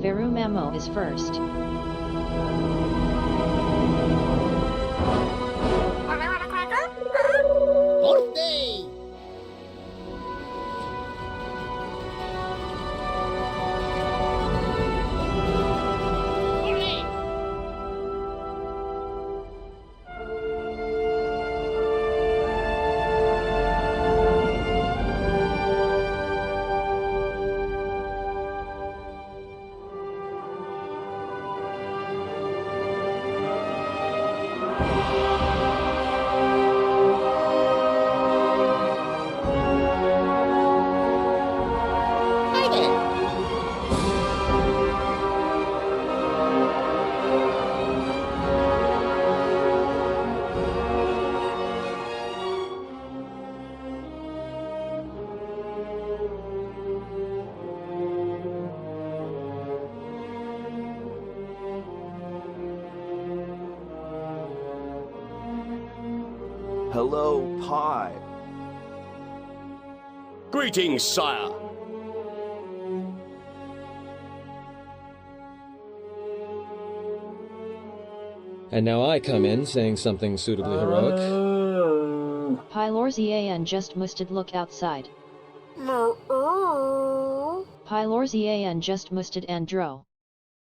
Veru Mamo is first. Birthday! Hi there! Hello, Pi. Greetings, sire. And now I come in saying something suitably heroic. Pylorzian just musted look outside. Pylorzian just musted Andro.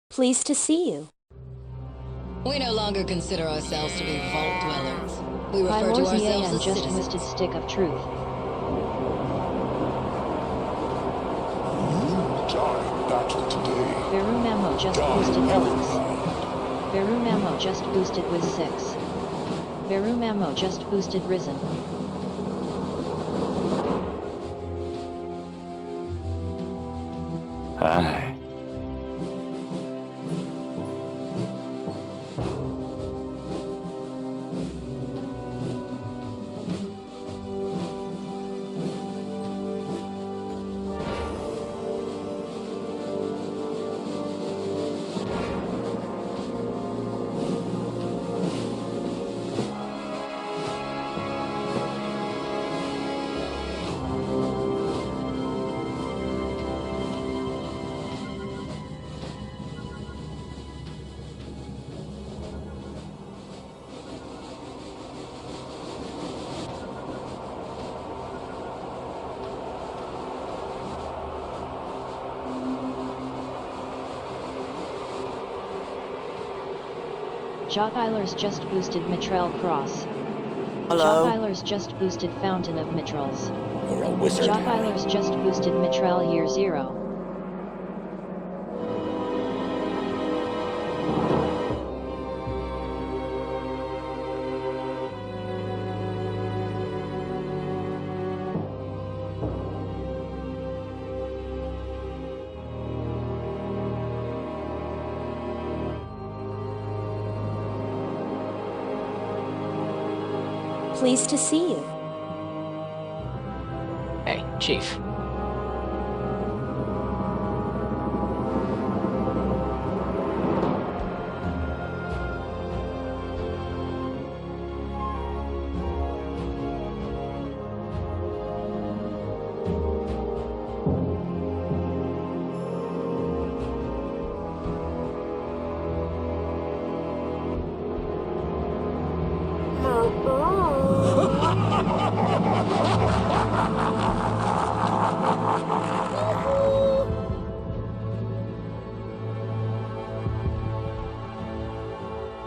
Pleased to see you. We no longer consider ourselves to be vault dwellers. We refer to ourselves Pylorzian as just citizens. musted stick of truth. Die battle today. Veru Mamo just boosted Alex. Veru Mamo just boosted with 6. Veru Mamo just boosted Risen. Hi. Jock Eilers just boosted Mitrel Cross. Hello? Jock Eilers just boosted Fountain of Mitrels. You're a wizard, Jock Harry. Eilers just boosted Mitrel Year 0. Pleased to see you. Hey, Chief.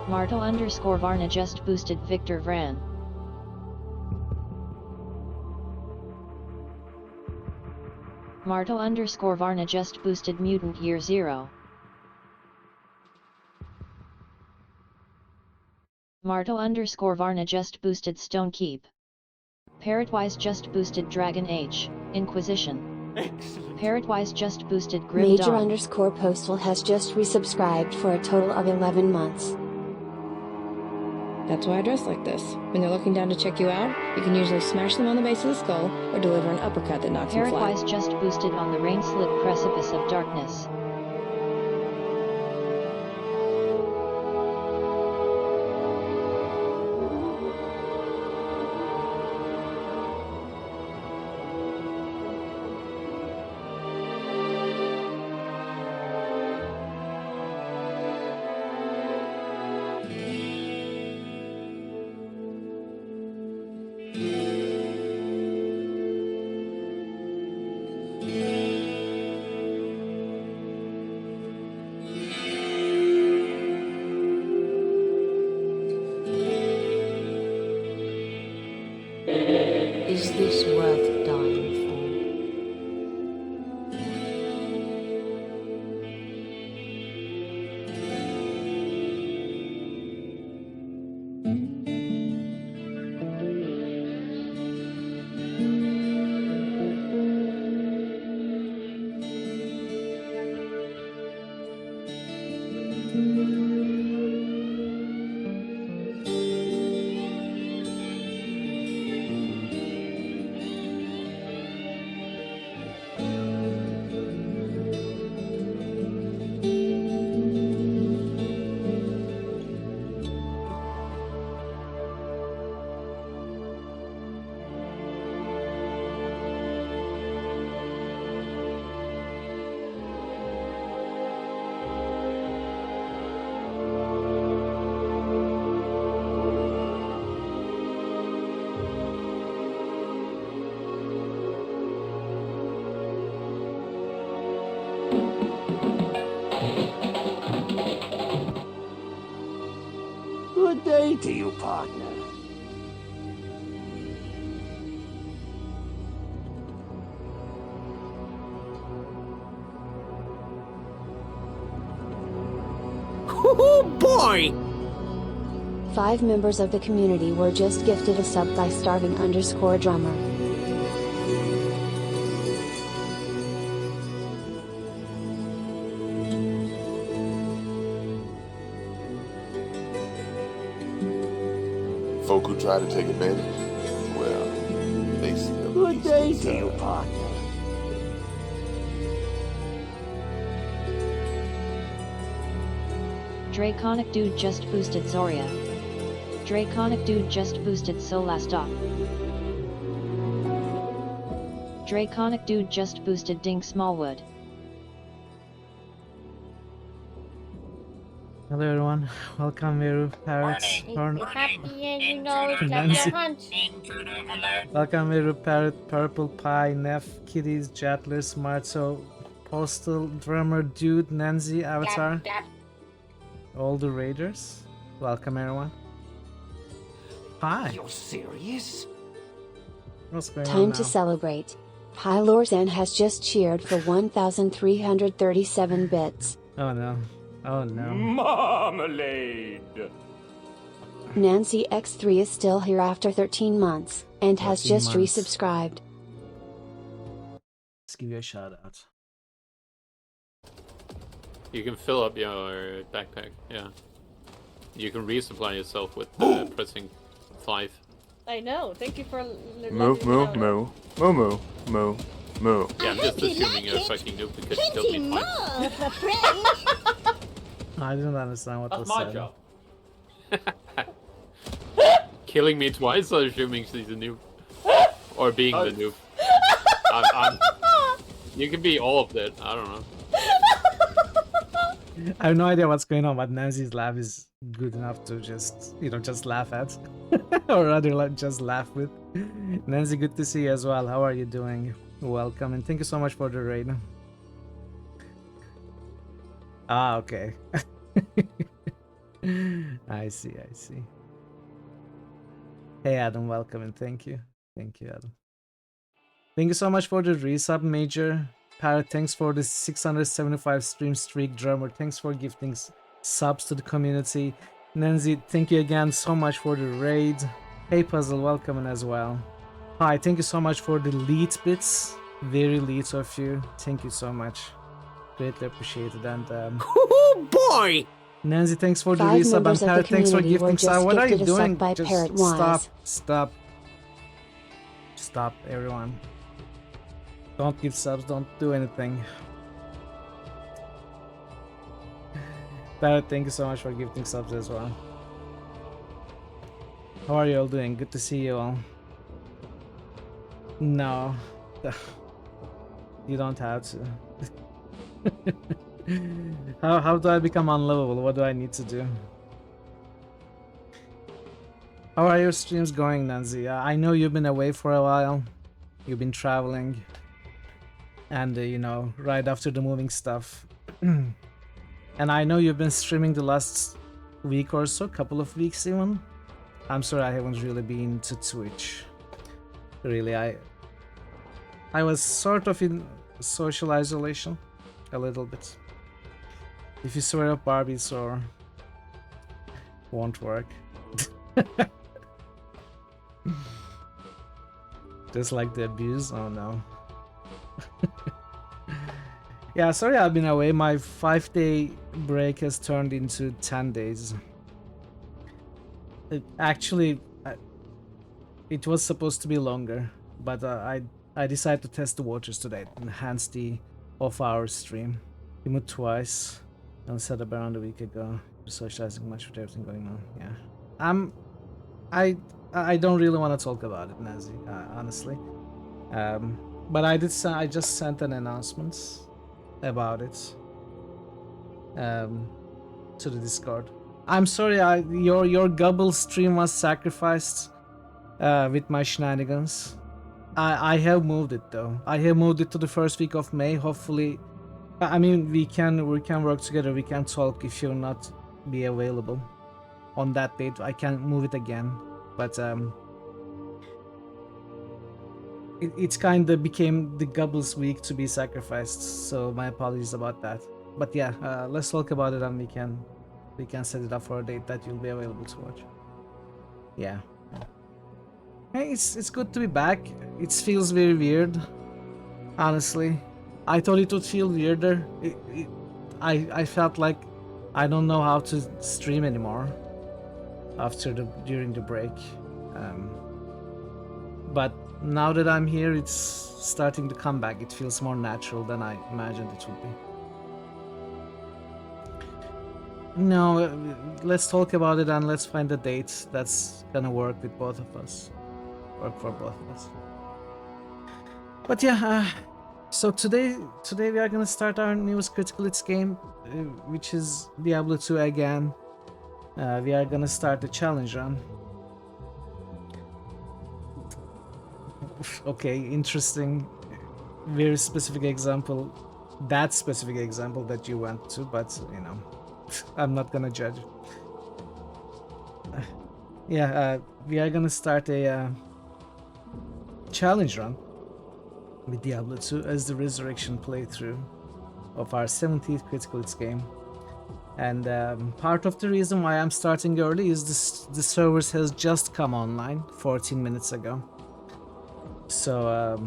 Marto _ Varna just boosted Victor Vran. Marto _ Varna just boosted Mutant Year 0. Marto _ Varna just boosted Stone Keep. Parrotwise just boosted Dragon Age, Inquisition. Parrotwise just boosted Grim Major Dawn. _ Postal has just resubscribed for a total of 11 months. That's why I dress like this. When they're looking down to check you out, you can usually smash them on the base of the skull or deliver an uppercut that knocks them flat. Parrotwise just boosted on the rain-slit precipice of darkness. Is this worth dying Good day to you, partner. Oh boy! 5 members of the community were just gifted a sub by starving_drummer. Folk who try to take advantage, well, they see the Good least day of to you, time. partner. Draconic Dude just boosted Zoria. Draconic Dude just boosted Solastop. Draconic Dude just boosted Ding Smallwood. Hello everyone, welcome Veru, Parrots, Happy and you know clap Nancy. your hands. welcome Veru, Parrot, Purple Pie, Neff, Kitties, Jattler, Smartso, Postal, Drummer, Dude, Nancy, Avatar, Clap, clap. all the Raiders. Welcome everyone. Hi, You're serious? what's going on Time now? to celebrate. Pylorzan has just cheered for 1,337 bits. Oh no, oh no. Marmalade! Nancy X3 is still here after 13 months, and has 13 just months. resubscribed. Let's give you a shout out. You can fill up your backpack, yeah. You can resupply yourself with pressing 5. I know. Thank you for Moo, moo, moo, moo, moo, moo, moo. Yeah, I'm just assuming you're a fucking noob because you killed me twice. I didn't understand what was said. Killing me twice or assuming she's a noob? Or being the noob? You can be all of that, I don't know. I have no idea what's going on, but Nancy's laugh is good enough to just, just laugh at. Or rather, just laugh with. Nancy, good to see you as well. How are you doing? Welcome, and thank you so much for the raid. Ah, okay. I see, I see. Hey, Adam, welcome, and thank you. Thank you, Adam. Thank you so much for the resub, Major. Parrot, thanks for the 675 stream streak. Drummer, thanks for gifting subs to the community. Nancy, thank you again so much for the raid. Hey Puzzle, welcome as well. Hi, thank you so much for the lead bits. Very lead of you. Thank you so much. Greatly appreciated. And Oh boy! Nancy, thanks for the 5 resub. And members of the Parrot, thanks for community were gifting just sub. What are you gifted a sub doing? by Just Parrot stop. Wise. Stop. Stop, everyone. Don't give subs, don't do anything. Parrot, thank you so much for gifting subs as well. How are you all doing? Good to see you all. No. You don't have to. How do I become unlovable? What do I need to do? How are your streams going, Nancy? I know you've been away for a while. You've been traveling. And, right after the moving stuff. And I know you've been streaming the last week or so, couple of weeks even. I'm sorry I haven't really been to Twitch. Really, I was sort of in social isolation a little bit. If you swear up Barbies or won't work. Just like the abuse? Oh no. Yeah, sorry I've been away. My 5-day break has turned into 10 days. Actually, it was supposed to be longer, but I decided to test the waters today, enhance the off-hour stream. We moved twice and set up around a week ago. Socializing much with everything going on. Yeah, I don't really want to talk about it, Nazi. Honestly, but I just sent an announcement about it to the Discord. I'm sorry, your Gubble stream was sacrificed with my shenanigans. I have moved it though. I have moved it to the first week of May. Hopefully, I mean we can work together. We can talk if you'll not be available on that date. I can move it again, but it's kind of became the Gubble's week to be sacrificed. So my apologies about that. But yeah, let's talk about it and we can set it up for a date that you'll be available to watch. Yeah. Hey, it's good to be back. It feels very weird, honestly. I thought it would feel weirder. I felt like I don't know how to stream anymore during the break. But now that I'm here, it's starting to come back. It feels more natural than I imagined it would be. No, let's talk about it and let's find a date that's gonna work with both of us. Work for both of us. But yeah, so today we are gonna start our newest critical hits game, which is Diablo 2 again. We are gonna start the challenge run. Okay, interesting, very specific example. That specific example that you went to, but you know, I'm not gonna judge. Yeah, we are gonna start a challenge run with Diablo 2 as the resurrection playthrough of our 17th critical hits game. And part of the reason why I'm starting early is the servers has just come online 14 minutes ago. So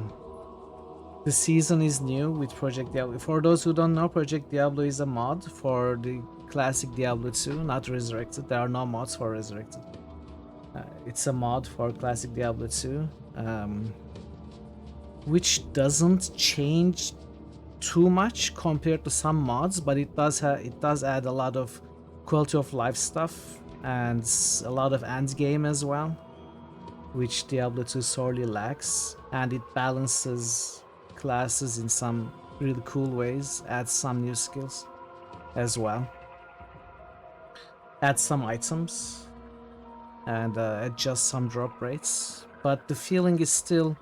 the season is new with Project Diablo. For those who don't know, Project Diablo is a mod for the classic Diablo 2, not Resurrected. There are no mods for Resurrected. It's a mod for classic Diablo 2, which doesn't change too much compared to some mods, but it does add a lot of quality of life stuff and a lot of end game as well, which Diablo 2 sorely lacks, and it balances classes in some really cool ways, adds some new skills as well, adds some items, and adjusts some drop rates, but the feeling is still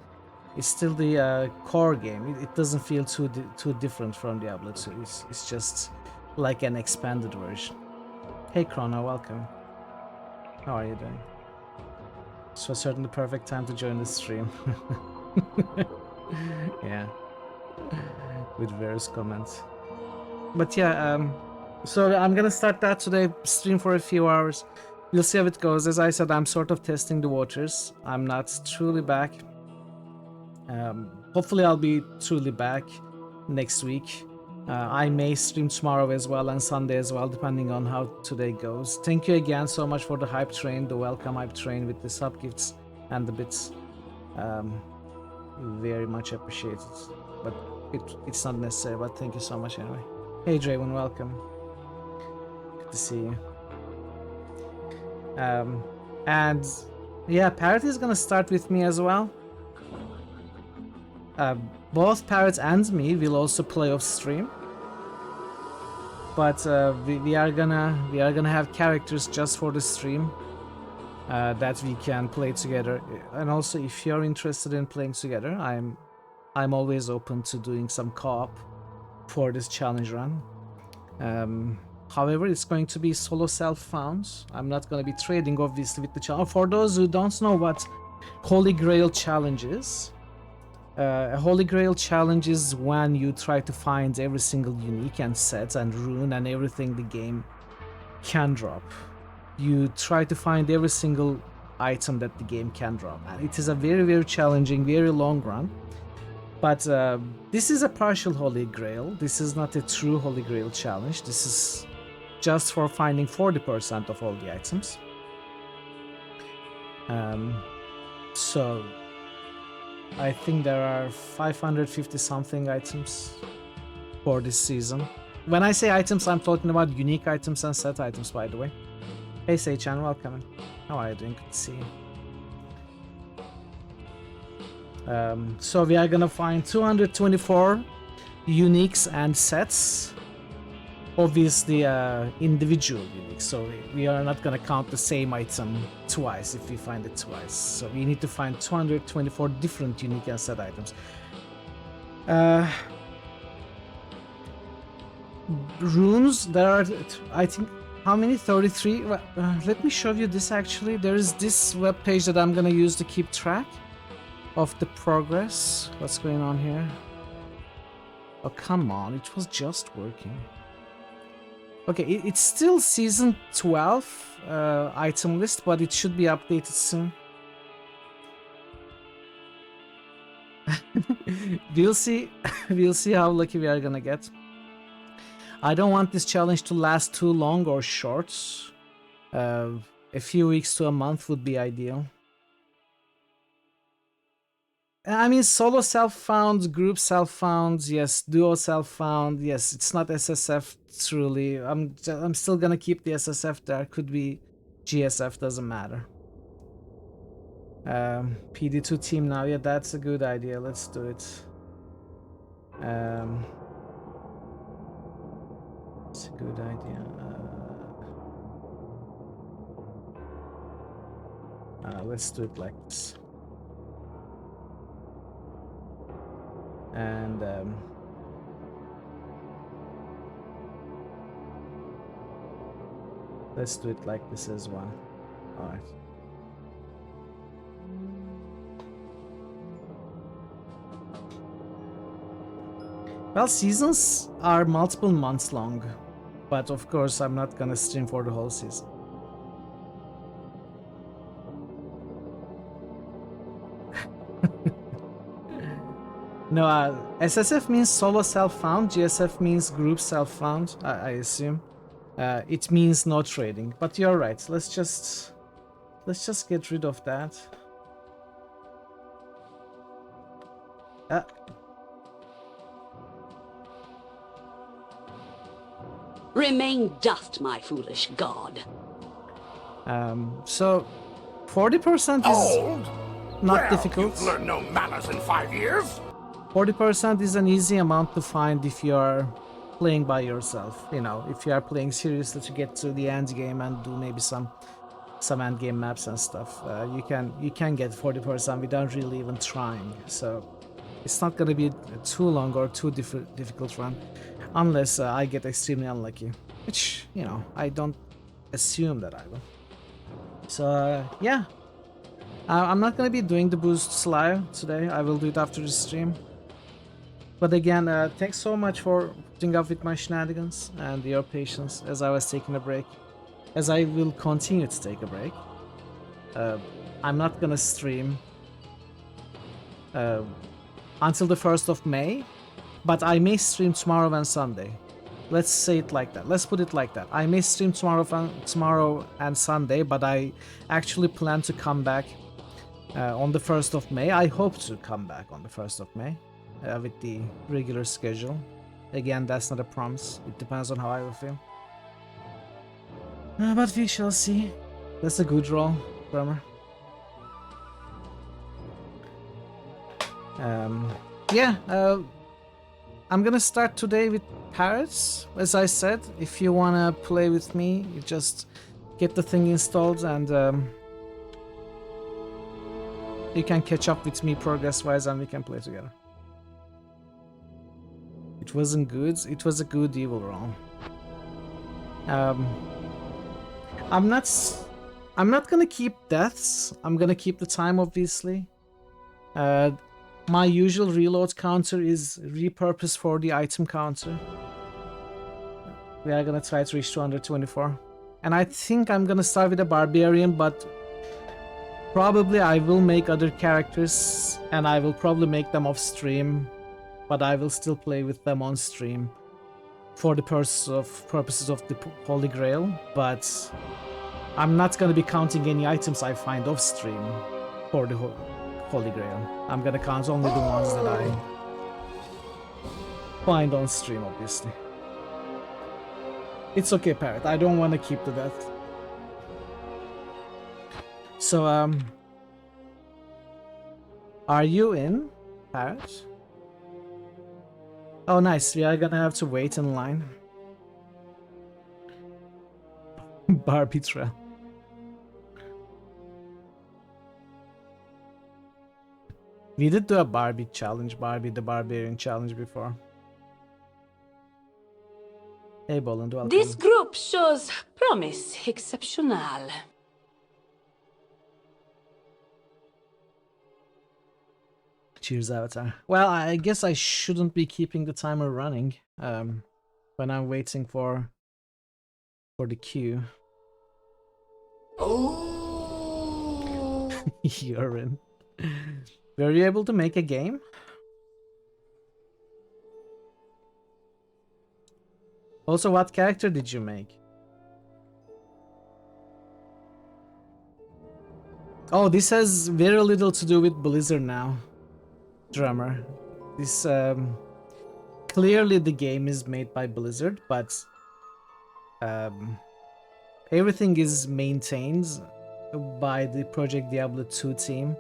the core game. It doesn't feel too different from Diablo 2. It's just like an expanded version. Hey Chrono, welcome. How are you doing? This was certainly the perfect time to join the stream. Yeah, with various comments. But yeah, so I'm gonna start that today, stream for a few hours. We'll see how it goes. As I said, I'm sort of testing the waters. I'm not truly back. Hopefully I'll be truly back next week. I may stream tomorrow as well and Sunday as well, depending on how today goes. Thank you again so much for the hype train, the welcome hype train with the sub gifts and the bits. Very much appreciated, but it's not necessary, but thank you so much anyway. Hey Draven, welcome. Good to see you. And yeah, Parrot is gonna start with me as well. Both Parrot and me will also play off stream, but we are gonna have characters just for the stream that we can play together. And also, if you're interested in playing together, I'm always open to doing some co-op for this challenge run. However, it's going to be solo self-found. I'm not going to be trading, obviously, with the challenge. For those who don't know what Holy Grail challenges. A Holy Grail challenge is when you try to find every single unique and set and rune and everything the game can drop. You try to find every single item that the game can drop, and it is a very, very challenging, very long run. But this is a partial Holy Grail. This is not a true Holy Grail challenge. This is just for finding 40% of all the items. So I think there are 550 something items for this season. When I say items, I'm talking about unique items and set items, by the way. Hey Seichan, welcome. How are you doing? Good to see you. So we are gonna find 224 uniques and sets. Obviously individual unique, so we are not gonna count the same item twice if we find it twice. So we need to find 224 different unique and set items. Runes, there are, I think, how many? 33? Let me show you this actually. There is this web page that I'm gonna use to keep track of the progress. What's going on here? Oh, come on, it was just working. Okay, it's still season 12 item list, but it should be updated soon. We'll see. We'll see how lucky we are gonna get. I don't want this challenge to last too long or short. A few weeks to a month would be ideal. I mean, solo self-found, group self-found, yes. Duo self-found, yes. It's not SSF truly. I'm still gonna keep the SSF there. Could be GSF, doesn't matter. PD2 team now. Yeah, that's a good idea. Let's do it. It's a good idea. Let's do it like this. And let's do it like this as well. All right. Well, seasons are multiple months long, but of course I'm not gonna stream for the whole season. No, SSF means solo self-found, GSF means group self-found, I assume. It means no trading, but you're right. Let's just get rid of that. Remain dust, my foolish god. So 40% is not difficult. You've learned no manners in 5 years. 40% is an easy amount to find if you are playing by yourself. You know, if you are playing seriously to get to the end game and do maybe some end game maps and stuff. You can get 40% without really even trying. So it's not gonna be too long or too difficult run, unless I get extremely unlucky, which, you know, I don't assume that I will. So yeah, I'm not gonna be doing the boosts live today. I will do it after the stream. But again, thanks so much for putting up with my shenanigans and your patience as I was taking a break, as I will continue to take a break. I'm not gonna stream until the 1st of May, but I may stream tomorrow and Sunday. Let's say it like that. Let's put it like that. I may stream tomorrow and Sunday, but I actually plan to come back on the 1st of May. I hope to come back on the 1st of May with the regular schedule. Again, that's not a promise. It depends on how I will feel. But we shall see. That's a good roll, Bremer. Yeah, I'm gonna start today with parrots. As I said, if you wanna play with me, you just get the thing installed and you can catch up with me progress-wise and we can play together. It wasn't good. It was a good evil roll. I'm not I'm not gonna keep deaths. I'm gonna keep the time, obviously. My usual reload counter is repurposed for the item counter. We are gonna try to reach 224. And I think I'm gonna start with a barbarian, but probably I will make other characters and I will probably make them off stream, but I will still play with them on stream for the purposes of the Holy Grail. But I'm not gonna be counting any items I find off stream for the Holy Grail. I'm gonna count only the ones that I find on stream, obviously. It's okay, Parrot. I don't want to keep the death. So, are you in, Parrot? Oh, nice. We are gonna have to wait in line. Barbie trail. We did do a Barbie challenge, Barbie the Barbarian challenge before. Hey, Boland, welcome. This group shows promise exceptional. Cheers, Avatar. Well, I guess I shouldn't be keeping the timer running when I'm waiting for the queue. Oh. You're in. Were you able to make a game? Also, what character did you make? Oh, this has very little to do with Blizzard now, drummer. This clearly the game is made by Blizzard, but everything is maintained by the Project Diablo 2 team.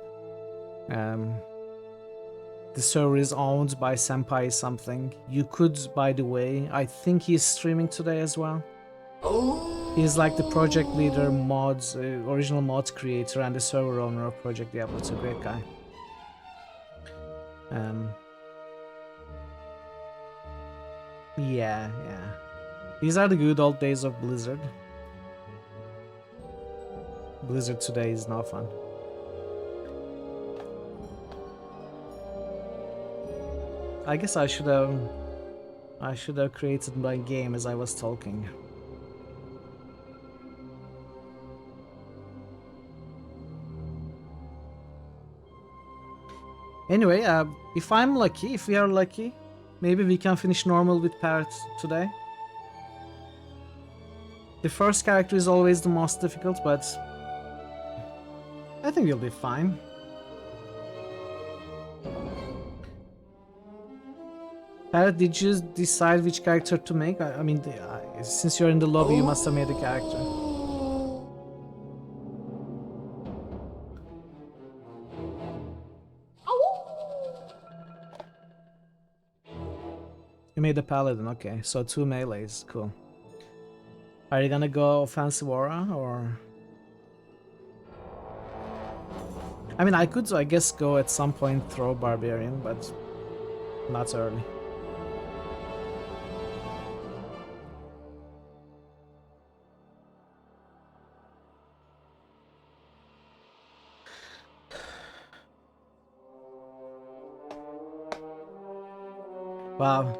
The server is owned by Senpai something. You could, by the way, I think he's streaming today as well. He's like the project leader, mods, original mods creator, and the server owner of Project Diablo. It's a great guy. Yeah. These are the good old days of Blizzard. Blizzard today is no fun. I guess I should have created my game as I was talking. Anyway, if I'm lucky, if we are lucky, maybe we can finish normal with Parrot today. The first character is always the most difficult, but I think we'll be fine. Parrot, did you decide which character to make? I mean, since you're in the lobby, you must have made a character. You made a paladin, okay. So 2 melees, cool. Are you gonna go offensive aura, or...? I mean, I could, I guess, go at some point throw barbarian, but not early. Wow.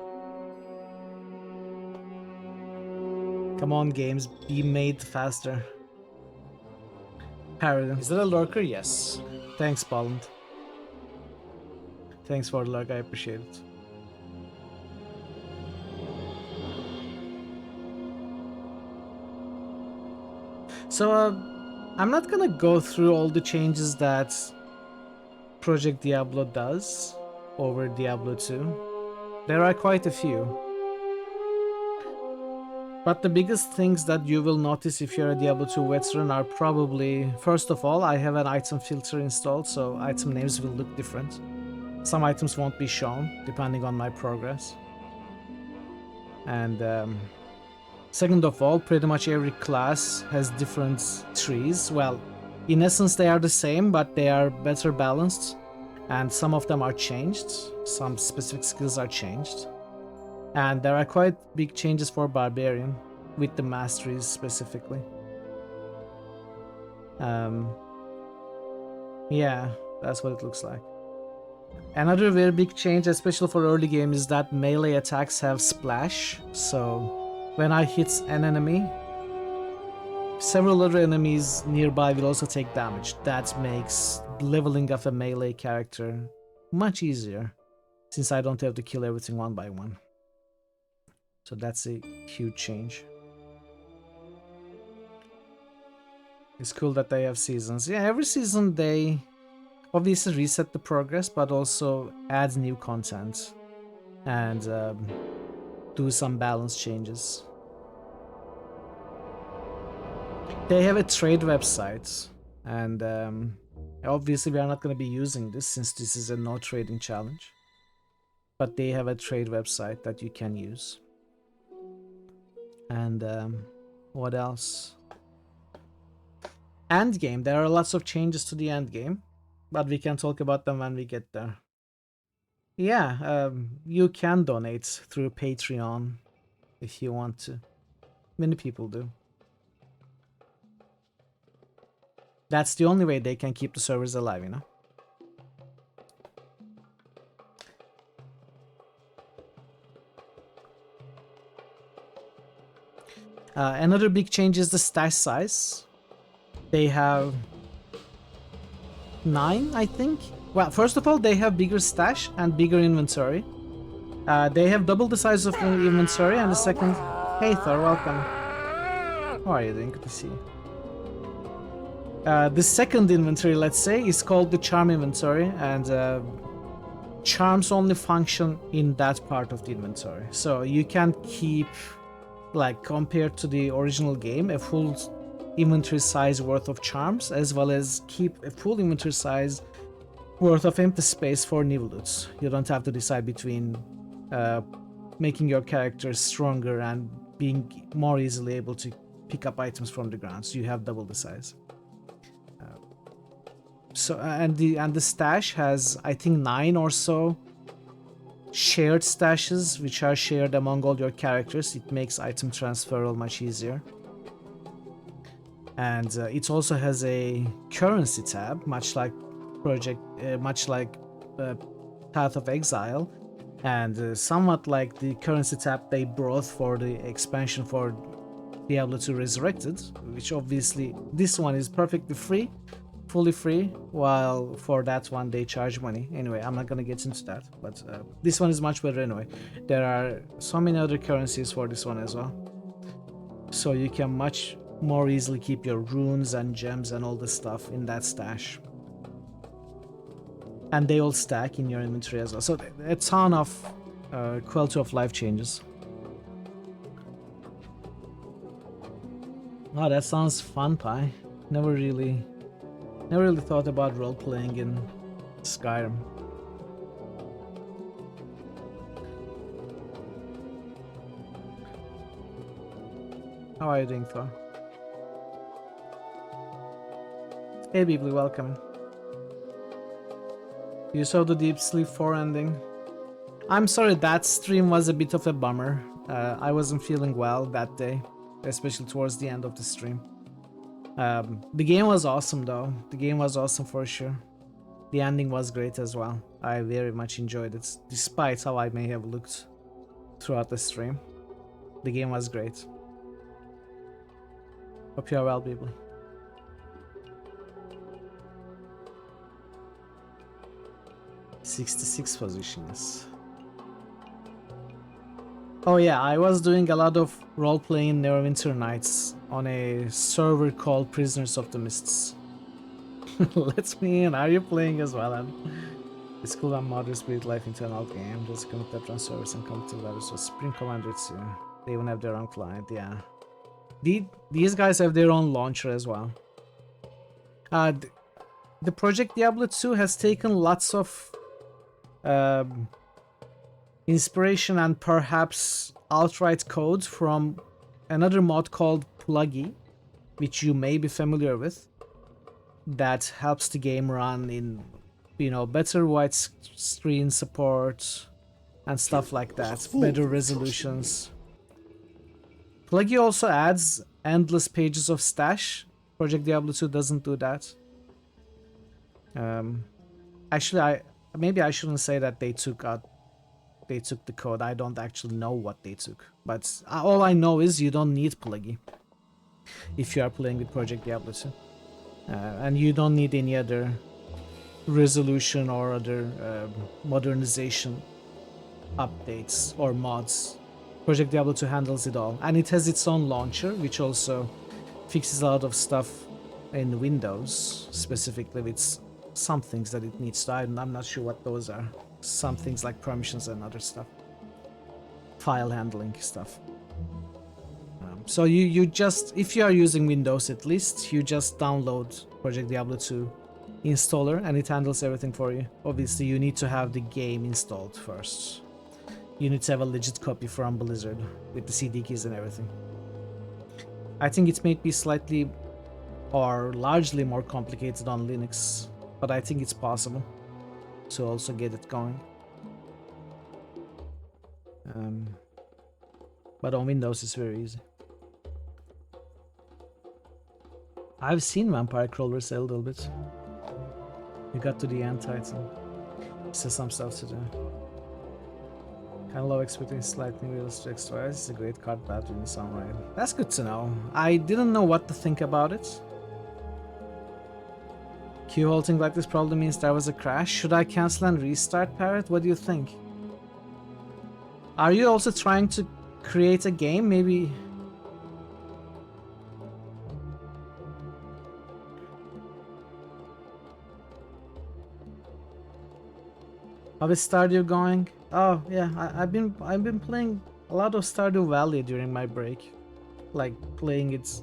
Come on, games, be made faster. Paradin. Is that a lurker? Yes. Thanks, Bolland. Thanks for the lurk, I appreciate it. So, I'm not gonna go through all the changes that Project Diablo does over Diablo 2. There are quite a few. But the biggest things that you will notice if you're a Diablo 2 veteran are probably, first of all, I have an item filter installed, so item names will look different. Some items won't be shown, depending on my progress. And second of all, pretty much every class has different trees. Well, in essence they are the same, but they are better balanced. And some of them are changed, some specific skills are changed. And there are quite big changes for Barbarian, with the masteries specifically. Yeah, that's what it looks like. Another very big change, especially for early game, is that melee attacks have splash. So when I hit an enemy, several other enemies nearby will also take damage. That makes leveling up a melee character much easier, since I don't have to kill everything one by one. So that's a huge change. It's cool that they have seasons. Yeah, every season they obviously reset the progress, but also add new content and do some balance changes. They have a trade website, and obviously we are not going to be using this since this is a no trading challenge. But they have a trade website that you can use. And what else? End game. There are lots of changes to the end game, but we can talk about them when we get there. Yeah, you can donate through Patreon if you want to. Many people do. That's the only way they can keep the servers alive, you know? Another big change is the stash size. They have 9, I think. Well, first of all, they have bigger stash and bigger inventory. They have double the size of the inventory, and the second... Hey Thor, welcome. How are you doing? Good to see you. The second inventory, let's say, is called the charm inventory, and charms only function in that part of the inventory. So you can keep, like, compared to the original game, a full inventory size worth of charms, as well as keep a full inventory size worth of empty space for new loots. You don't have to decide between making your character stronger and being more easily able to pick up items from the ground. So you have double the size. And the stash has, I think, 9 or so shared stashes, which are shared among all your characters. It makes item transferal much easier. And it also has a currency tab, much like Path of Exile, and somewhat like the currency tab they brought for the expansion for Diablo 2 Resurrected, which obviously this one is perfectly free, fully free, while for that one they charge money. Anyway, I'm not gonna get into that, but this one is much better anyway. There are so many other currencies for this one as well, so you can much more easily keep your runes and gems and all the stuff in that stash. And they all stack in your inventory as well. So a ton of quality of life changes. Oh, that sounds fun, Pi. Never really thought about role-playing in Skyrim. How are you doing, Thor? Hey, Beebly, welcome. You saw the Deep Sleep 4 ending? I'm sorry, that stream was a bit of a bummer. I wasn't feeling well that day, especially towards the end of the stream. The game was awesome though. The game was awesome for sure. The ending was great as well. I very much enjoyed it, despite how I may have looked throughout the stream. The game was great. Hope you are well, people. '66 positions. Oh yeah, I was doing a lot of role-playing Neverwinter Nights on a server called Prisoners of the Mists. Let me in. Are you playing as well? It's cool and modern spirit life into an old game. Just connect that run servers and come to letters. So Spring Commander 2. They even have their own client, yeah. These guys have their own launcher as well. The Project Diablo 2 has taken lots of inspiration and perhaps outright code from another mod called Pluggy, which you may be familiar with, that helps the game run in, you know, better widescreen support and stuff like that, better resolutions. Pluggy also adds endless pages of stash Project Diablo 2 doesn't do that. Actually, maybe I shouldn't say that they took the code. I don't actually know what they took, but all I know is you don't need pluggy if you are playing with Project Diablo 2, and you don't need any other resolution or other modernization updates or mods. Project Diablo 2 handles it all, and it has its own launcher, which also fixes a lot of stuff in Windows, specifically with some things that it needs to. I'm not sure what those are. Some things like permissions and other stuff, file handling stuff. So you just, if you are using Windows at least, you just download Project Diablo 2 installer and it handles everything for you. Obviously you need to have the game installed first. You need to have a legit copy from Blizzard with the CD keys and everything. I think it may be slightly or largely more complicated on Linux, but I think it's possible to also get it going. But on Windows it's very easy. I've seen Vampire Crawlers a little bit. You got to the end title. Still some stuff to do. Kinda low expecting slightly realistic extra. It's a great card battle in its own right. That's good to know. I didn't know what to think about it. Queue halting like this probably means there was a crash. Should I cancel and restart, Parrot? What do you think? Are you also trying to create a game? Maybe... How is Stardew going? Oh yeah, I've been playing a lot of Stardew Valley during my break, like playing it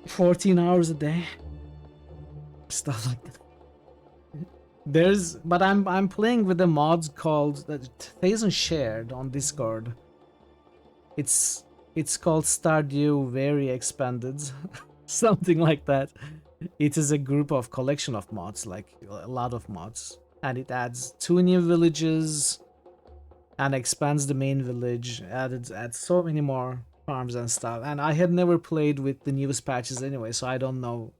14 hours a day, stuff like that. But I'm playing with a mod called that isn't shared on Discord. It's called Stardew Very Expanded, something like that. It is a group of collection of mods, like a lot of mods. And it adds 2 new villages and expands the main village, adds so many more farms and stuff. And I had never played with the newest patches anyway, so I don't know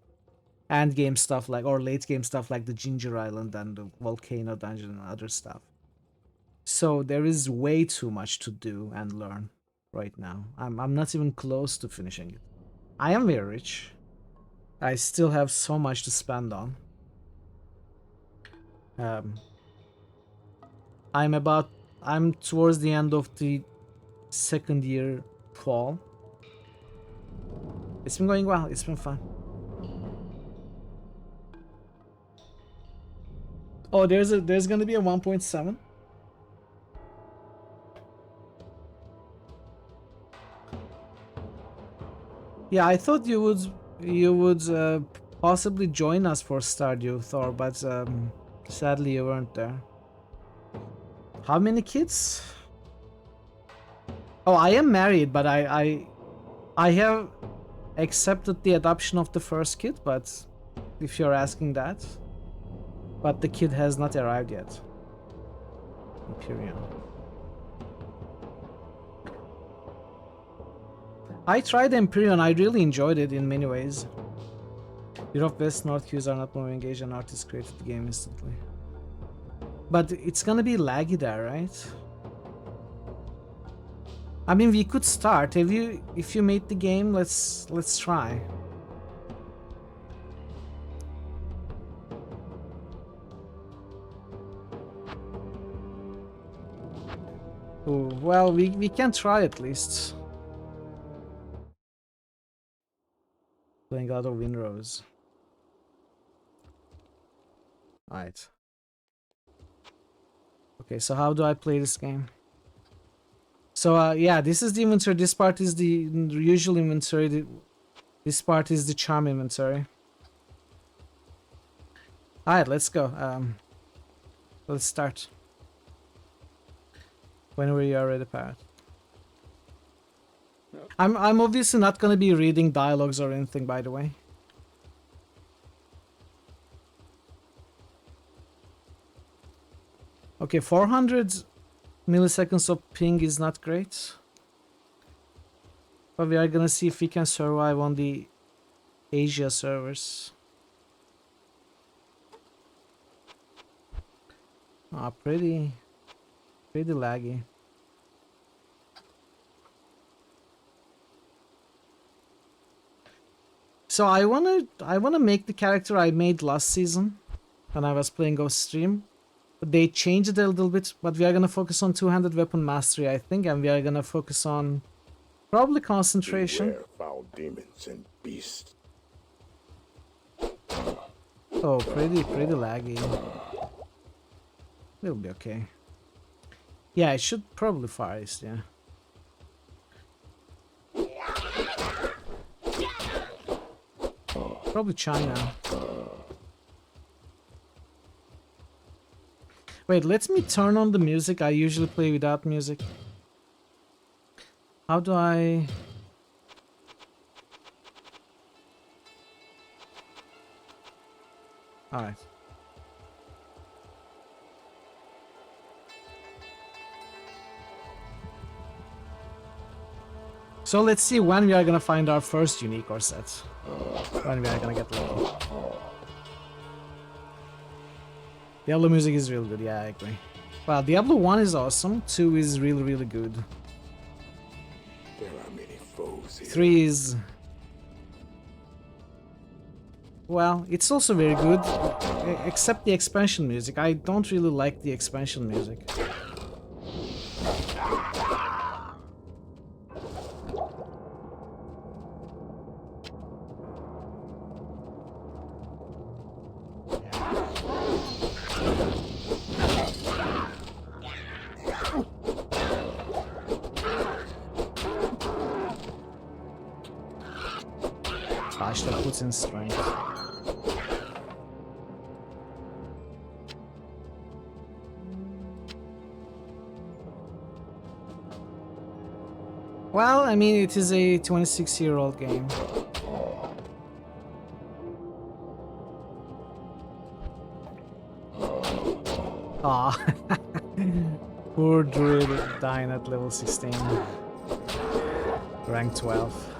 end game stuff like, or late game stuff like the Ginger Island and the Volcano Dungeon and other stuff. So there is way too much to do and learn right now. I'm not even close to finishing it. I am very rich. I still have so much to spend on. I'm towards the end of the second year fall. It's been going well, it's been fun. Oh, there's gonna be a 1.7. Yeah, I thought you would possibly join us for Stardew, Thor, but sadly you weren't there. How many kids? Oh, I am married, but I have accepted the adoption of the first kid, but if you're asking that. But the kid has not arrived yet. Imperium. I tried Empyrean, I really enjoyed it in many ways. Europe West North queues are not moving, Asian artists created the game instantly. But it's gonna be laggy there, right? I mean, we could start. If you made the game, let's try. Oh, well, we can try at least. Playing out of Windrose. Alright. Okay, so how do I play this game? So yeah, this is the inventory. This part is the usual inventory. This part is the charm inventory. Alright, let's go. Let's start. Whenever you are ready, Parrot. I'm obviously not gonna be reading dialogues or anything, by the way. Okay, 400 milliseconds of ping is not great. But we are gonna see if we can survive on the Asia servers. Ah, pretty laggy. So I wanna make the character I made last season when I was playing Ghost Stream. But they changed it a little bit, but we are gonna focus on two-handed weapon mastery, I think, and we are gonna focus on probably concentration. Beware foul demons and beasts. Oh, pretty laggy. We'll be okay. Yeah, it should probably fire east, yeah. Probably China. Wait, let me turn on the music. I usually play without music. How do I... Alright. So let's see when we are gonna find our first unique or set. When we are gonna get lucky. Diablo music is real good, yeah, I agree. Well, Diablo 1 is awesome, 2 is really good. There are many foes here. 3 is... Well, it's also very good, except the expansion music. I don't really like the expansion music. Gosh, that puts in strength. Well, I mean, it is a 26-year-old game. Ah, poor druid dying at level 16. Rank 12.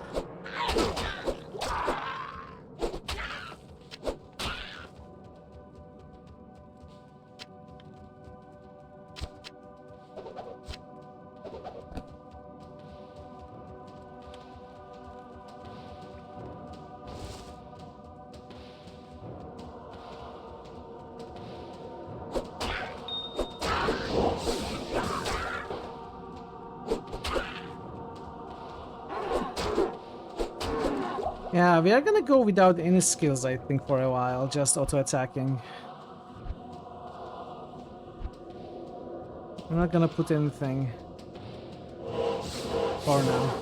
Yeah, we are gonna go without any skills, I think, for a while, just auto-attacking. I'm not gonna put anything for now.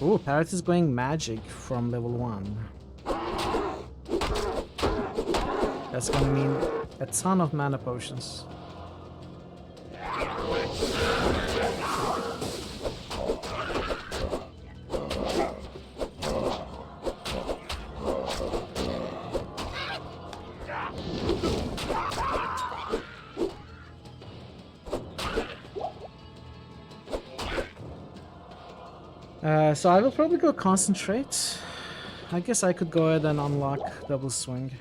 Ooh, Parrot is going magic from level 1. That's gonna mean a ton of mana potions. So I will probably go concentrate. I guess I could go ahead and unlock double swing.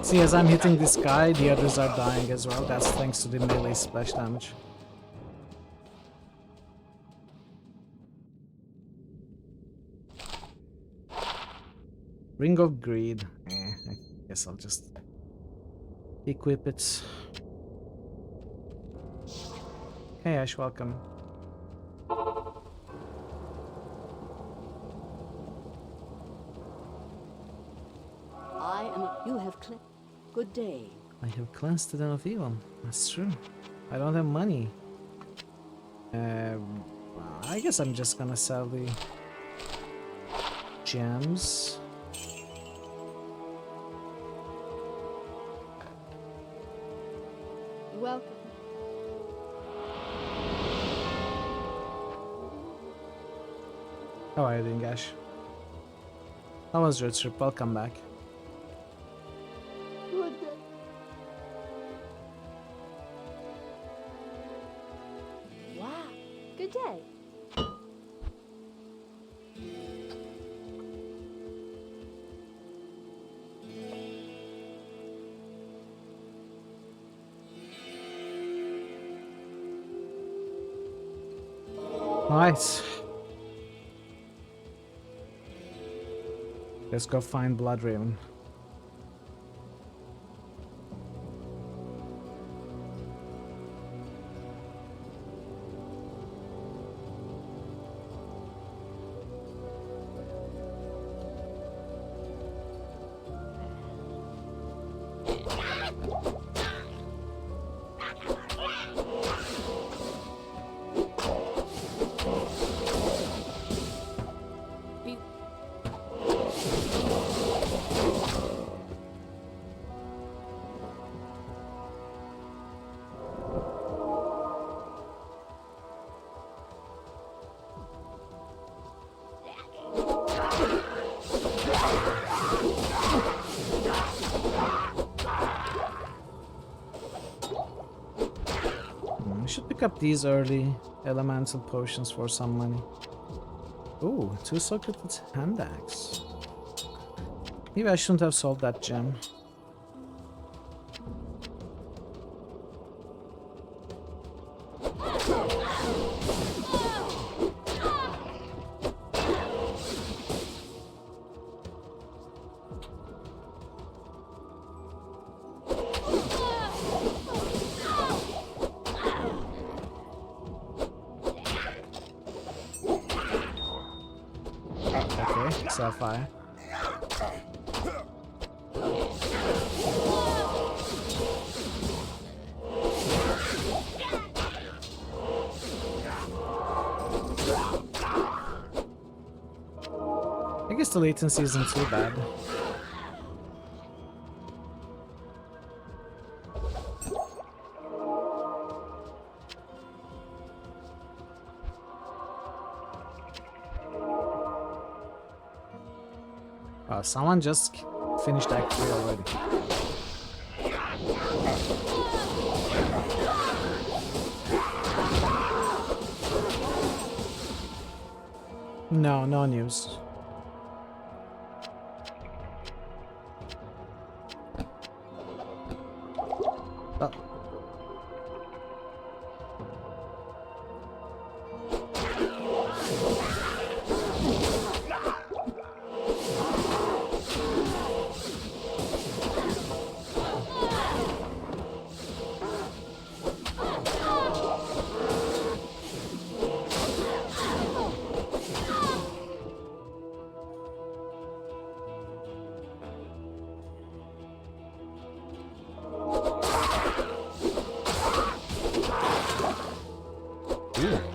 See, as I'm hitting this guy, the others are dying as well. That's thanks to the melee splash damage. Ring of Greed. I guess I'll just equip it. Hey Ash, welcome. You have good day. I have cleansed the den of evil. That's true. I don't have money. I guess I'm just gonna sell the gems. Welcome. How are you doing, Ash? How was your trip? Welcome back. Good day. Wow. Good day. Alright. Let's go find Bloodraven. I should pick up these early elemental potions for some money. Ooh, 2 socketed hand axe. Maybe I shouldn't have sold that gem. Okay, Sapphire. I guess the latency isn't too bad. Someone just finished Act 3 already. No, no news. Oh.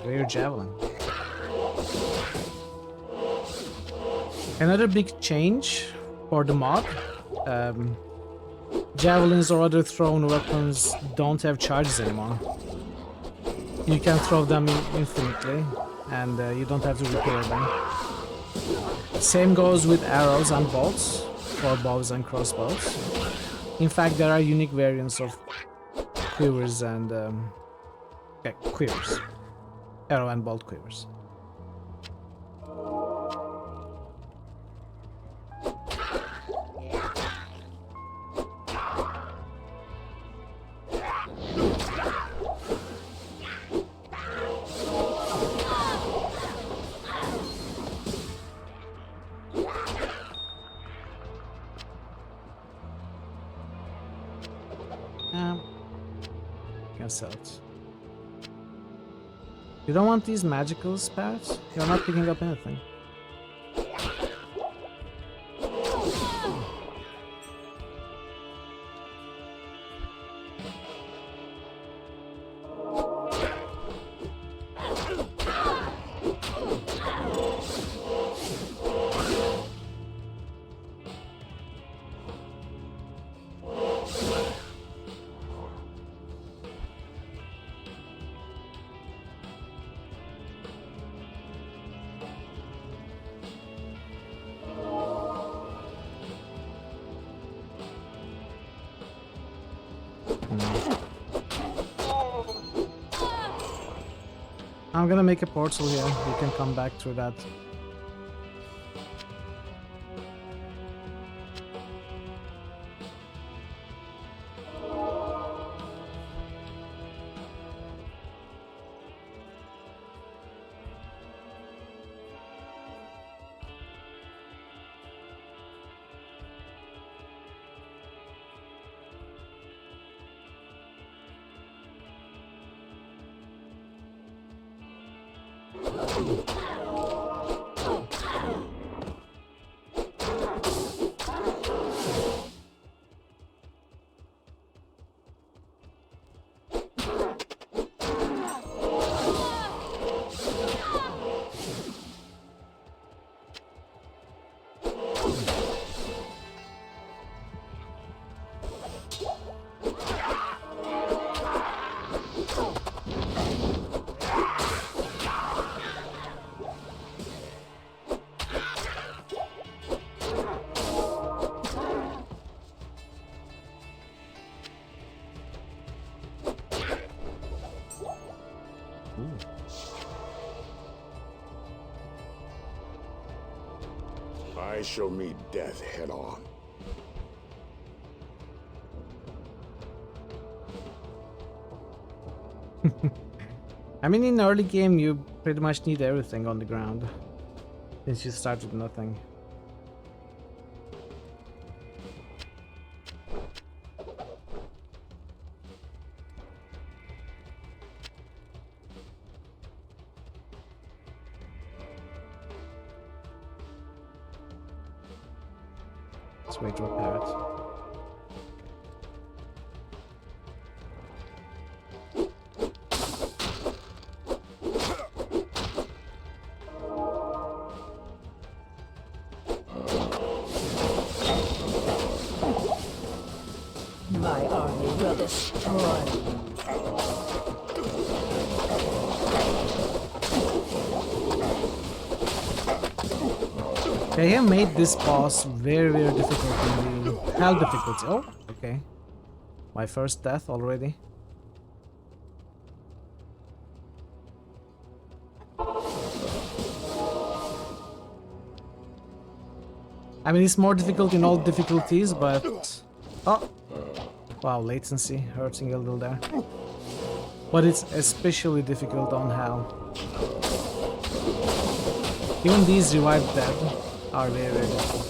Rare javelin. Another big change for the mod. Javelins or other thrown weapons don't have charges anymore. You can throw them infinitely and you don't have to repair them. Same goes with arrows and bolts for bows and crossbows. In fact, there are unique variants of quivers and quivers. Arrow and bolt quivers. Can sell it. You don't want these magical spats? You're not picking up anything. I'm gonna make a portal here. You can come back through that. I shall meet death head on. I mean, in early game, you pretty much need everything on the ground, since you start with nothing. Let's wait to repair it. My army will destroy you. They have made this boss very, very difficult in the hell difficulty. Oh, okay. My first death already. I mean, it's more difficult in all difficulties, but... Oh! Wow, latency hurting a little there. But it's especially difficult on hell. Even these revived dead are very, very difficult.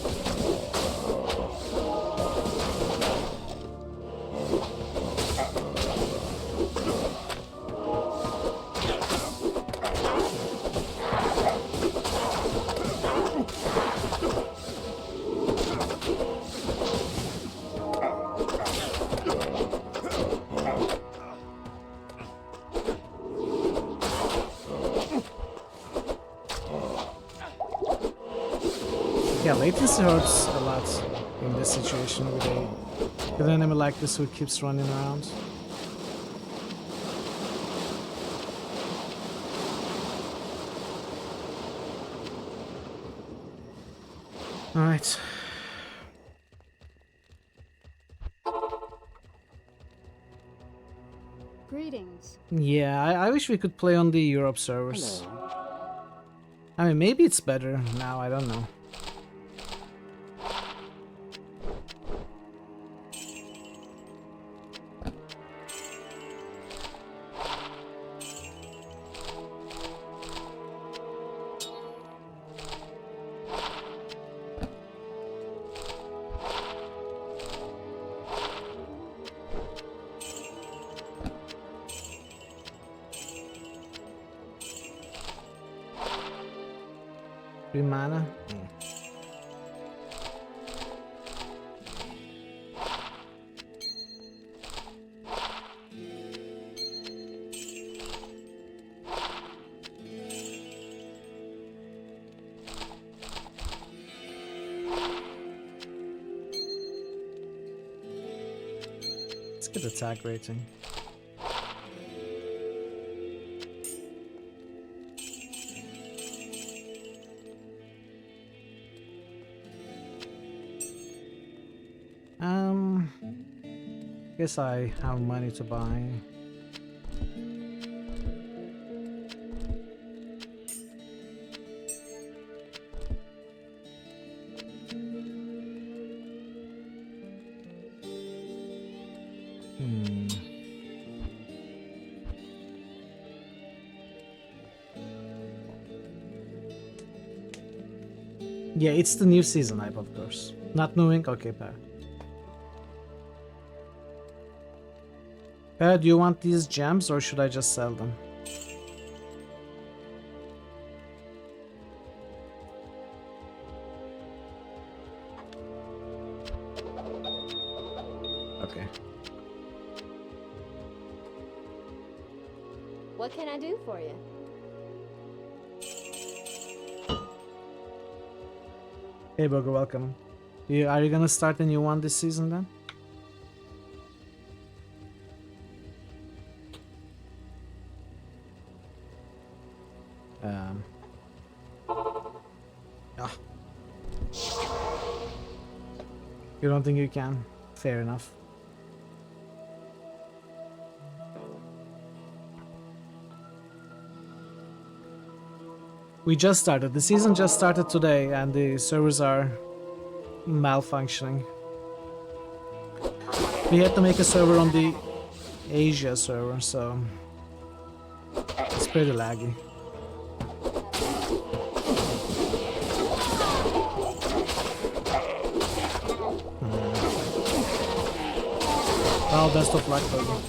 Yeah, latency hurts a lot in this situation with an enemy like this who keeps running around. Alright. Greetings. Yeah, I wish we could play on the Europe servers. I mean, maybe it's better now, I don't know. Free mana? Let's get attack rating. Guess I have money to buy. Yeah, it's the new season hype, of course. Not knowing? Okay, Parrot. Parrot, do you want these gems or should I just sell them? Okay. What can I do for you? Hey, Burger, welcome. Are you gonna start a new one this season then? Ah. You don't think you can? Fair enough. We just started. The season just started today and the servers are malfunctioning. We had to make a server on the Asia server, so it's pretty laggy. Oh, best of luck, buddy.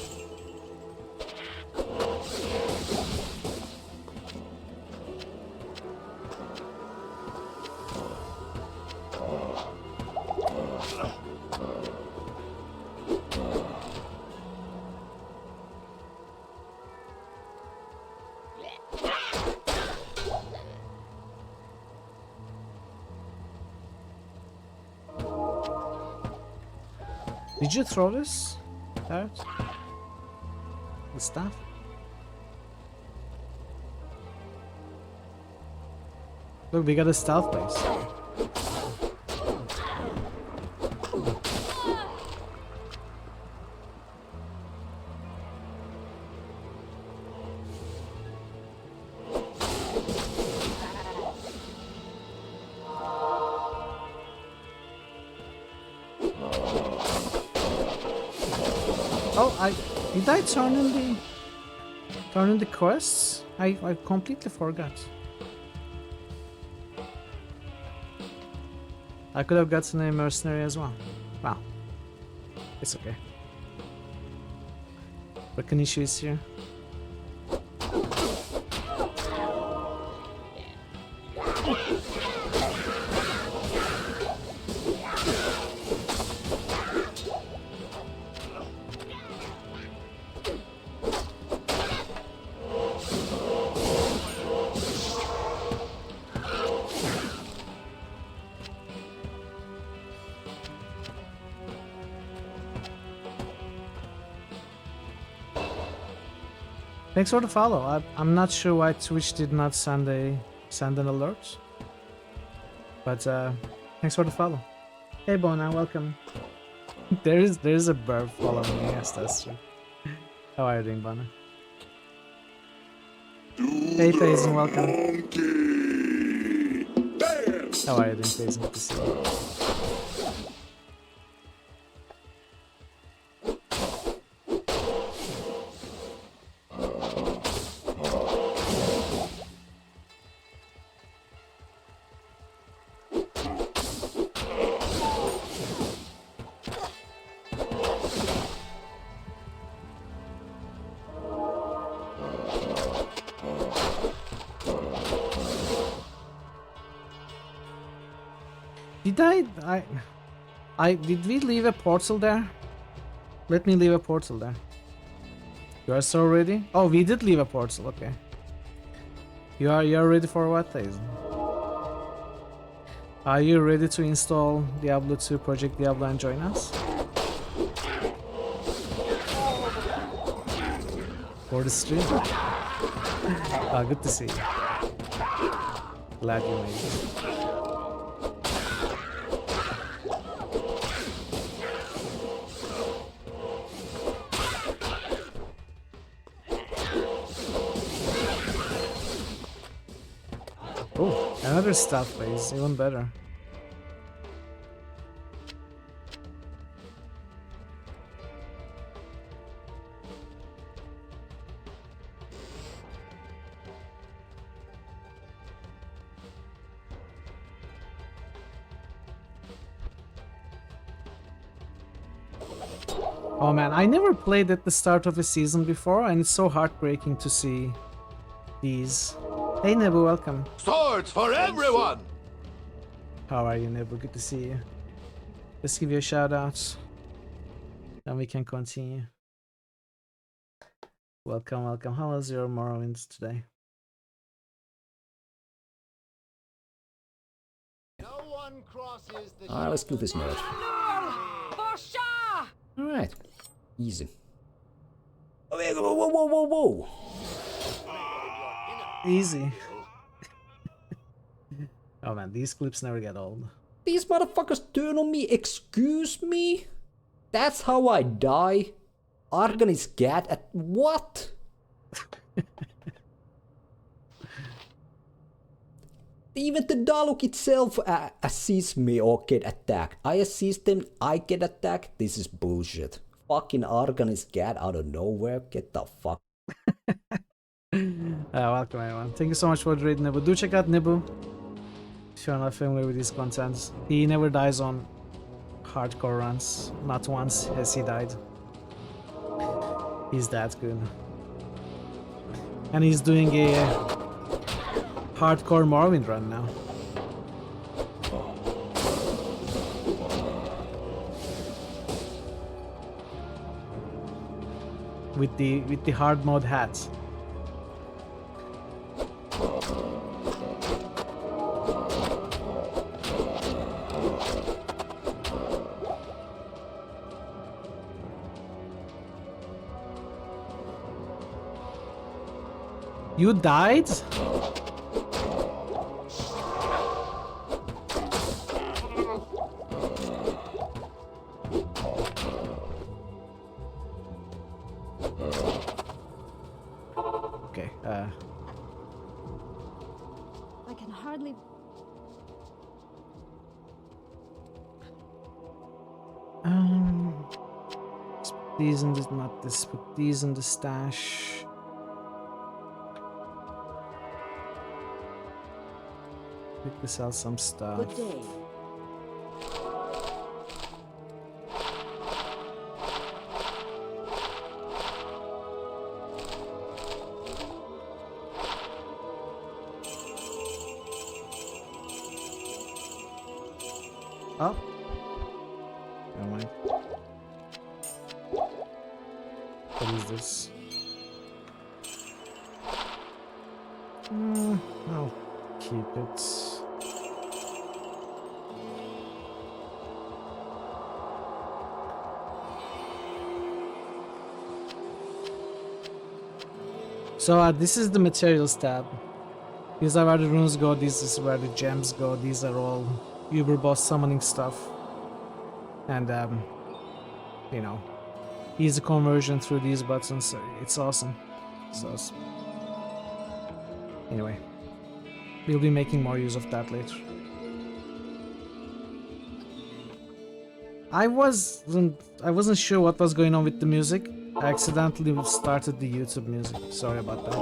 Did you throw this out? The stuff? Look, we got a stealth base. Did I turn in the quests? I completely forgot. I could have gotten a mercenary as well. Wow. It's okay. Recognition is here. Thanks for the follow. I'm not sure why Twitch did not send an alert, but thanks for the follow. Hey Bona, welcome. there is a bird following me. Yes, that's true. How are you doing, Bona? Hey Faison, welcome. How are you doing, Faison? Good to see you. Did we leave a portal there? Let me leave a portal there. You are so ready? Oh, we did leave a portal, okay. You are ready for what, Hazel? Are you ready to install Diablo 2 Project Diablo and join us? For the stream? Oh, good to see you. Glad you made it. Oh, another stuff base, even better. Oh man, I never played at the start of a season before, and it's so heartbreaking to see these. Hey Nebu, welcome. Swords for everyone! How are you, Nebu? Good to see you. Let's give you a shout out. Then we can continue. Welcome, welcome. How was your Morrowind today? Alright, let's kill this nerd. Alright. Easy. Whoa, whoa, whoa, whoa, whoa! Easy. Oh man, these clips never get old. These motherfuckers turn on me, excuse me? That's how I die? Argon is gat at what? Even the Daluk itself assists me or get attacked. I assist them, I get attacked. This is bullshit. Fucking Argon is gat out of nowhere. Get the fuck. Welcome everyone. Thank you so much for the raid, Nebu. Do check out Nebu if you're not familiar with his content. He never dies on hardcore runs. Not once has he died. He's that good. And he's doing a hardcore Morrowind run now. With the hard mode hat. You died? Okay, I can hardly. put these in this, not this, put these in the stash. Quickly sell some stuff. Good day. Oh. Never mind. What is this? I'll keep it. So this is the materials tab. These are where the runes go, this is where the gems go, these are all Uber boss summoning stuff. And you know, easy conversion through these buttons. It's awesome. It's awesome. Anyway, we'll be making more use of that later. I wasn't sure what was going on with the music. I accidentally started the YouTube music. Sorry about that.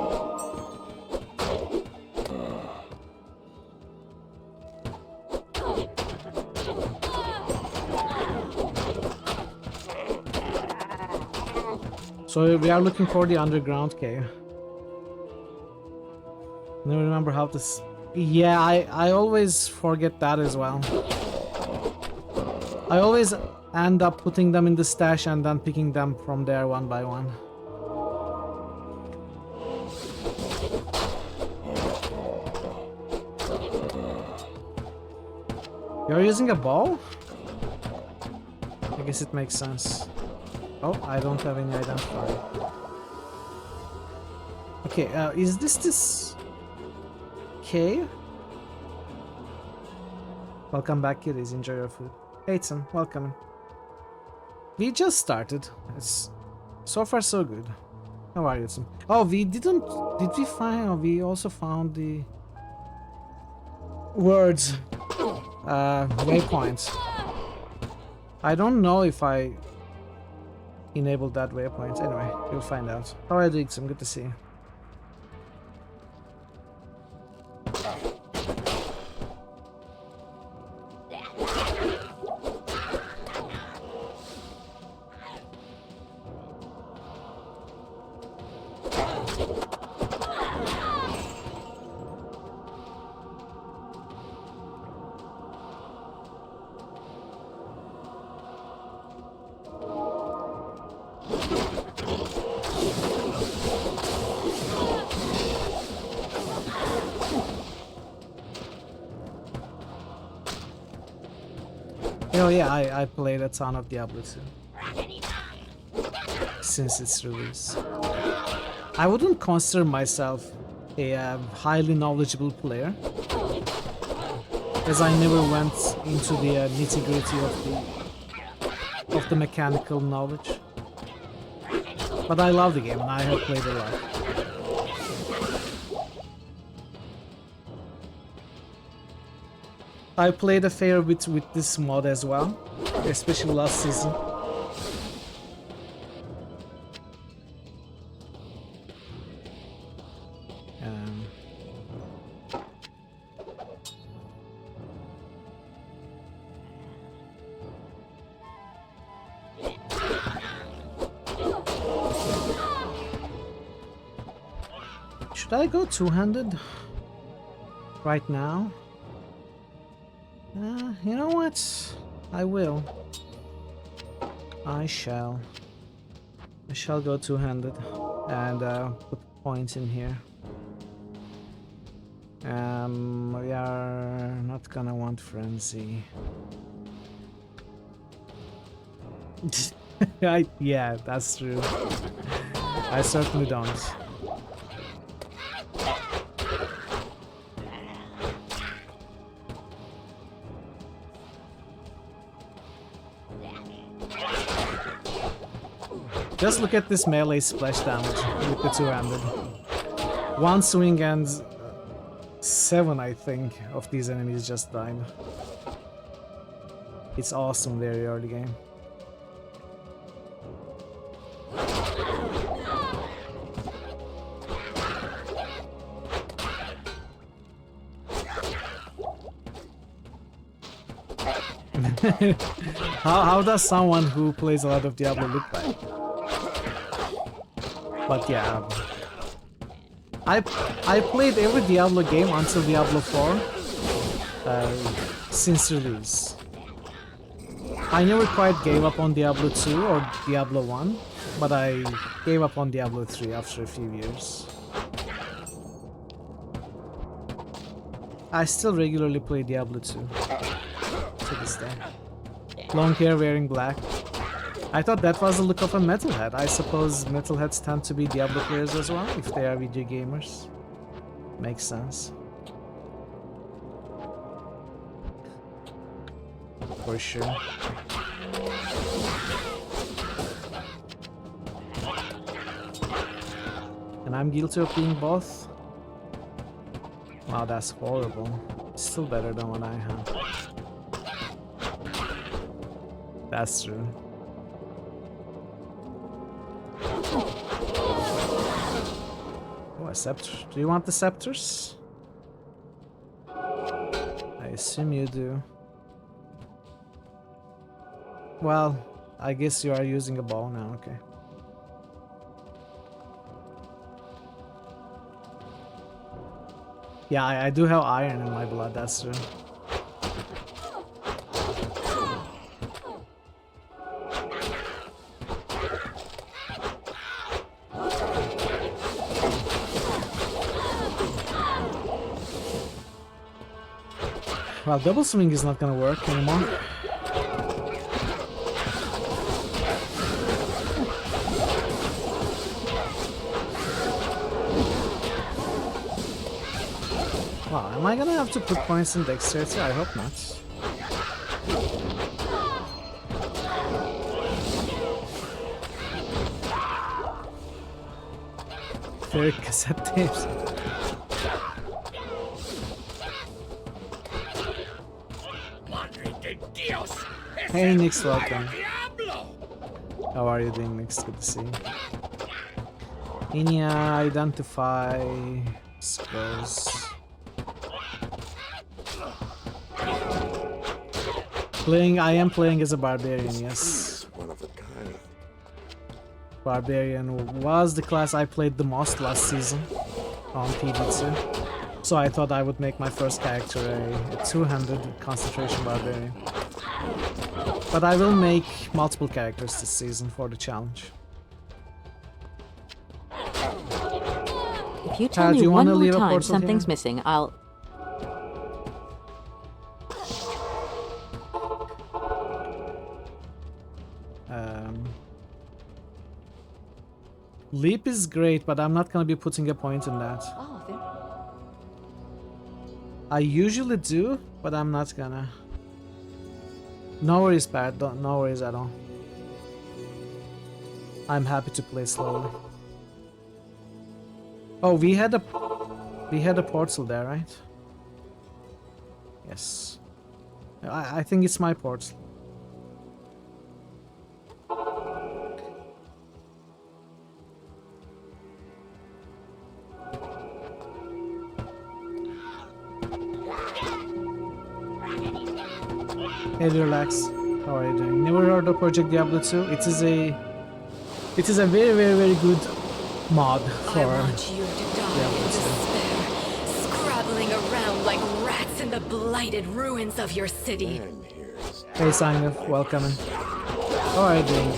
So we are looking for the underground cave. I don't remember how to... Yeah, I always forget that as well. I always end up putting them in the stash and then picking them from there one by one. You're using a bow? I guess it makes sense. Oh, I don't have any identifier. Okay, is this cave? Welcome back, kiddies. Enjoy your food. Aiton, welcome. We just started. It's so far so good. How are you, Aiton? Oh, we didn't. Did we find? Oh, we also found the words waypoints. I don't know if I enabled that waypoint. Anyway, we'll find out. How are you doing, Aiton? Good to see you. Oh yeah, I played a ton of Diablo 2 since its release. I wouldn't consider myself a highly knowledgeable player, as I never went into the nitty-gritty of the mechanical knowledge. But I love the game and I have played a lot. I played a fair bit with this mod as well, especially last season. Should I go two-handed right now? You know what? I will. I shall go two-handed and put points in here. We are not gonna want frenzy. Yeah, that's true. I certainly don't. Just look at this melee splash damage with the two-handed. One swing and 7, I think, of these enemies just died. It's awesome very early game. How does someone who plays a lot of Diablo look like? But yeah, I played every Diablo game until Diablo 4 since release. I never quite gave up on Diablo 2 or Diablo 1, but I gave up on Diablo 3 after a few years. I still regularly play Diablo 2 to this day. Long hair wearing black. I thought that was the look of a metalhead. I suppose metalheads tend to be Diablo players as well, if they are video gamers. Makes sense. For sure. And I'm guilty of being both. Wow, that's horrible. Still better than what I have. That's true. Oh, a scepter. Do you want the scepters? I assume you do. Well, I guess you are using a bow now, okay. Yeah, I do have iron in my blood, that's true. Well, double swing is not gonna work anymore. Wow, am I gonna have to put points in dexterity? I hope not. Very cassette tapes. Hey Nix, welcome. How are you doing, Nix? Good to see you. Inya, identify scrolls. I am playing as a barbarian, yes. One of a kind. Barbarian was the class I played the most last season on PB2. So I thought I would make my first character a two-handed concentration barbarian. But I will make multiple characters this season for the challenge. If you tell me one more time something's missing, I'll... Leap is great, but I'm not gonna be putting a point in that. I usually do, but I'm not gonna. No worries, Pat. No worries at all. I'm happy to play slowly. Oh, we had a portal there, right? Yes. I think it's my portal. Hey, relax. How are you doing? Never heard of Project Diablo 2? It is a very good mod for Diablo 2. Scrabbling around like rats in the blighted ruins of your city. Hey, Signup, welcome. How are you doing,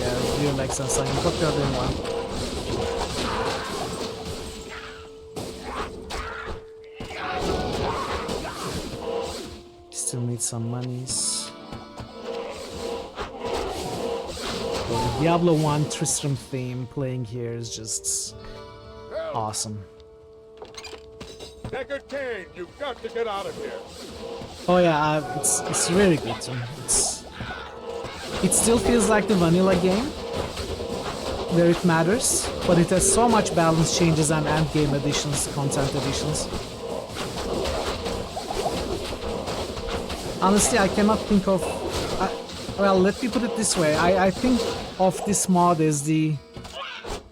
Relax and Signup? Hope you're doing well. Still need some monies. The Diablo 1 Tristram theme playing here is just awesome. Deckard Cain, you've got to get out of here. Oh yeah, it's really good too. It still feels like the vanilla game, where it matters, but it has so much balance changes and end game additions, content additions. Honestly, I cannot think of. Well, let me put it this way. I think of this mod as the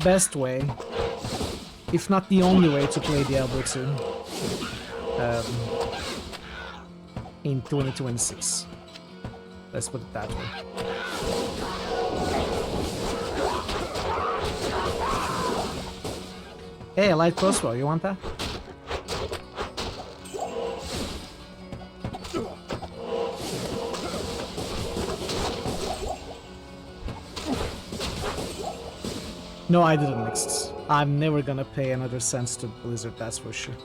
best way, if not the only way, to play Diablo 2 in 2026. Let's put it that way. Hey, a light crossbow. You want that? No, I didn't mix. I'm never gonna pay another cent to Blizzard, that's for sure.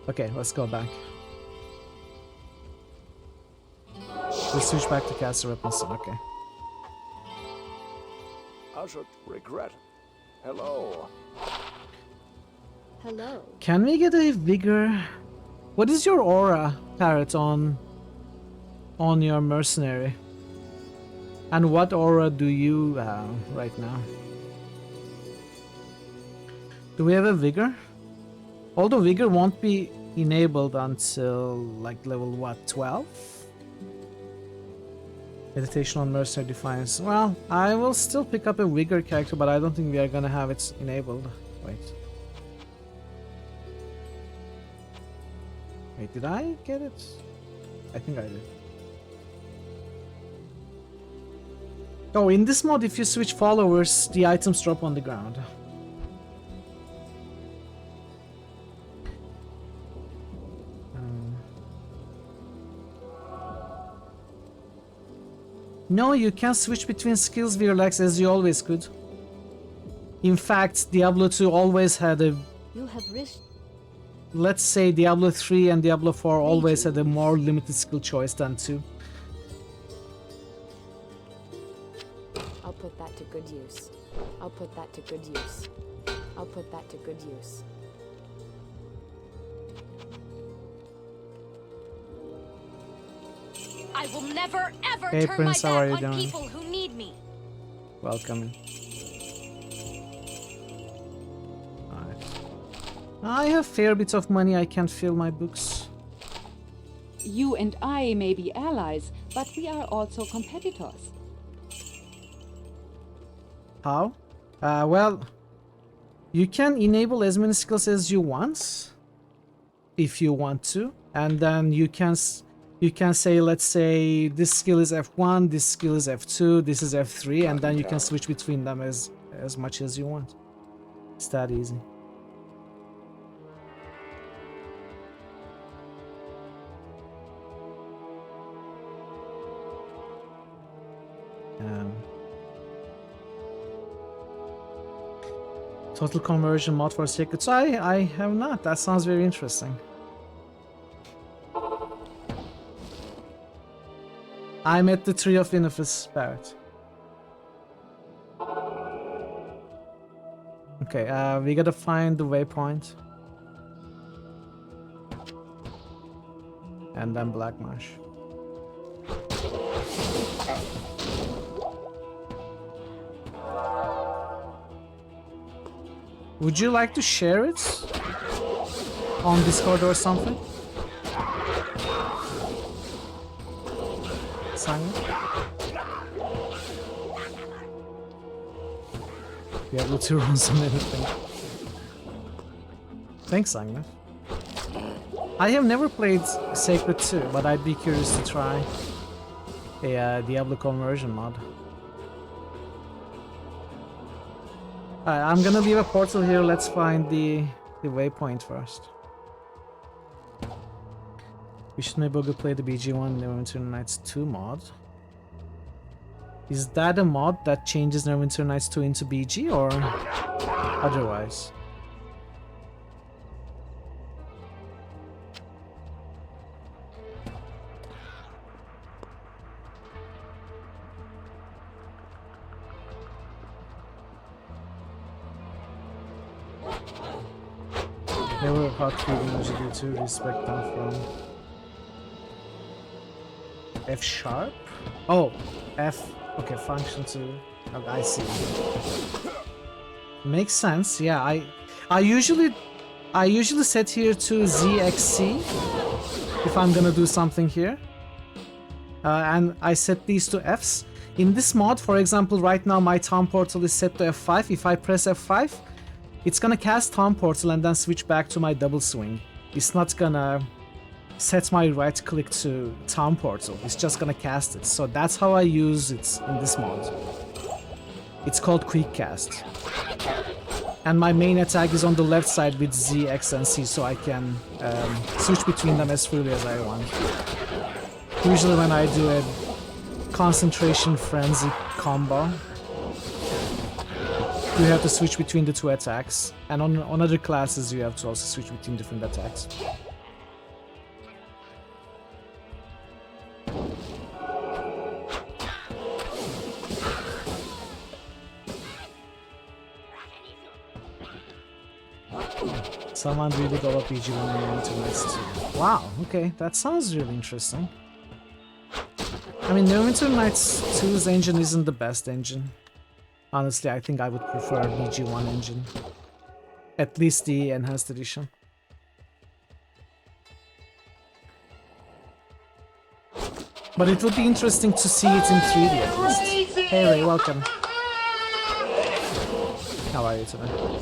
Okay, let's go back. Let's switch back to Caster Weapons. Okay. I should regret. Hello. Hello. Can we get a vigor? What is your aura, Parrot, on your mercenary? And what aura do you have right now? Do we have a vigor? Although vigor won't be enabled until like level what, 12? Meditation on mercenary defiance. Well, I will still pick up a vigor character, but I don't think we are gonna have it enabled. Wait. Wait, did I get it? I think I did. Oh, in this mod, if you switch followers, the items drop on the ground. No, you can switch between skills, Virlax, as you always could. In fact, Diablo 2 always had a... You have risked. Let's say Diablo 3 and Diablo 4 always had a more limited skill choice than 2. I'll put that to good use. I'll put that to good use. I'll put that to good use. I will never ever Hey turn Prince, my how are back you on doing? people who need me. Welcome. Alright. I have fair bit of money, I can fill my books. You and I may be allies, but we are also competitors. How? Well, you can enable as many skills as you want, if you want to, and then you can say, let's say this skill is F1, this skill is F2, this is F3, and then you can switch between them as much as you want. It's that easy. Total conversion mod for secrets. I have not. That sounds very interesting. I'm at the Tree of Inifis, Barrett. Okay, we gotta find the waypoint. And then Black Marsh. Would you like to share it on Discord or something? Simon? Diablo 2 runs on anything. Thanks, Simon. I have never played Sacred 2, but I'd be curious to try a Diablo conversion mod. Alright, I'm gonna leave a portal here. Let's find the waypoint first. We should maybe go play the BG1 Neverwinter Nights 2 mod. Is that a mod that changes Neverwinter Nights 2 into BG or otherwise? Never hot feeding usually to respect them from F sharp? Oh, F. Okay, function to. Oh, I see. Makes sense. Yeah, I usually set here to ZXC if I'm gonna do something here, and I set these to Fs. In this mod, for example, right now my town portal is set to F5. If I press F5. It's gonna cast Town Portal and then switch back to my double swing. It's not gonna set my right click to Town Portal. It's just gonna cast it. So that's how I use it in this mod. It's called Quick Cast. And my main attack is on the left side with Z, X, and C, so I can switch between them as freely as I want. Usually when I do a concentration frenzy combo, you have to switch between the two attacks, and on other classes you have to also switch between different attacks. Someone really got a PG1 and Neverwinter Nights 2. Wow, okay, that sounds really interesting. I mean, Neverwinter Nights 2's engine isn't the best engine. Honestly, I think I would prefer BG1 engine. At least the enhanced edition. But it would be interesting to see it in 3D at least. Hey Ray, welcome. How are you today?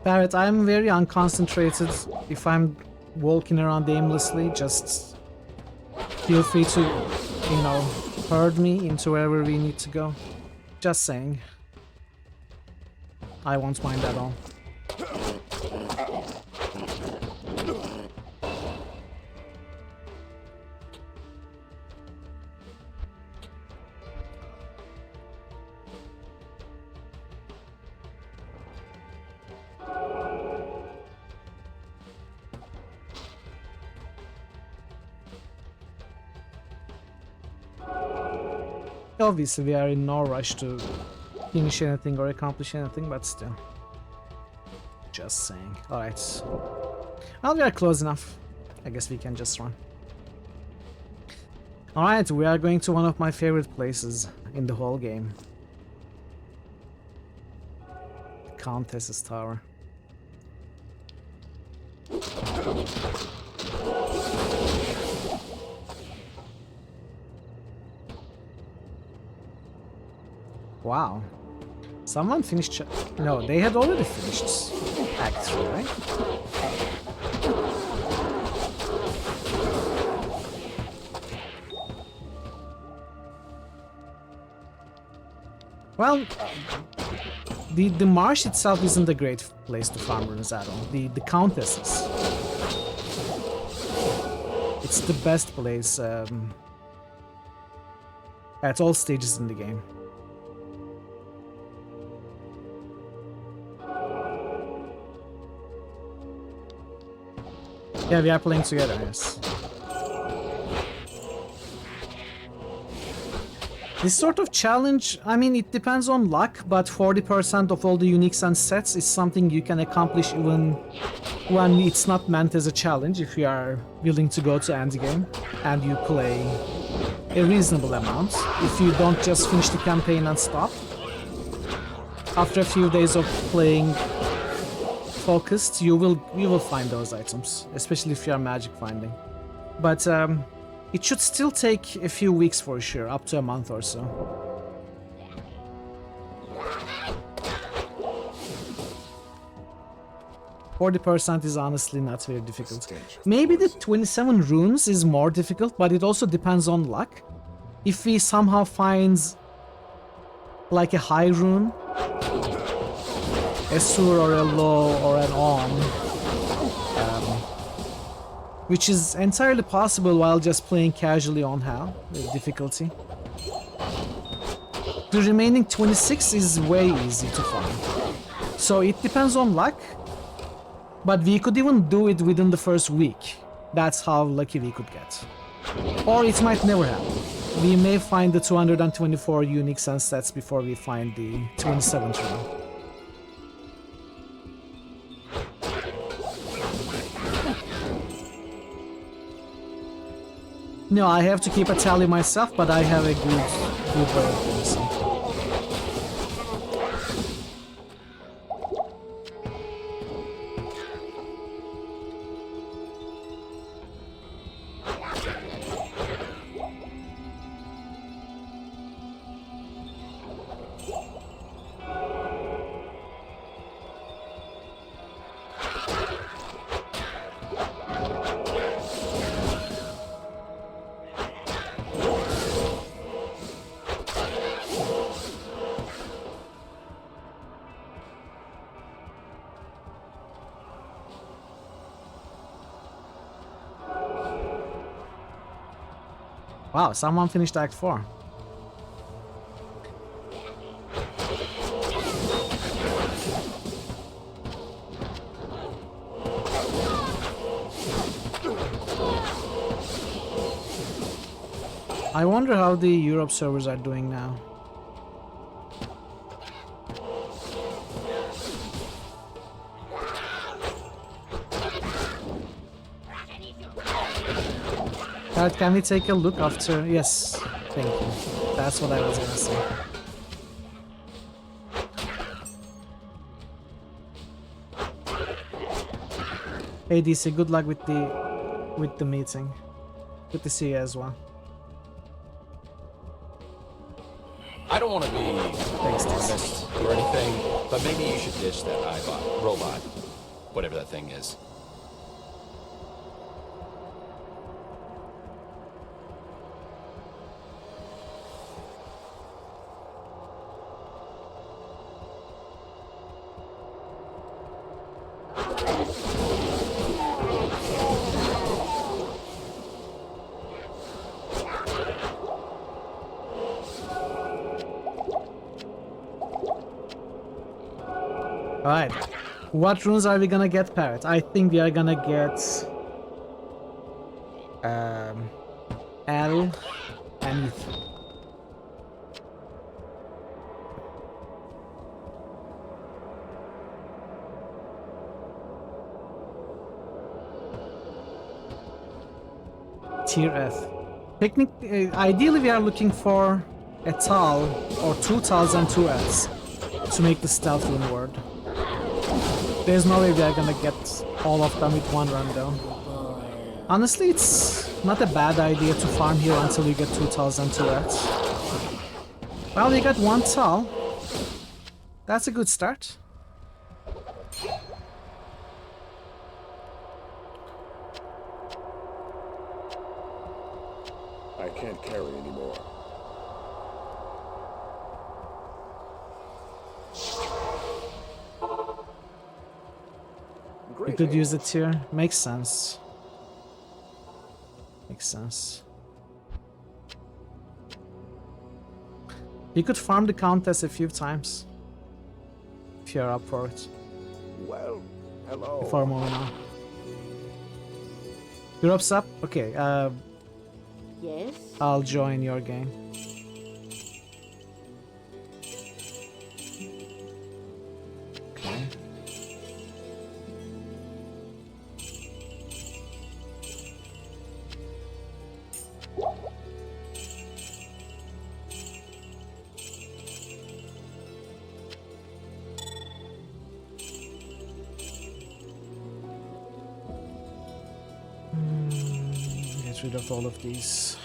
Barrett, I'm very unconcentrated. If I'm walking around aimlessly, just feel free to, you know, herd me into wherever we need to go. Just saying. I won't mind at all. Obviously, we are in no rush to finish anything or accomplish anything, but still. Just saying. Alright. Well, we are close enough. I guess we can just run. Alright, we are going to one of my favorite places in the whole game. Countess's Tower. Wow. Someone finished... No, they had already finished Act 3, right? Well, the marsh itself isn't a great place to farm runes at all. The countesses. It's the best place at all stages in the game. Yeah, we are playing together, yes. This sort of challenge, I mean, it depends on luck, but 40% of all the uniques and sets is something you can accomplish even when it's not meant as a challenge, if you are willing to go to endgame and you play a reasonable amount. If you don't just finish the campaign and stop. After a few days of playing focused, you will find those items, especially if you are magic finding. But it should still take a few weeks for sure, up to a month or so. %40 is honestly not very difficult. Maybe the 27 runes is more difficult, but it also depends on luck. If we somehow find like a high rune, a sur or a low or an on, which is entirely possible while just playing casually on hell with difficulty. The remaining 26 is way easy to find. So it depends on luck, but we could even do it within the first week. That's how lucky we could get. Or it might never happen. We may find the 224 unique sunsets before we find the 27th rune. No, I have to keep a tally myself, but I have a good way of doing so. Wow, someone finished Act 4. I wonder how the Europe servers are doing now. Can we take a look after? Yes, thank you. That's what I was gonna say. Hey DC, good luck with the meeting. Good to see you as well. I don't want to be honest or anything, but maybe you should ditch that robot, whatever that thing is. Alright, what runes are we gonna get, Parrot? I think we are gonna get L and Eth. Tier F. Ideally we are looking for a Tal or 2 Tals and 2 Fs to make the stealth rune word. There's no way we are gonna get all of them with one run though. Honestly, it's not a bad idea to farm here until we get 2 Tals and 2 Fs. Well, we got 1 Tal. That's a good start. I can't carry anymore. You could use it here. Makes sense. Makes sense. You could farm the Countess a few times. If you're up for it. Well, hello. Before moving on. Europe's up? Okay, Yes? I'll join your game. Okay. Get rid of all of these.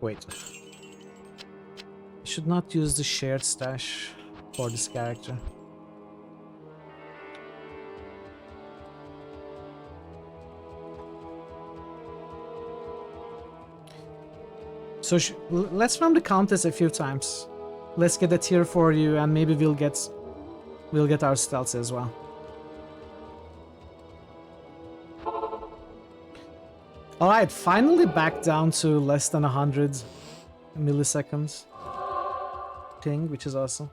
Wait. I should not use the shared stash for this character. So let's farm the Countess a few times. Let's get a tier for you, and maybe we'll get our stealths as well. All right, finally back down to less than 100 milliseconds ping, which is awesome.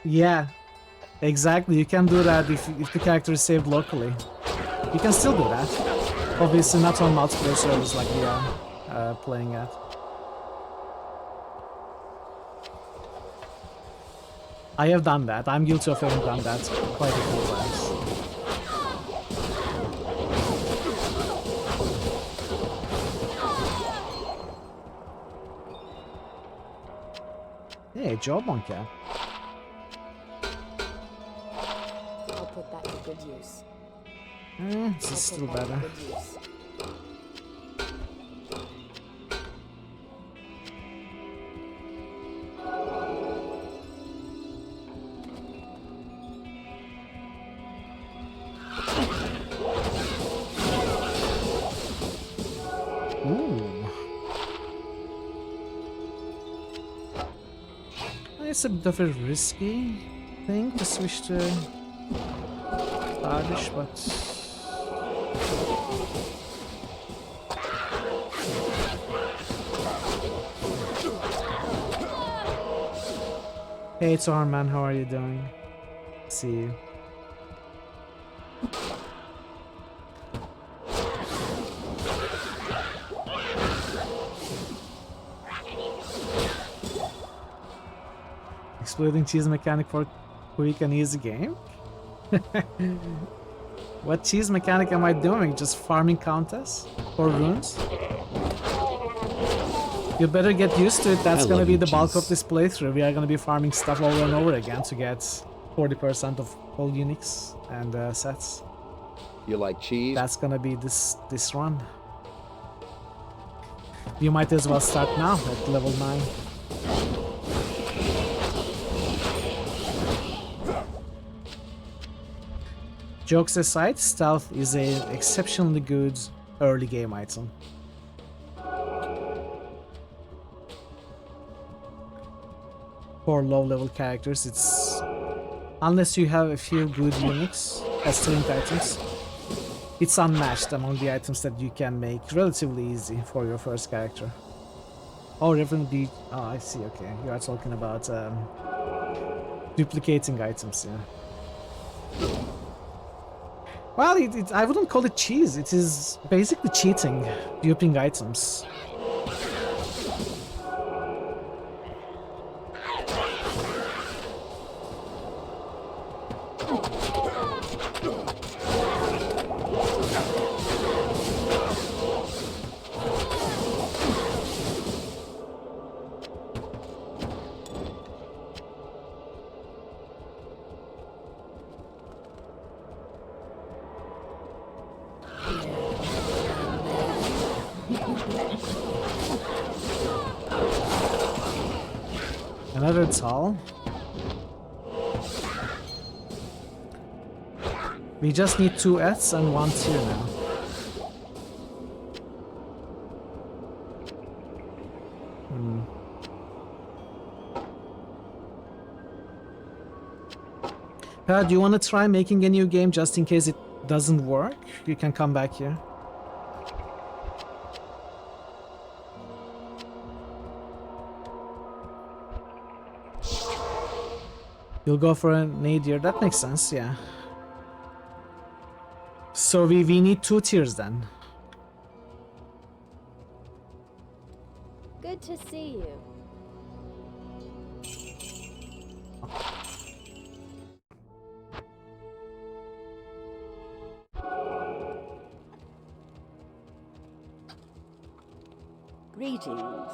Yeah, exactly. You can do that if the character is saved locally. You can still do that. Obviously not on multiplayer servers like we are playing at. I have done that. I'm guilty of having done that quite a few times. Hey, job on cap. I'll put that to good use. This is still better. Ooh. It's a bit of a risky thing to switch to Irish, but hey, it's Arman, how are you doing? See you. Exploding cheese mechanic for quick and easy game? What cheese mechanic am I doing? Just farming Countess for runes? You better get used to it. That's gonna be the bulk of this playthrough. We are gonna be farming stuff over and over again to get 40% of all uniques and sets. You like cheese? That's gonna be this run. You might as well start now at level 9. Jokes aside, stealth is an exceptionally good early game item. For low level characters, it's unless you have a few good uniques as strength items, it's unmatched among the items that you can make relatively easy for your first character. Oh, definitely. Oh, I see. Okay, you are talking about duplicating items, yeah. Well, I wouldn't call it cheese. It is basically cheating, duping items. Another tall. We just need 2 Eths and 1 tier now. Do you want to try making a new game just in case it doesn't work? You can come back here. You'll go for a nadir. That makes sense, yeah. So we need 2 tiers then. Good to see you. Greetings.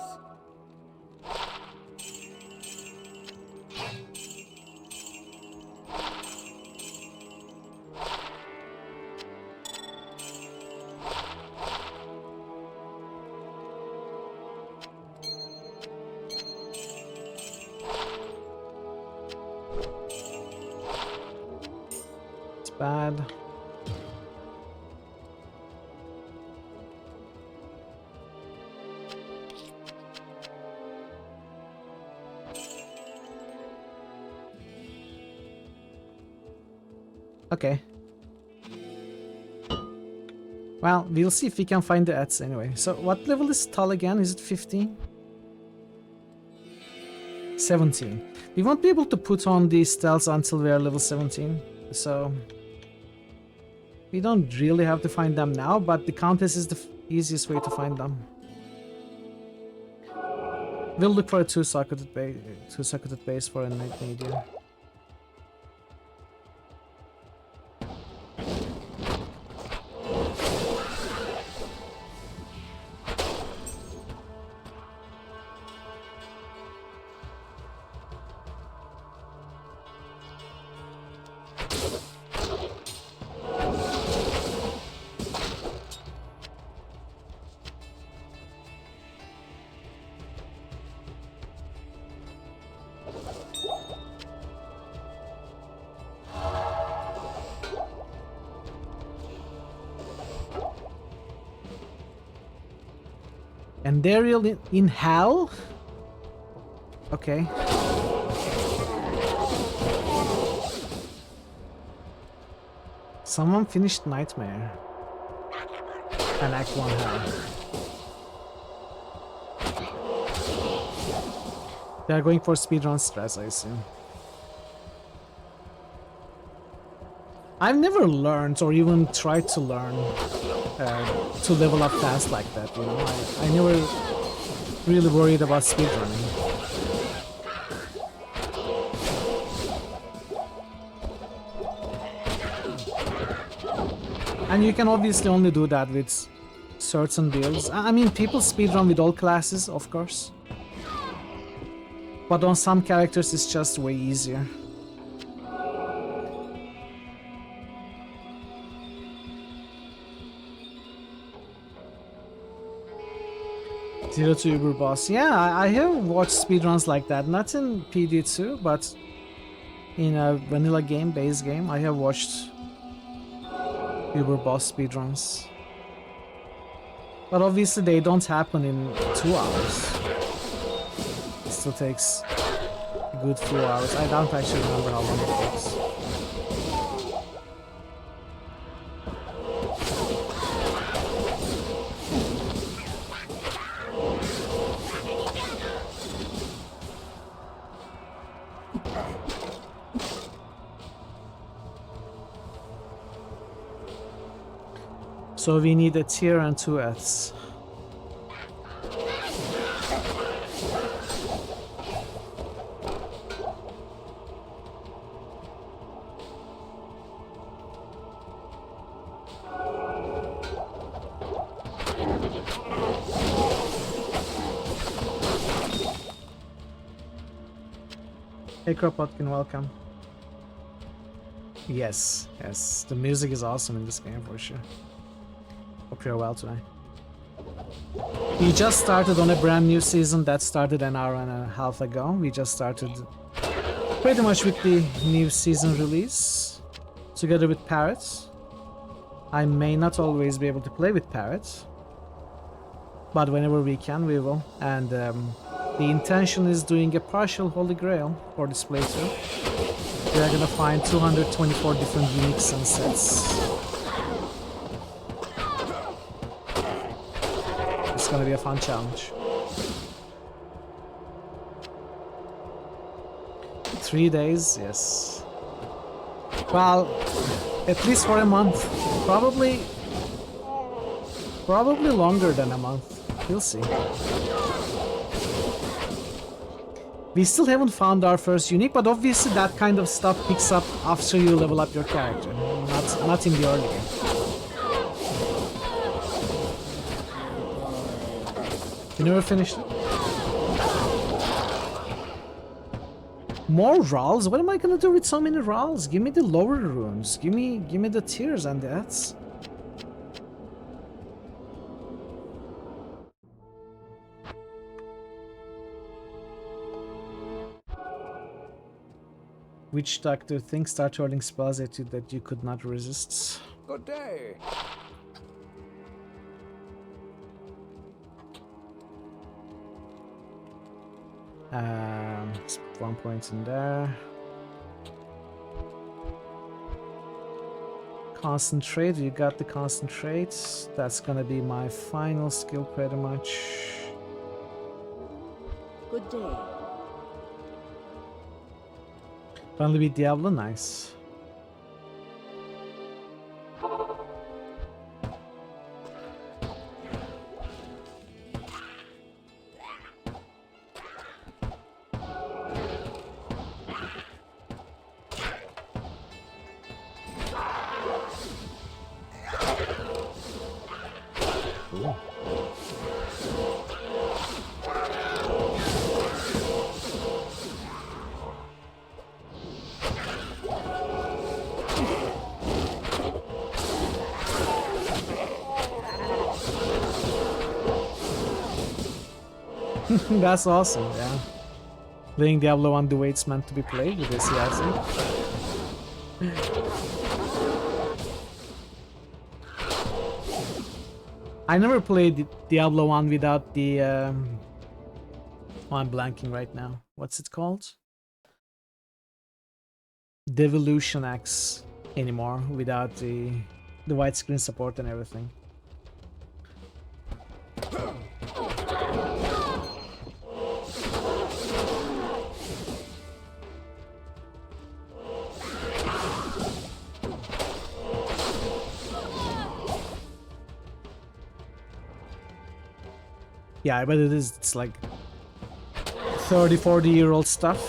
It's bad. Okay. Well, we'll see if we can find the ads anyway. So what level is Tal again? Is it 15? 17. We won't be able to put on these stealths until we are level 17. So we don't really have to find them now, but the Countess is the easiest way to find them. We'll look for a two-socketed base for a nadir. And Daryl in hell? Okay. Someone finished Nightmare. And Act 1 hell. They are going for speedrun stress, I assume. I've never learned or even tried to learn to level up fast like that, you know. I never really worried about speedrunning. And you can obviously only do that with certain builds. I mean, people speedrun with all classes, of course. But on some characters it's just way easier. Zero to Uber Boss. Yeah, I have watched speedruns like that. Not in PD2, but in a vanilla game, base game, I have watched Uber Boss speedruns. But obviously they don't happen in 2 hours. It still takes a good few hours. I don't actually remember how long it takes. So we need a tier and 2 Fs. Hey Kropotkin, welcome. Yes, yes, the music is awesome in this game for sure. Hope you're well today. We just started on a brand new season that started an hour and a half ago. We just started pretty much with the new season release together with Parrot. I may not always be able to play with Parrot, but whenever we can, we will. And the intention is doing a partial Holy Grail for this playthrough. We are gonna find 224 different unique sunsets. It's gonna be a fun challenge. 3 days, yes. Well, at least for a month. Probably longer than a month. We'll see. We still haven't found our first unique, but obviously that kind of stuff picks up after you level up your character, not in the early game. You never finished it? More Rals? What am I gonna do with so many Rals? Give me the lower runes. Give me the tears and that's. Which doctor thinks start hurling spells at you that you could not resist? Good day. It's 1 point in there. Concentrate, you got the concentrate. That's gonna be my final skill pretty much. Good day. Finally beat Diablo, nice. That's awesome, yeah. Playing Diablo 1 the way it's meant to be played with this, yeah. I never played Diablo 1 without the oh, I'm blanking right now. What's it called? Devolution X anymore without the widescreen support and everything. Yeah, but it's like 30-40-year-old stuff.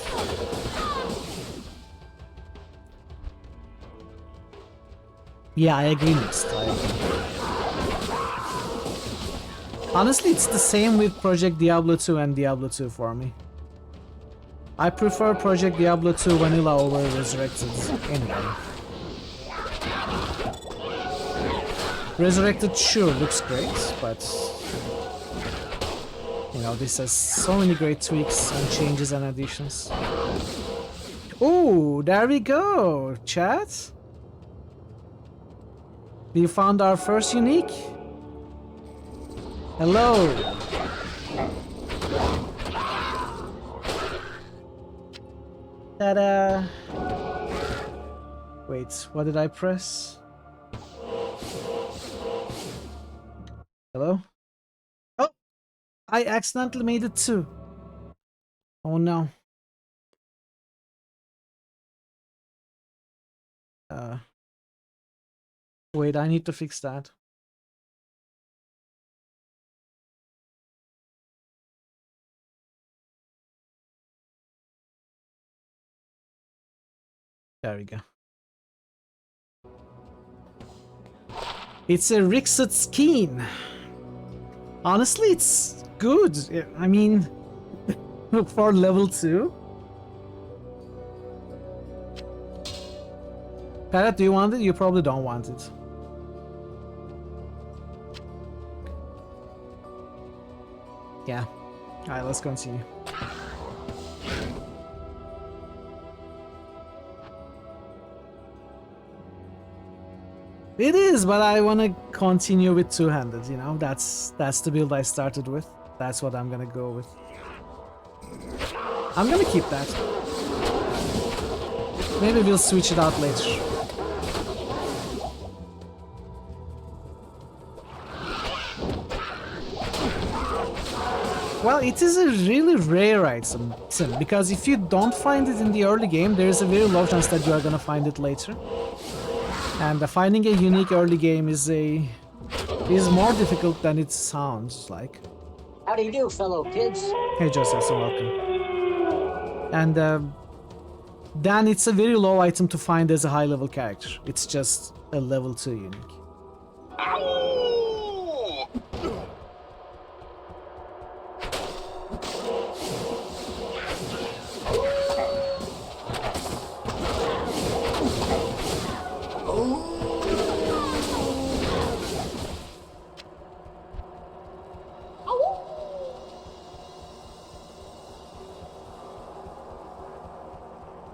Yeah, I agree, Mixed. Honestly, it's the same with Project Diablo 2 and Diablo 2 for me. I prefer Project Diablo 2 Vanilla over Resurrected anyway. Resurrected sure looks great, but you know, this has so many great tweaks and changes and additions. Oh, there we go, chat. We found our first unique. Hello. Ta-da. Wait, what did I press? Hello? Oh! I accidentally made it too. Oh no. Wait, I need to fix that. There we go. It's a Rixit skin. Honestly, it's good. I mean, for level 2. Parrot, do you want it? You probably don't want it. Yeah. Alright, let's continue. It is, but I want to continue with two-handed, you know? That's the build I started with. That's what I'm gonna go with. I'm gonna keep that. Maybe we'll switch it out later. Well, it is a really rare item, because if you don't find it in the early game, there is a very low chance that you are gonna find it later. And finding a unique early game is more difficult than it sounds like. How do you do, fellow kids? Hey Joseph, so welcome. And then it's a very low item to find as a high level character. It's just a level 2 unique.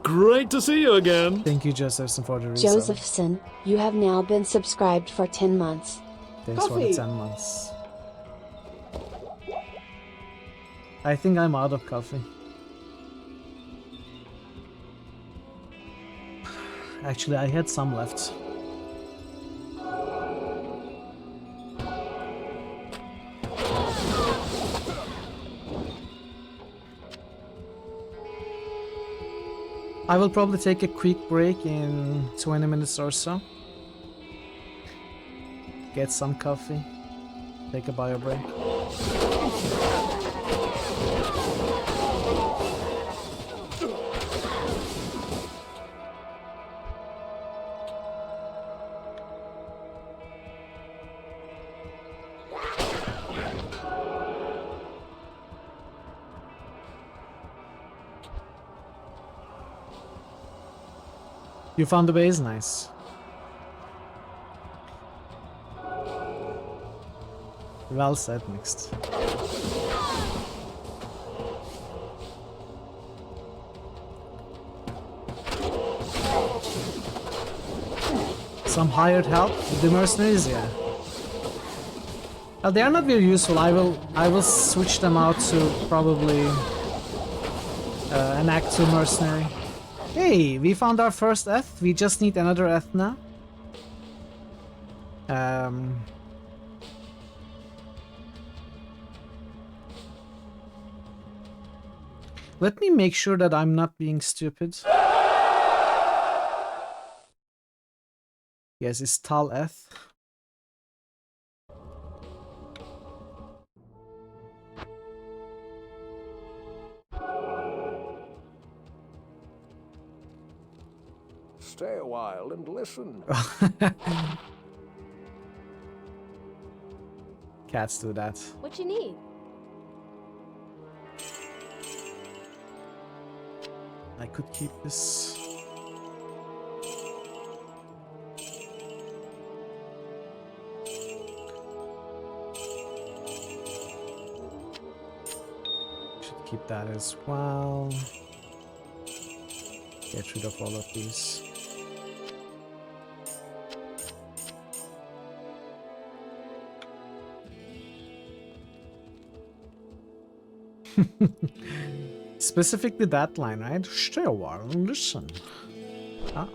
Great to see you again. Thank you, Josephson, for the resub. Josephson, you have now been subscribed for 10 months. Thanks for the 10 months. I think I'm out of coffee. Actually, I had some left. I will probably take a quick break in 20 minutes or so. Get some coffee. Take a bio break. You found the base? Nice. Well said, Mixed. Some hired help? The mercenaries, yeah. Well, they are not very useful. I will switch them out to probably an Act 2 mercenary. Hey, we found our first Eth. We just need another Eth now. Let me make sure that I'm not being stupid. Yes, it's Tal Eth. Stay a while and listen. Cats do that. What you need? I could keep this. Should keep that as well. Get rid of all of these. Specifically that line, right? Stay a while and listen. Ah.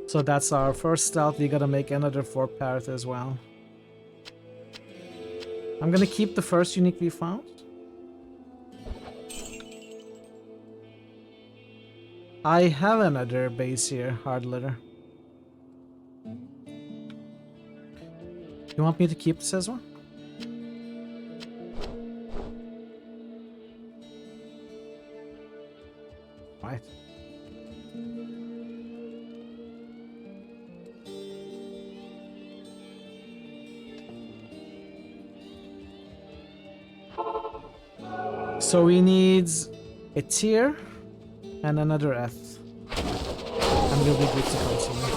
So that's our first stealth. We gotta make another 4 parrot as well. I'm gonna keep the first unique we found. I have another base here, hard leather. You want me to keep this as well? Right. So we need a tier and another F. And we'll be good to continue.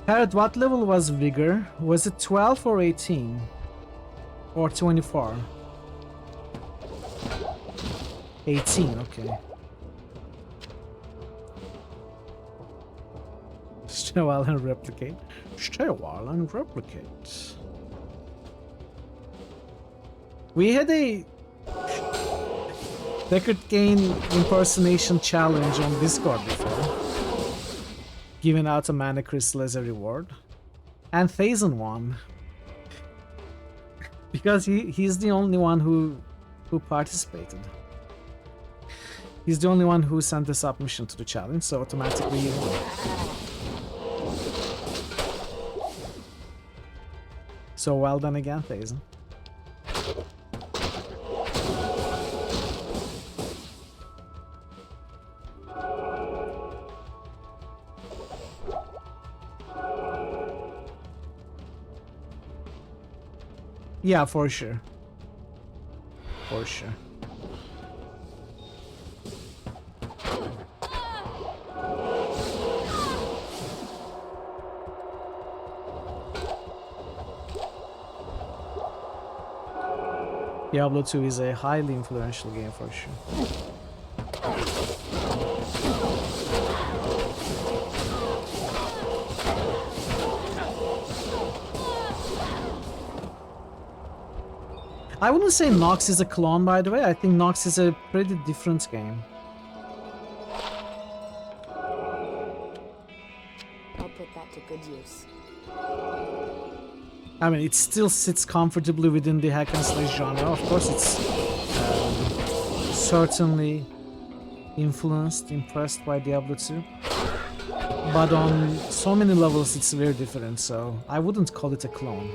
Parrot, what level was Vigor? Was it 12 or 18? Or 24? 18, okay. Stay a while and replicate. Stay a while and replicate. We had a record gain impersonation challenge on Discord before, giving out a mana crystal as a reward, and Thazen won because he's the only one who participated. He's the only one who sent the submission to the challenge, so automatically he won. So well done again, Thazen. Yeah, for sure. For sure. Diablo 2 is a highly influential game for sure. I wouldn't say Nox is a clone, by the way. I think Nox is a pretty different game. I'll put that to good use. I mean, it still sits comfortably within the hack and slash genre. Of course, it's certainly influenced, impressed by Diablo 2. But on so many levels, it's very different, so I wouldn't call it a clone.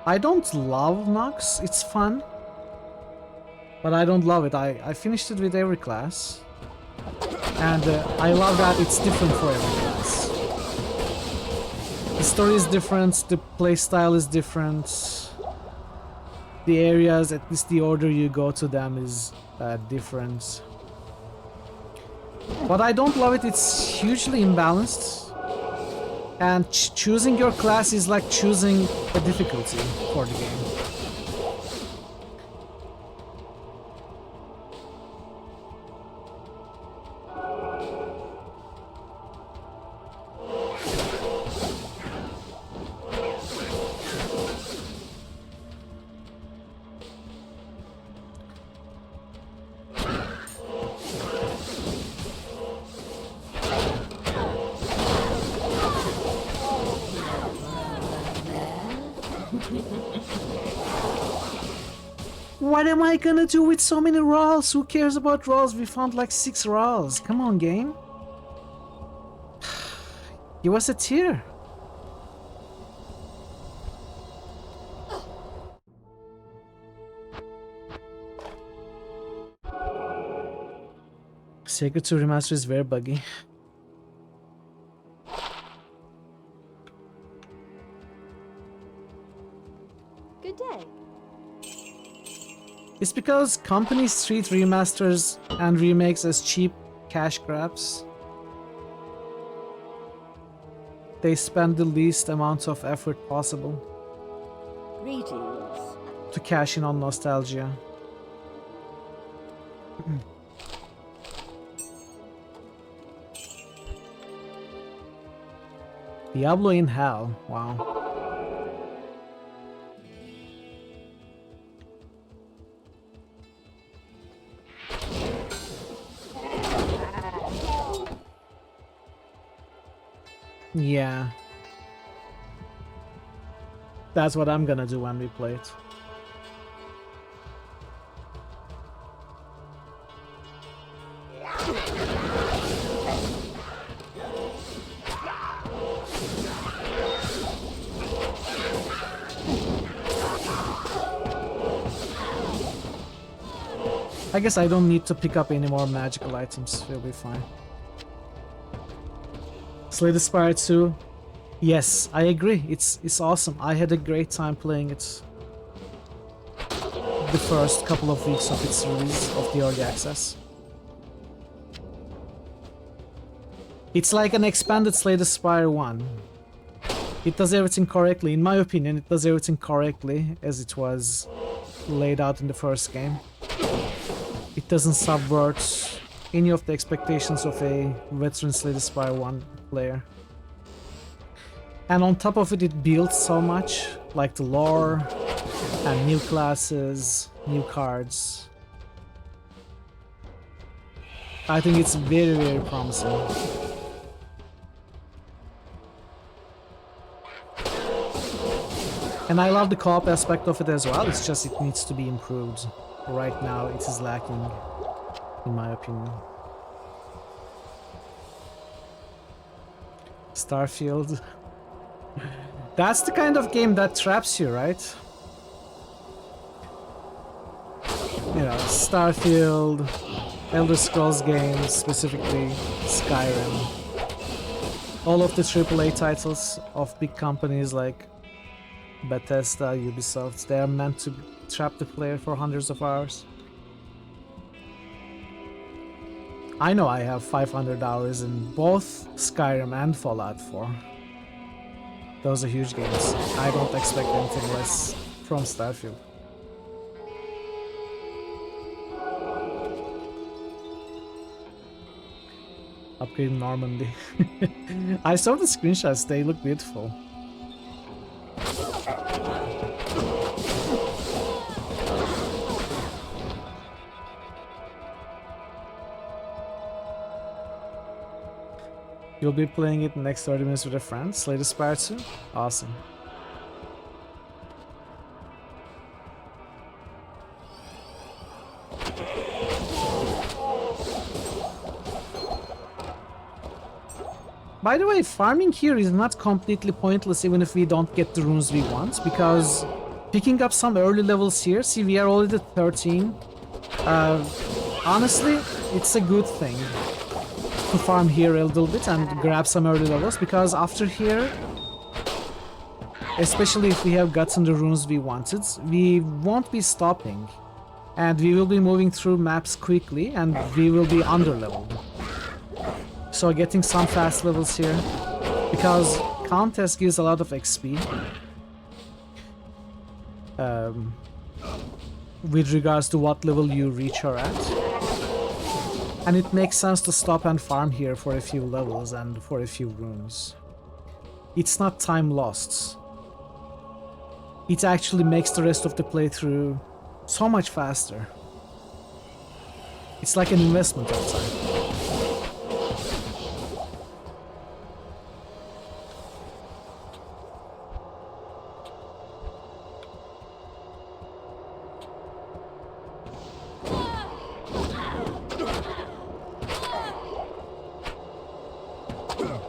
I don't love Nox, it's fun, but I don't love it. I finished it with every class, and I love that it's different for every class. The story is different, the playstyle is different, the areas, at least the order you go to them is different. But I don't love it, it's hugely imbalanced. And choosing your class is like choosing a difficulty for the game. What am I gonna do with so many rolls? Who cares about rolls? We found like 6 rolls. Come on, game. Give us a tier. Sacred 2 Remaster is very buggy. Good day. It's because companies treat remasters and remakes as cheap cash grabs. They spend the least amount of effort possible Greetings. to cash in on nostalgia. Diablo in Hell, wow. Yeah. That's what I'm gonna do when we play it. I guess I don't need to pick up any more magical items, we'll be fine. Slay the Spire 2. Yes, I agree. It's awesome. I had a great time playing it. The first couple of weeks of its release of the early access. It's like an expanded Slay the Spire 1. It does everything correctly. In my opinion, it does everything correctly as it was laid out in the first game. It doesn't subvert any of the expectations of a veteran Slay the Spire 1 player. And on top of it, it builds so much, like the lore, and new classes, new cards. I think it's very, very promising. And I love the co-op aspect of it as well, it's just it needs to be improved. Right now, it is lacking, in my opinion. Starfield. That's the kind of game that traps you, right? You know, Starfield, Elder Scrolls games, specifically Skyrim. All of the AAA titles of big companies like Bethesda, Ubisoft, they are meant to trap the player for hundreds of hours. I know I have 500 hours in both Skyrim and Fallout 4. Those are huge games. I don't expect anything less from Starfield. Upgrade Normandy. I saw the screenshots, they look beautiful. You'll be playing it next 30 minutes with a friend. Slay the Spire 2? Awesome. By the way, farming here is not completely pointless even if we don't get the runes we want, because picking up some early levels here, see we are already at 13. Honestly, it's a good thing to farm here a little bit and grab some early levels, because after here, especially if we have gotten the runes we wanted, we won't be stopping and we will be moving through maps quickly and we will be under leveled. So getting some fast levels here, because contest gives a lot of XP with regards to what level you reach her at. And it makes sense to stop and farm here for a few levels and for a few runes. It's not time lost. It actually makes the rest of the playthrough so much faster. It's like an investment of time.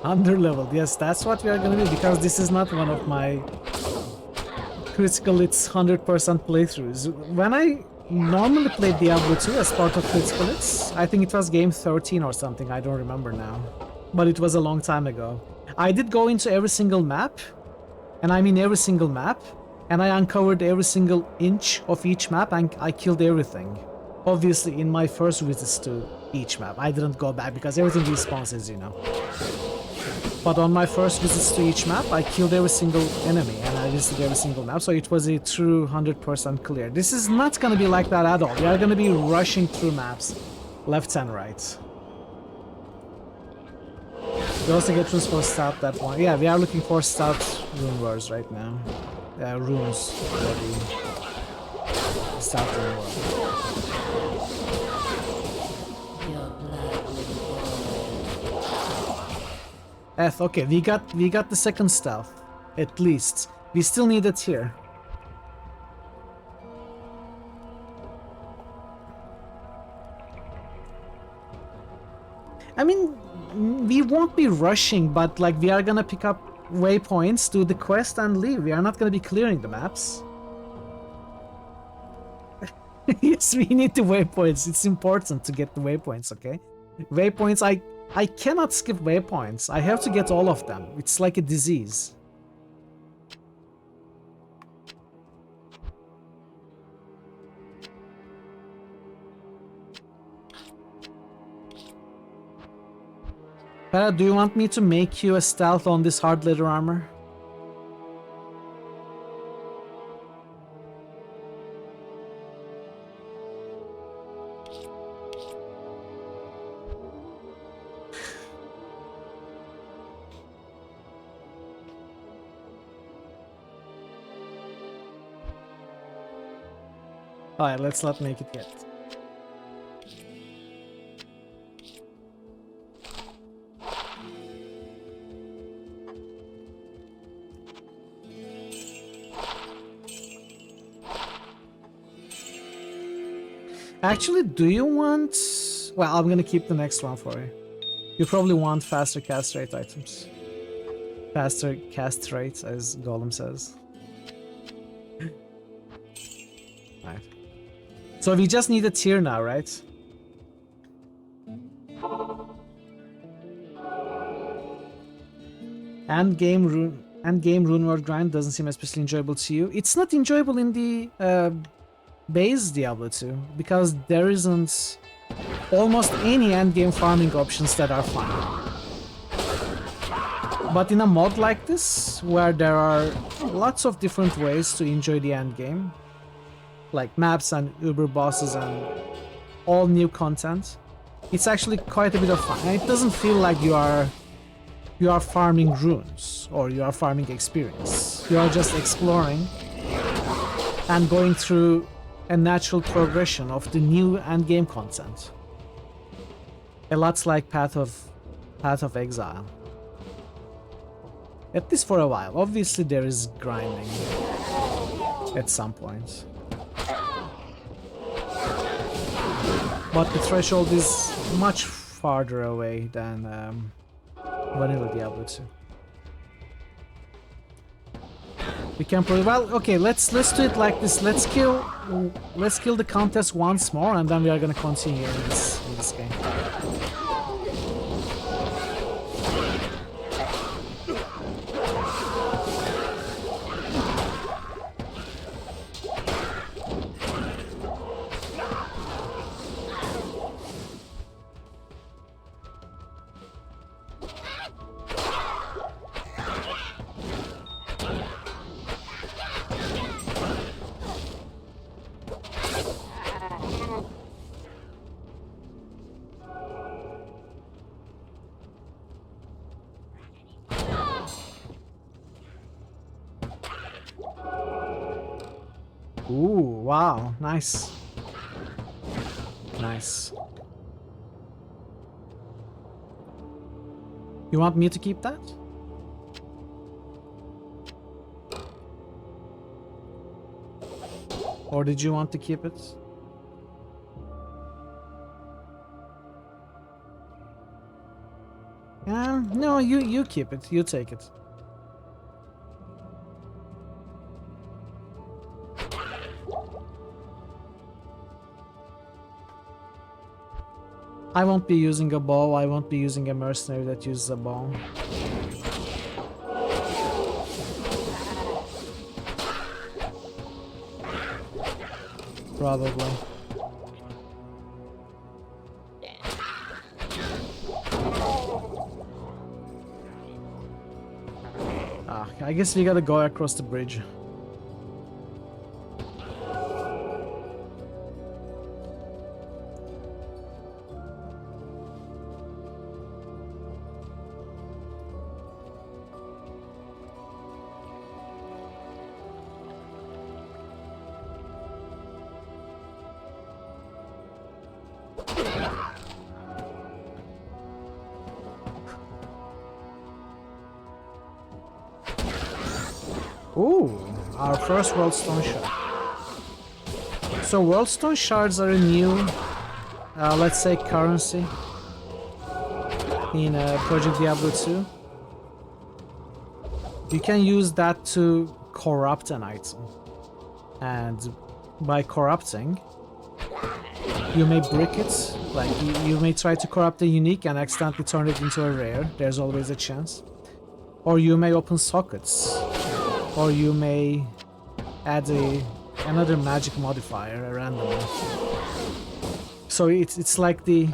Underleveled, yes, that's what we are gonna do, because this is not one of my critical hits 100% playthroughs. When I normally played Diablo 2 as part of critical hits, I think it was game 13 or something, I don't remember now. But it was a long time ago. I did go into every single map, and I mean every single map, and I uncovered every single inch of each map and I killed everything. Obviously in my first visits to each map. I didn't go back because everything respawns, as you know. But on my first visits to each map, I killed every single enemy and I visited every single map, so it was a true 100% clear. This is not gonna be like that at all. We are gonna be rushing through maps, left and right. We also get runes for Stout, that one. Yeah, we are looking for Stout rune wars right now. Runes for the Stout rune war. Okay, we got the second stealth, at least. We still need it here. I mean, we won't be rushing, but like we are gonna pick up waypoints, do the quest and leave. We are not gonna be clearing the maps. Yes, we need the waypoints. It's important to get the waypoints, okay? Waypoints, I cannot skip waypoints. I have to get all of them. It's like a disease. Para, do you want me to make you a stealth on this hard leather armor? Alright, let's not make it yet. Actually, do you want... Well, I'm gonna keep the next one for you. You probably want faster cast rate items. Faster cast rate, as Golem says. Right. So we just need a tier now, right? And game rune world grind doesn't seem especially enjoyable to you. It's not enjoyable in the base Diablo 2 because there isn't almost any endgame farming options that are fun. But in a mod like this, where there are lots of different ways to enjoy the endgame, like maps and uber bosses and all new content, it's actually quite a bit of fun. And it doesn't feel like you are farming runes or you are farming experience. You are just exploring and going through a natural progression of the new endgame content. A lot like Path of Exile. At least for a while. Obviously there is grinding at some point. But the threshold is much farther away than vanilla Diablo 2. We can probably, well, okay, let's do it like this. Let's kill the contest once more, and then we are gonna continue in this game. Ooh, wow, nice. Nice. You want me to keep that? Or did you want to keep it? No, you keep it. You take it. I won't be using a bow, I won't be using a mercenary that uses a bow. Probably. I guess we gotta go across the bridge. Ooh, our first Worldstone Shard. So Worldstone Shards are a new, let's say, currency in Project Diablo 2. You can use that to corrupt an item. And by corrupting, you may brick it Like, you may try to corrupt a unique and accidentally turn it into a rare. There's always a chance. Or you may open sockets. Or you may add another magic modifier, a random one. So it's like the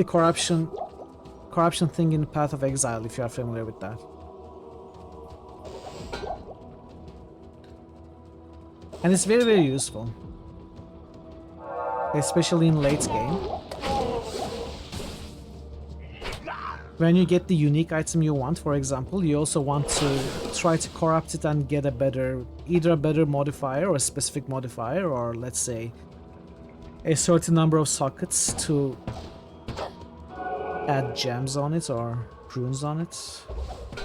corruption thing in Path of Exile, if you are familiar with that. And it's very, very useful. Especially in late game. When you get the unique item you want, for example, you also want to try to corrupt it and get either a better modifier or a specific modifier, or let's say a certain number of sockets to add gems on it or runes on it.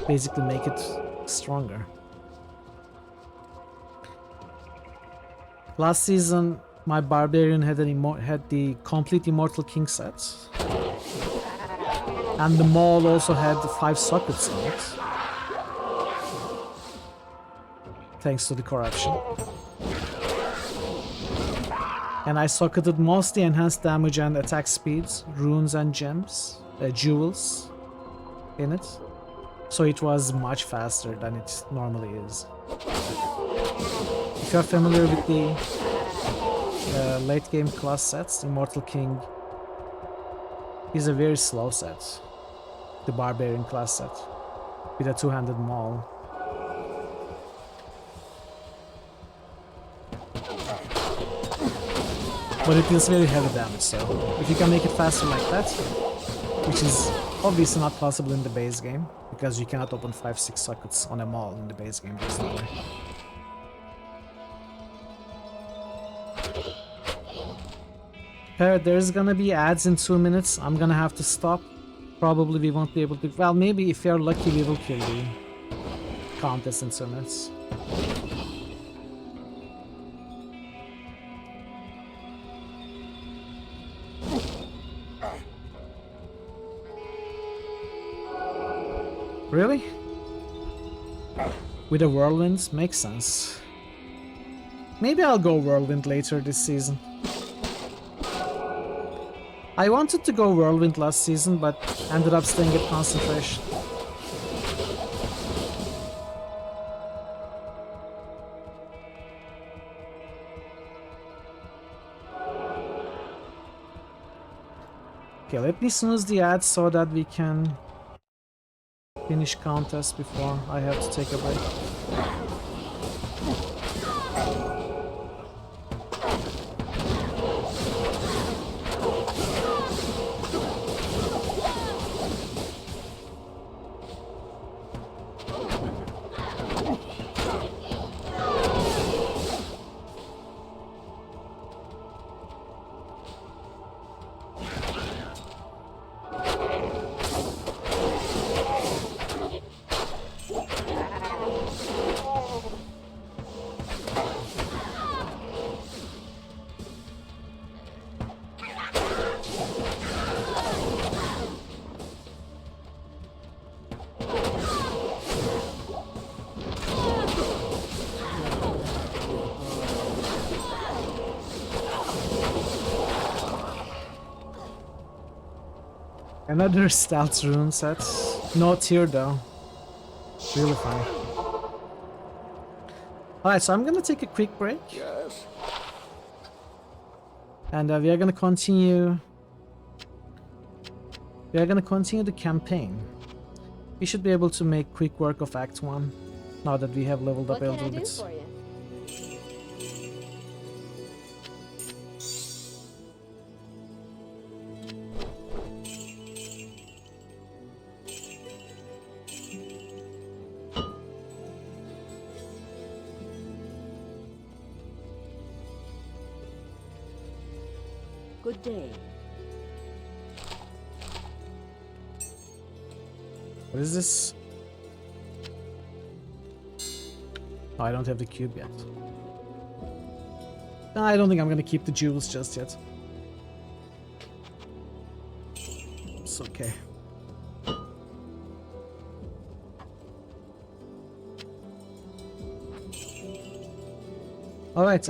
Basically make it stronger. Last season, my barbarian had the complete Immortal King set. And the Maul also had 5 sockets on it. Thanks to the corruption. And I socketed mostly enhanced damage and attack speeds, runes and gems, jewels in it. So it was much faster than it normally is. If you're familiar with the late game class sets, Immortal King is a very slow set. The Barbarian class set with a 2-handed maul. But it deals very heavy damage, so if you can make it faster like that, which is obviously not possible in the base game, because you cannot open 5-6 sockets on a maul in the base game, there's no way. There's gonna be ads in 2 minutes. I'm gonna have to stop. Probably we won't be able to... Well, maybe if you're lucky we will kill the contest in 2 minutes. Really? With a whirlwind? Makes sense. Maybe I'll go whirlwind later this season. I wanted to go whirlwind last season, but ended up staying at concentration. Okay, let me snooze the ads so that we can finish contest before I have to take a break. Another stealth rune set. No tier though. Really funny. Alright, so I'm gonna take a quick break. Yes. And we are gonna continue. We are gonna continue the campaign. We should be able to make quick work of Act 1 now that we have leveled up a little bit. For you? Good day. What is this? Oh, I don't have the cube yet. No, I don't think I'm gonna keep the jewels just yet. It's okay. Alright,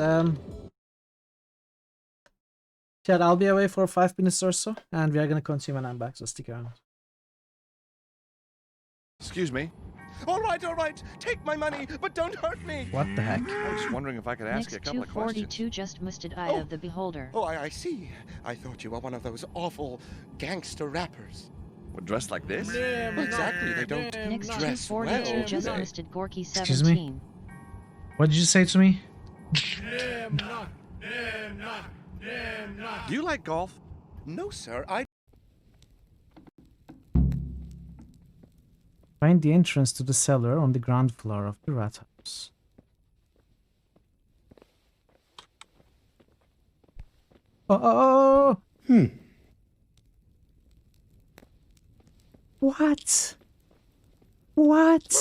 Chad, I'll be away for 5 minutes or so, and we are gonna continue when I'm back, so stick around. Excuse me. All right, take my money, but don't hurt me. What the heck? I was wondering if I could ask you a couple of questions. 242 just musted Eye of the Beholder. Oh, I see. I thought you were one of those awful gangster rappers. Well, dressed like this? Exactly, they don't Next dress 242 well, just do they? musted Gorky 17. Excuse me? What did you say to me? Do you like golf? No, sir, I... Find the entrance to the cellar on the ground floor of the rat house. Oh! What? What?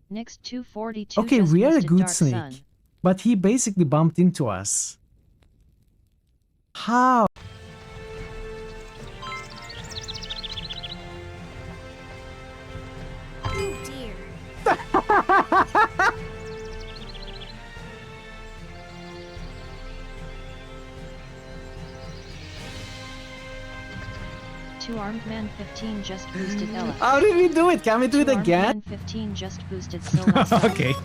Next 242 Okay, just we are a musted good Dark snake, Sun. but he basically bumped into us. How? Oh dear. Two Armed Man 15 just boosted Ella. How did we do it? Can we do it again? Armed Man 15 just boosted Celeste. Okay.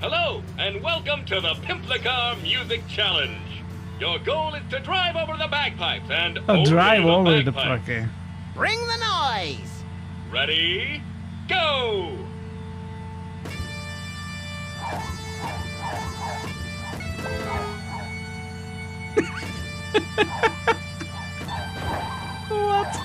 Hello, and welcome to the Pimplicar Music Challenge. Your goal is to drive over the bagpipes and Drive over the bagpipes. okay. Bring the noise. Ready? Go! What?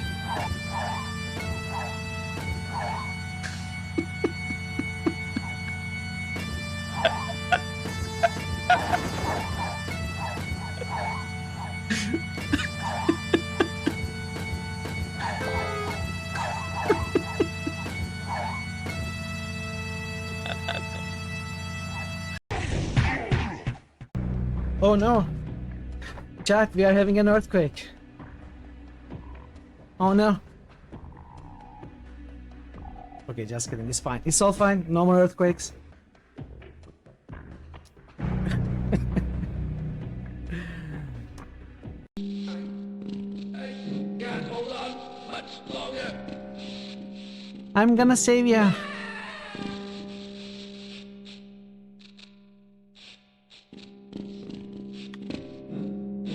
Oh no! Chat, we are having an earthquake. Oh no! Okay, just kidding. It's fine. It's all fine. No more earthquakes. I'm gonna save ya.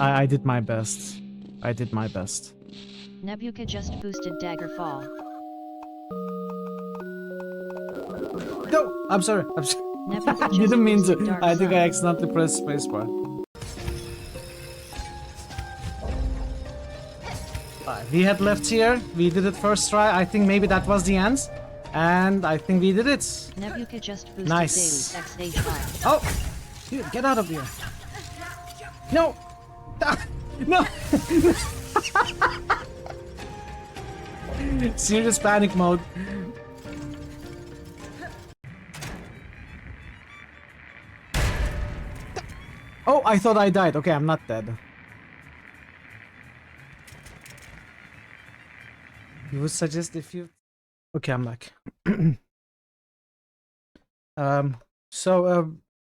I did my best. I did my best. Nebuka just boosted Daggerfall. No! I'm sorry. I'm sorry. Nebuka I just didn't mean to. boosted Dark I think Sun. I accidentally pressed spacebar. We had left here. We did it first try. I think maybe that was the end. And I think we did it. Nebuka just boosted Nice. Daily XHI. Oh! Dude, get out of here. No! No! Serious panic mode. Oh, I thought I died. Okay, I'm not dead. You would suggest if you... Okay, I'm back.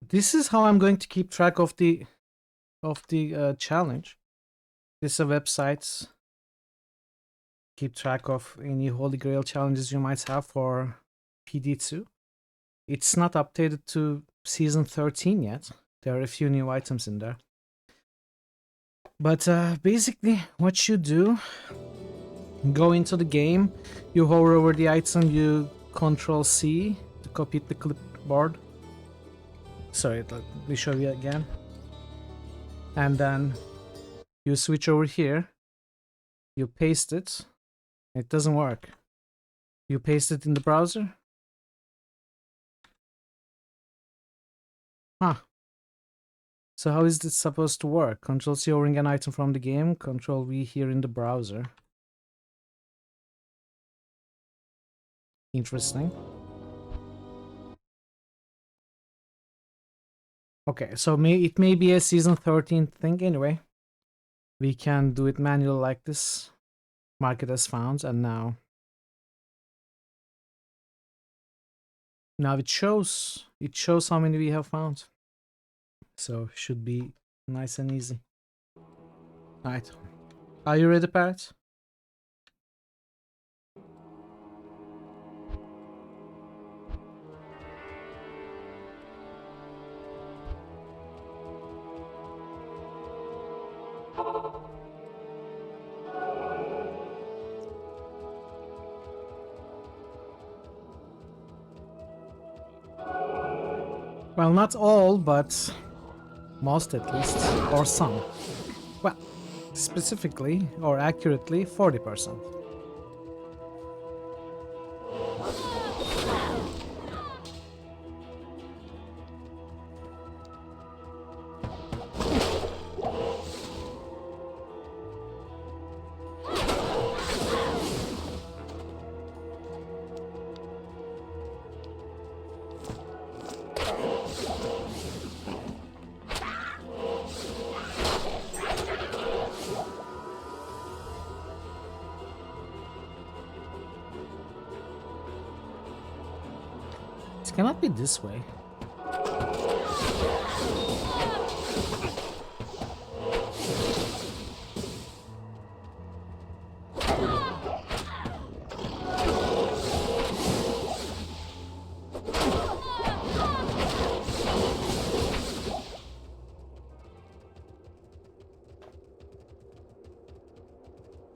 This is how I'm going to keep track of the challenge. This is a website. Keep track of any Holy Grail challenges you might have for PD2. It's not updated to season 13 yet. There are a few new items in there. But basically, what you do, go into the game, you hover over the item, you Control C to copy it to the clipboard. Sorry, let me show you again. And then you switch over here, you paste it. It doesn't work. You paste it in the browser. Huh. So how is this supposed to work? Control C overing an item from the game, Control V here in the browser. Interesting. Okay, so it may be a season 13 thing anyway. We can do it manual like this. Mark it as found, and now it shows how many we have found. So should be nice and easy. Alright. Are you ready, Parrot? Well, not all, but most at least, or some. Well, specifically, or accurately, 40%. It cannot be this way.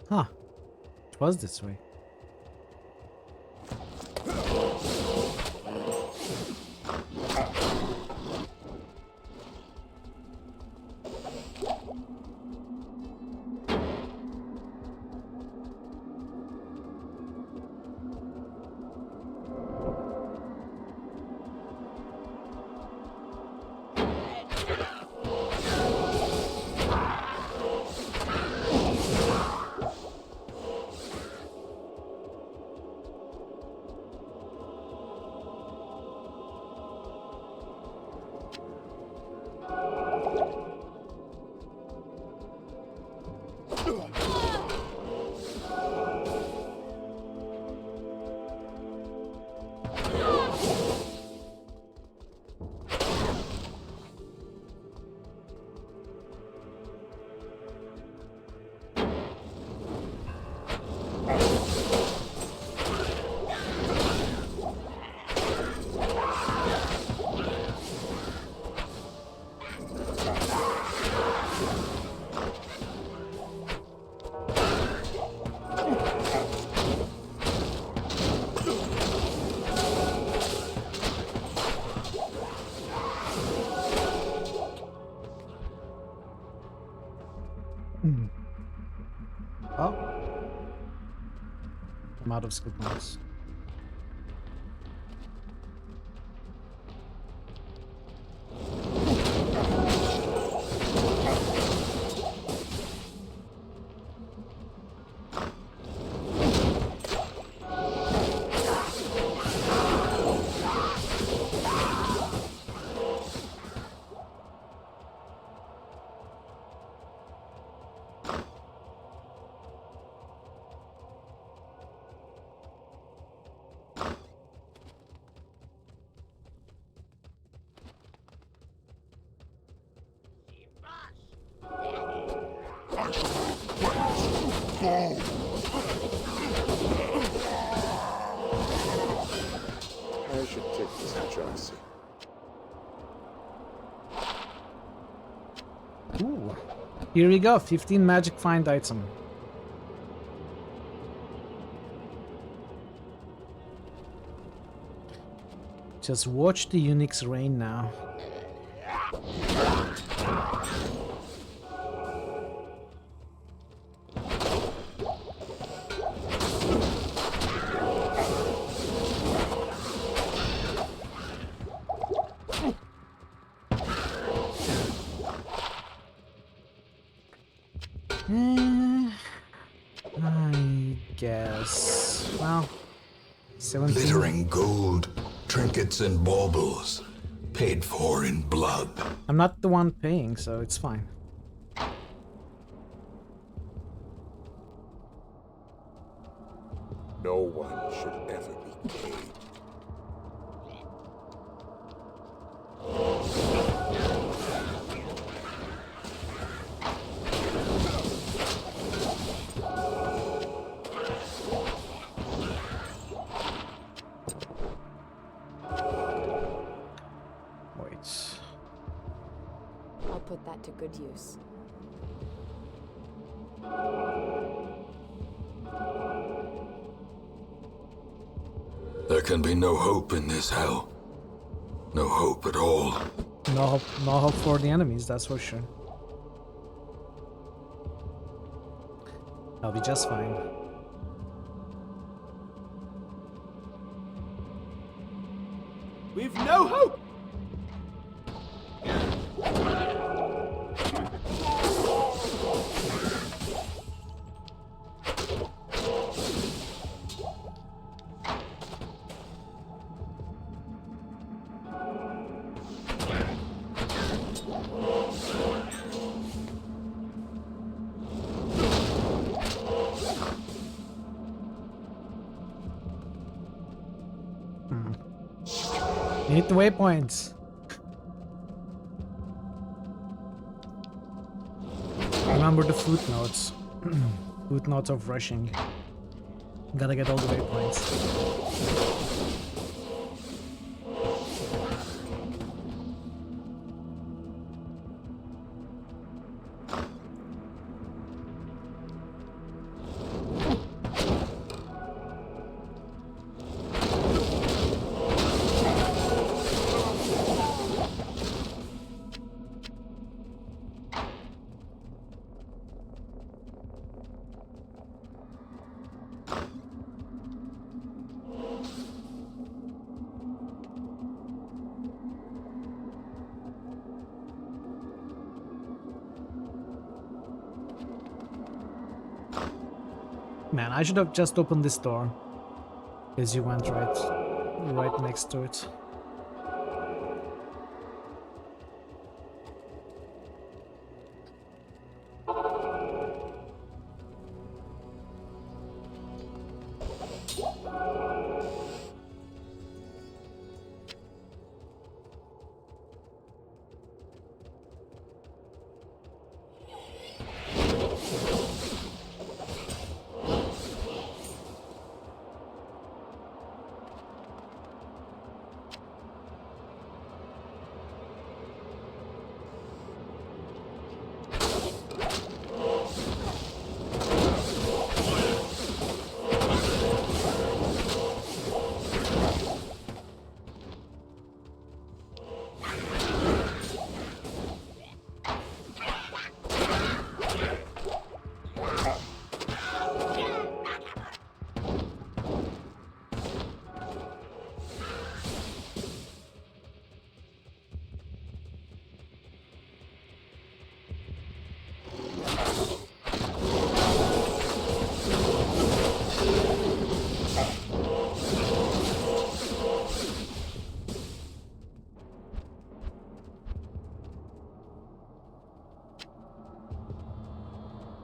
Huh. It was this way. Oh. I'm out of skill points. I should take this to Jonesy. Ooh. Here we go, 15 magic find item. Just watch the Unix rain now. I guess. Well, 17. Glittering gold, trinkets and baubles, paid for in blood. I'm not the one paying, so it's fine. No one should ever be caged. to good use. There can be no hope in this hell. No hope at all. No hope for the enemies, that's for sure. I'll be just fine. We've no hope! Need the waypoints. Remember the footnotes. Footnotes of rushing. Gotta get all the waypoints. Man, I should have just opened this door, because you went right next to it.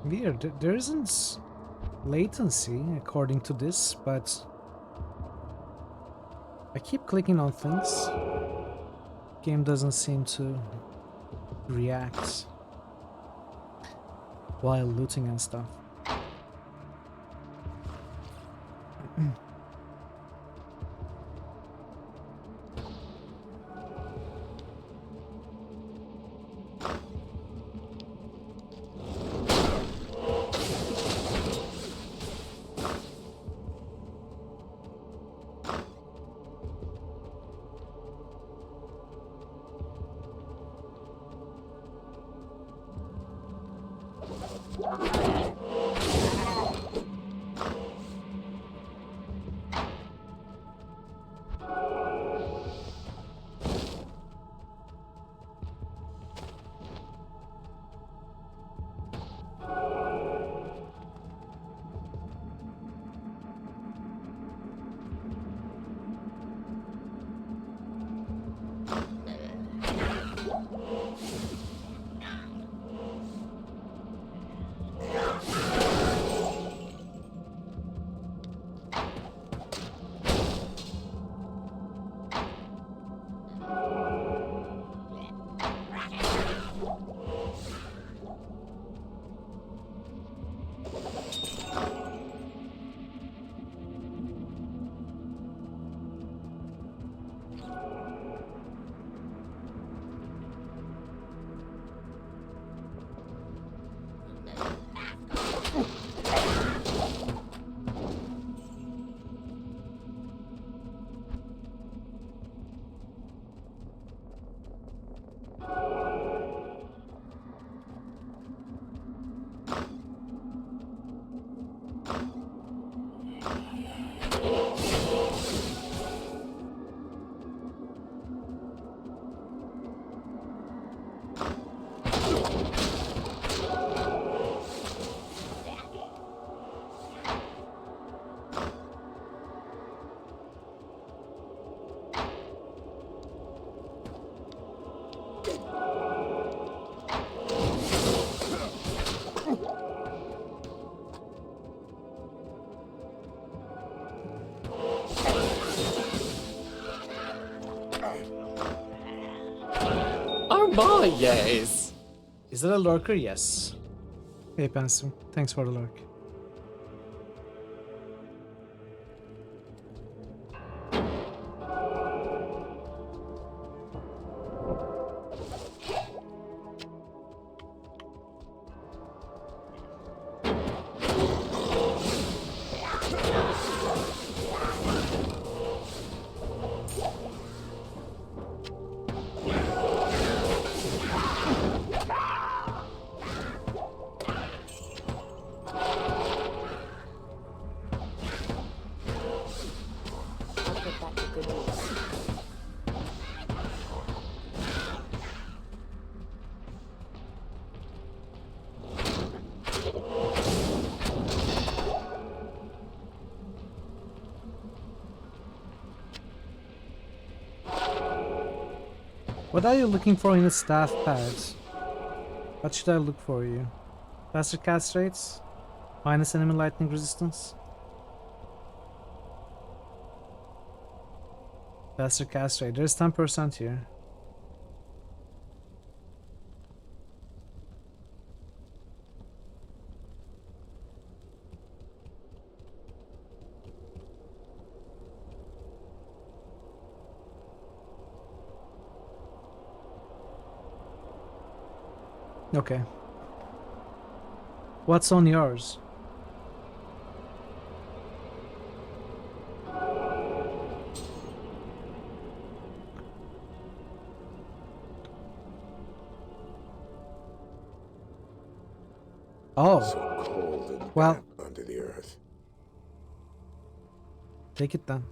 Weird, there isn't latency according to this, but I keep clicking on things. Game doesn't seem to react while looting and stuff. My, yes. Is that a lurker? Yes. Hey, Pencil. Thanks for the lurk. What are you looking for in the staff pads? What should I look for you? Faster cast rates? Minus enemy lightning resistance? Faster cast rate. There's 10% here. Okay. What's on yours? Oh. So cold and well, damp under the earth. Take it then.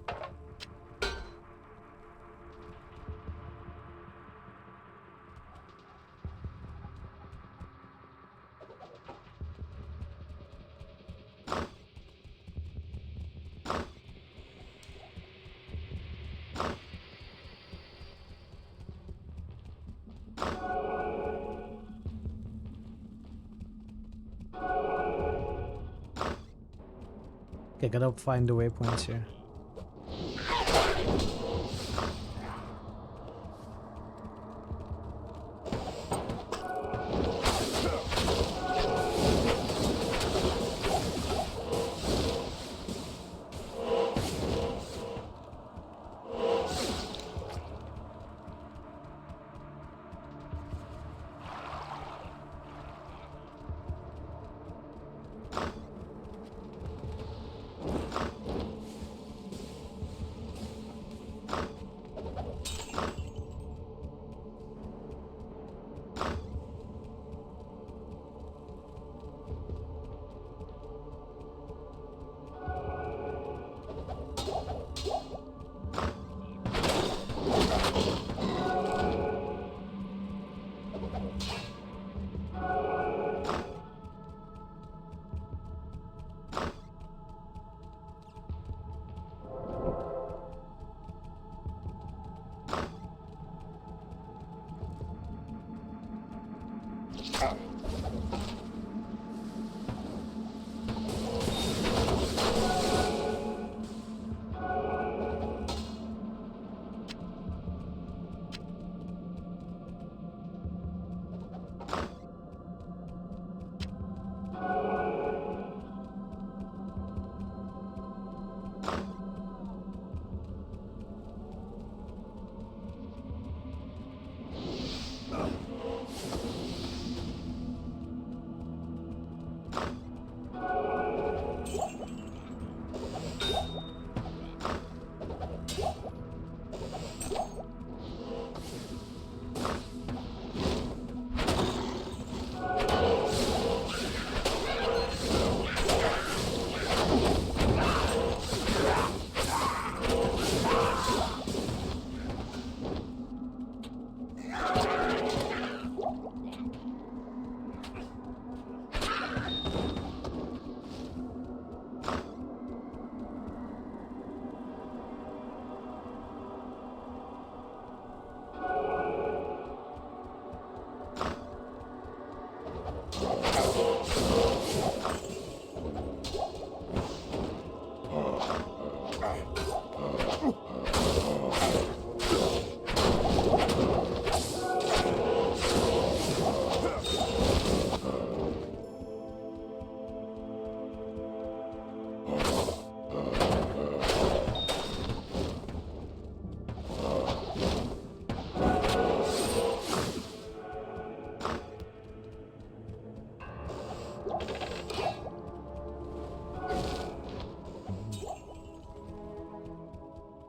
Okay, gotta find the waypoints here.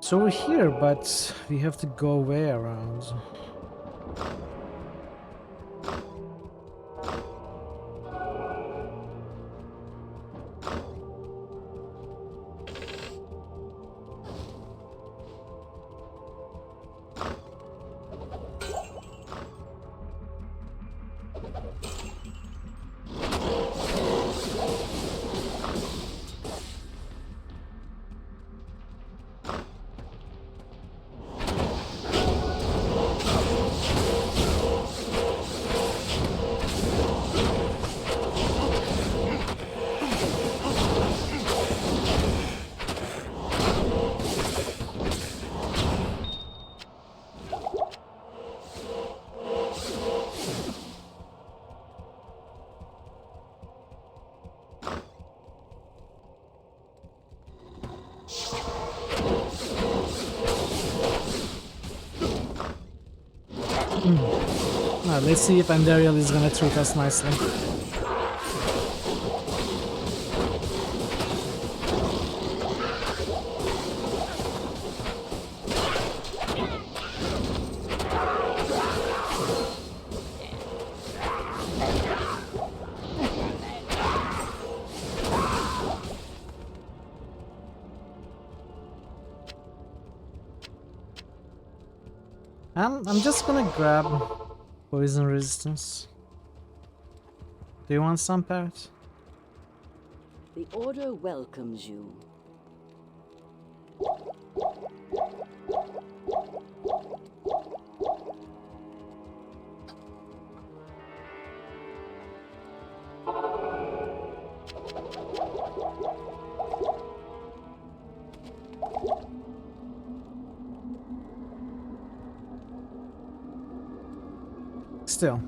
So we're here, but we have to go way around. Let's see if Andariel is gonna treat us nicely. I'm just gonna grab poison resistance. Do you want some, Parrot? The Order welcomes you. Still.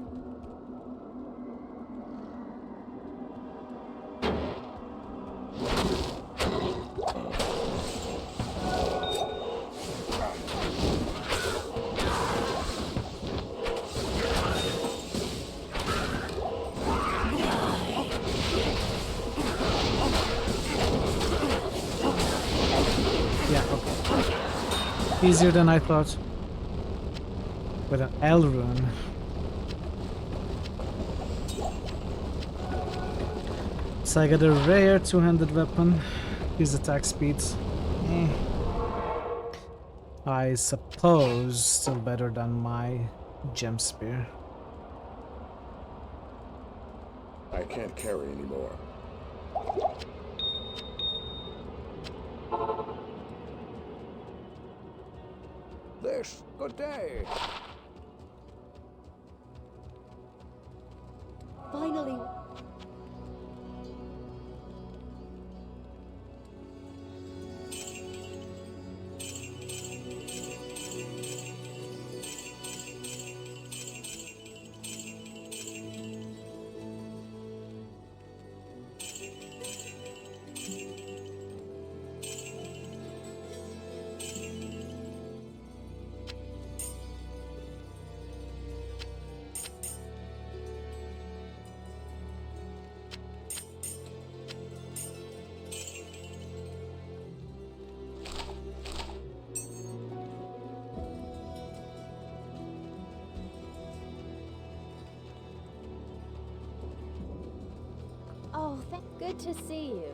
Yeah, okay. Easier than I thought. With an L rune. So I got a rare two-handed weapon. His attack speed. I suppose still better than my gem spear. I can't carry anymore. This, good day. Finally. Oh, good to see you.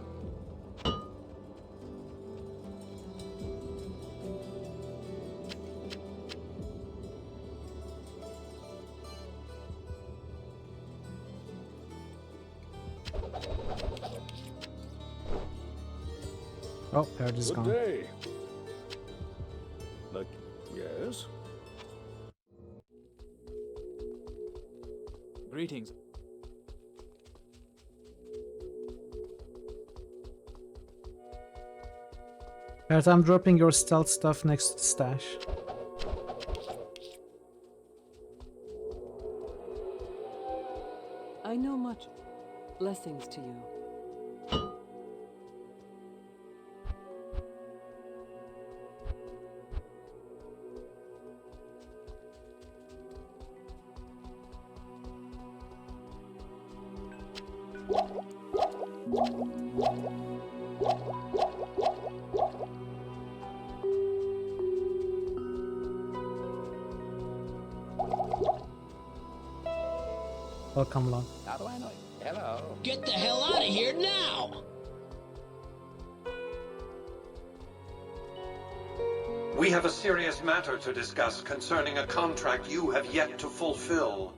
Oh, Parrot is gone. Good day. Like, yes? Greetings. Parrot, I'm dropping your stealth stuff next to the stash. I know much. Blessings to you. Welcome along. How do I know? Hello. Get the hell out of here now! We have a serious matter to discuss concerning a contract you have yet to fulfill.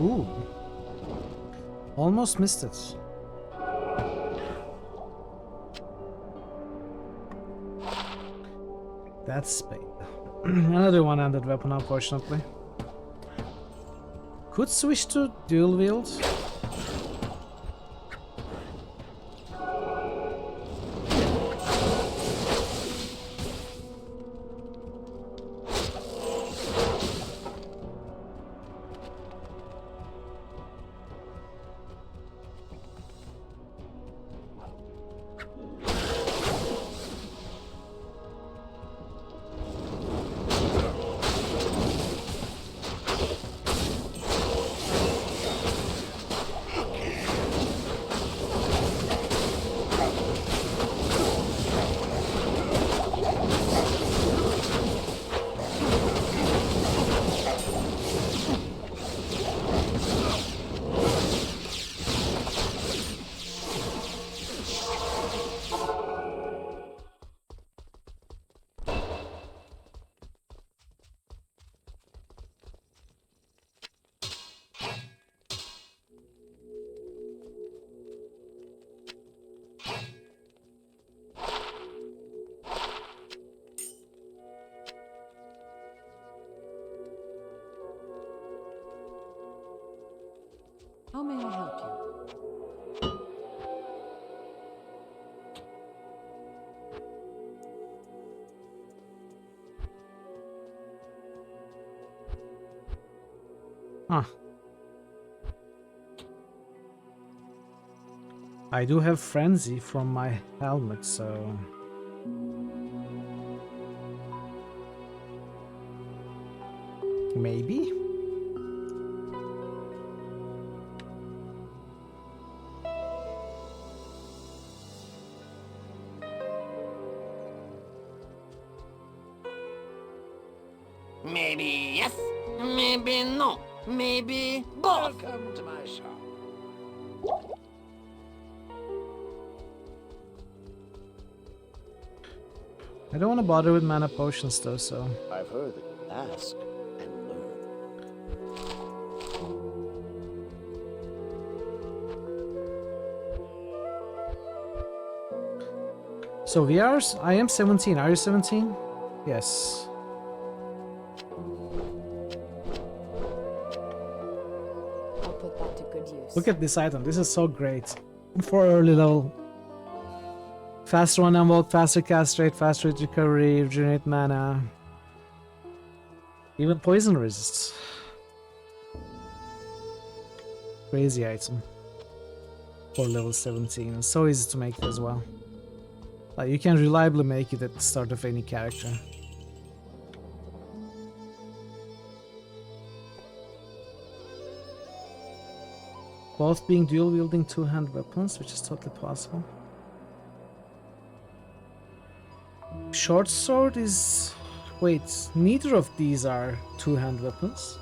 Ooh. Almost missed it. That's spade. Another one-handed weapon, unfortunately. Could switch to dual wield. How may I help you? Huh. I do have frenzy from my helmet, so maybe. Maybe yes, maybe no, maybe both. Welcome to my shop. I don't want to bother with mana potions though, so I've heard that you ask and learn. so I am 17. Are you 17? Yes. I'll put that to good use. Look at this item. This is so great for early level. Faster one unlock, faster cast rate, faster rate recovery, regenerate mana. Even poison resists. Crazy item. For level 17. It's so easy to make it as well. Like you can reliably make it at the start of any character. Both being dual wielding two-hand weapons, which is totally possible. Short sword is... Wait, neither of these are two-hand weapons.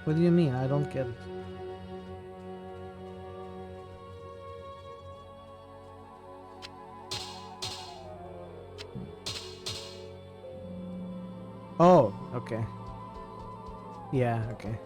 What do you mean? I don't get it. Oh, okay. Yeah, okay.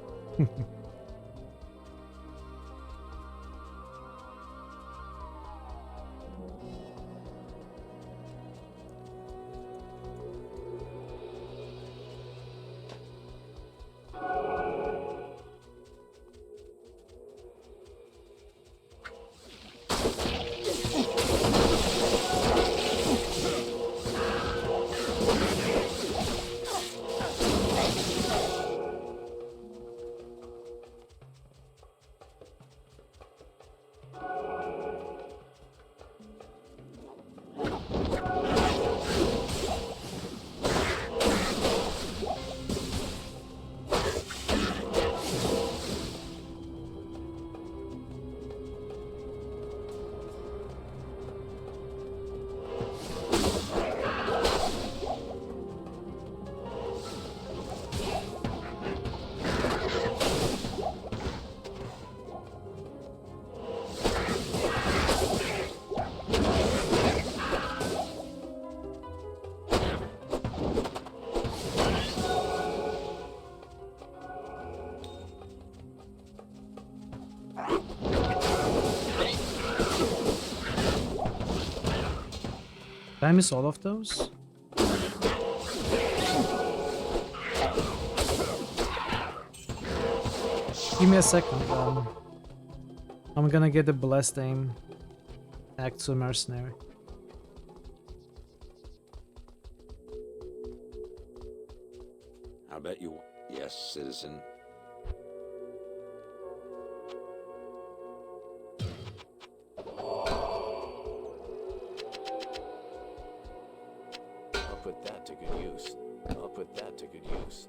Did I miss all of those? Give me a second. I'm gonna get a blessed aim. Act to mercenary. I bet you. Yes, citizen. I'll put that to good use. I'll put that to good use.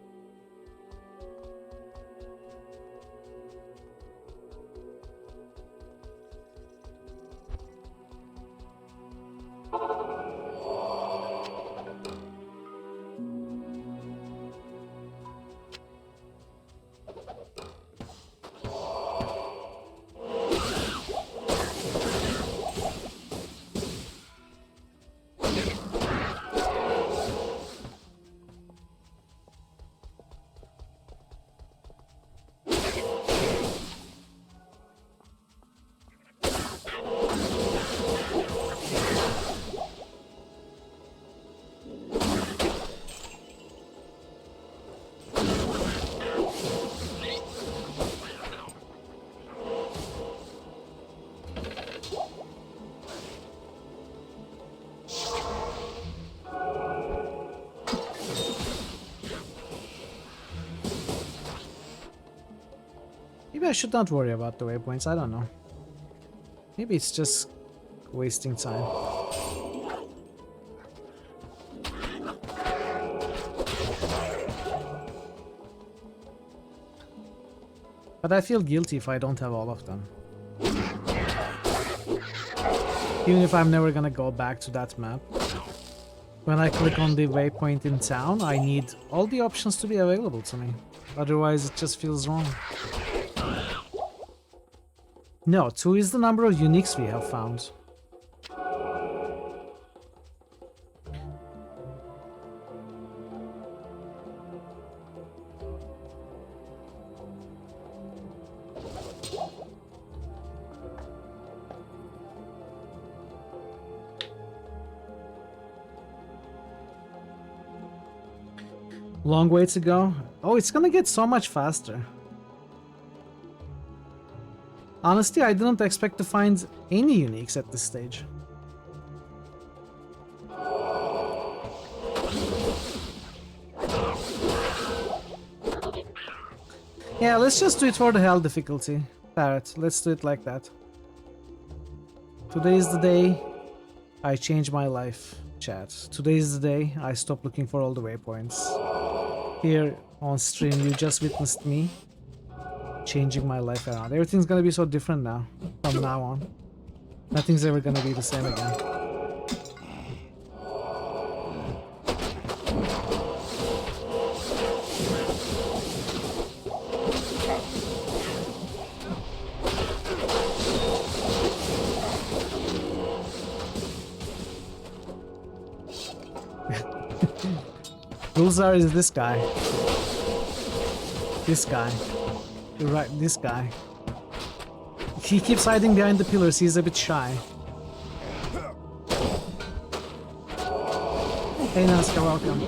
Maybe I should not worry about the waypoints, I don't know. Maybe it's just wasting time. But I feel guilty if I don't have all of them. Even if I'm never gonna go back to that map. When I click on the waypoint in town, I need all the options to be available to me. Otherwise it just feels wrong. No, 2 is the number of uniques we have found. Long way to go. Oh, it's gonna get so much faster. Honestly, I didn't expect to find any uniques at this stage. Yeah, let's just do it for the hell difficulty. Parrot, let's do it like that. Today is the day I change my life, chat. Today is the day I stop looking for all the waypoints. Here on stream, you just witnessed me changing my life around. Everything's gonna be so different now, from now on. Nothing's ever gonna be the same again. Gulzar is this guy. This guy. Right, this guy. He keeps hiding behind the pillars, he's a bit shy. Hey Nazca, welcome.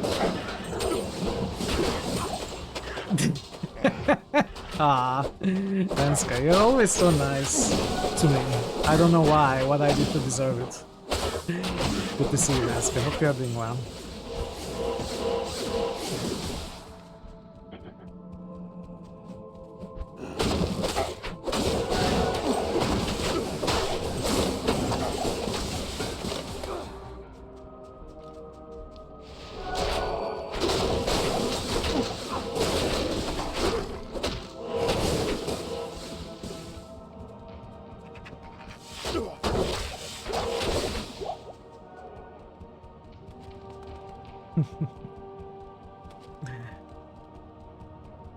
Ah, Nazca, you're always so nice to me. I don't know why, what I did to deserve it. Good to see you, Nazca. Hope you're doing well.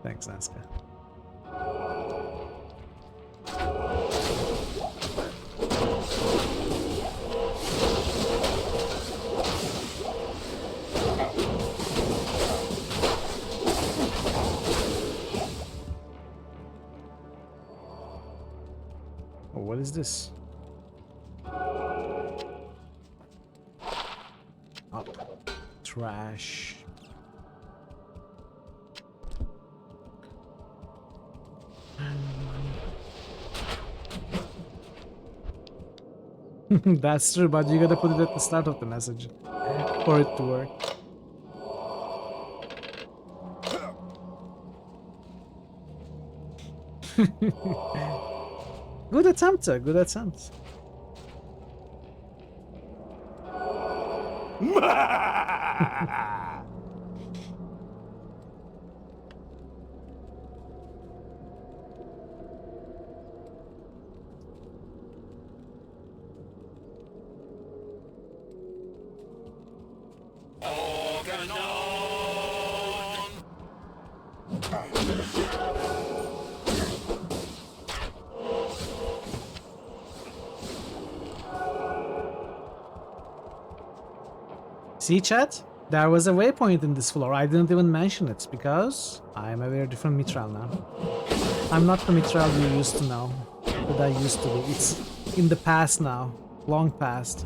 Thanks, Nazca. Oh, what is this? up. Trash. That's true, but you gotta put it at the start of the message for it to work. Good attempt, sir. Good attempt. See, chat? There was a waypoint in this floor. I didn't even mention it because I'm a very different Mithril now. I'm not the Mithril you used to know, that I used to be. It's in the past now, long past.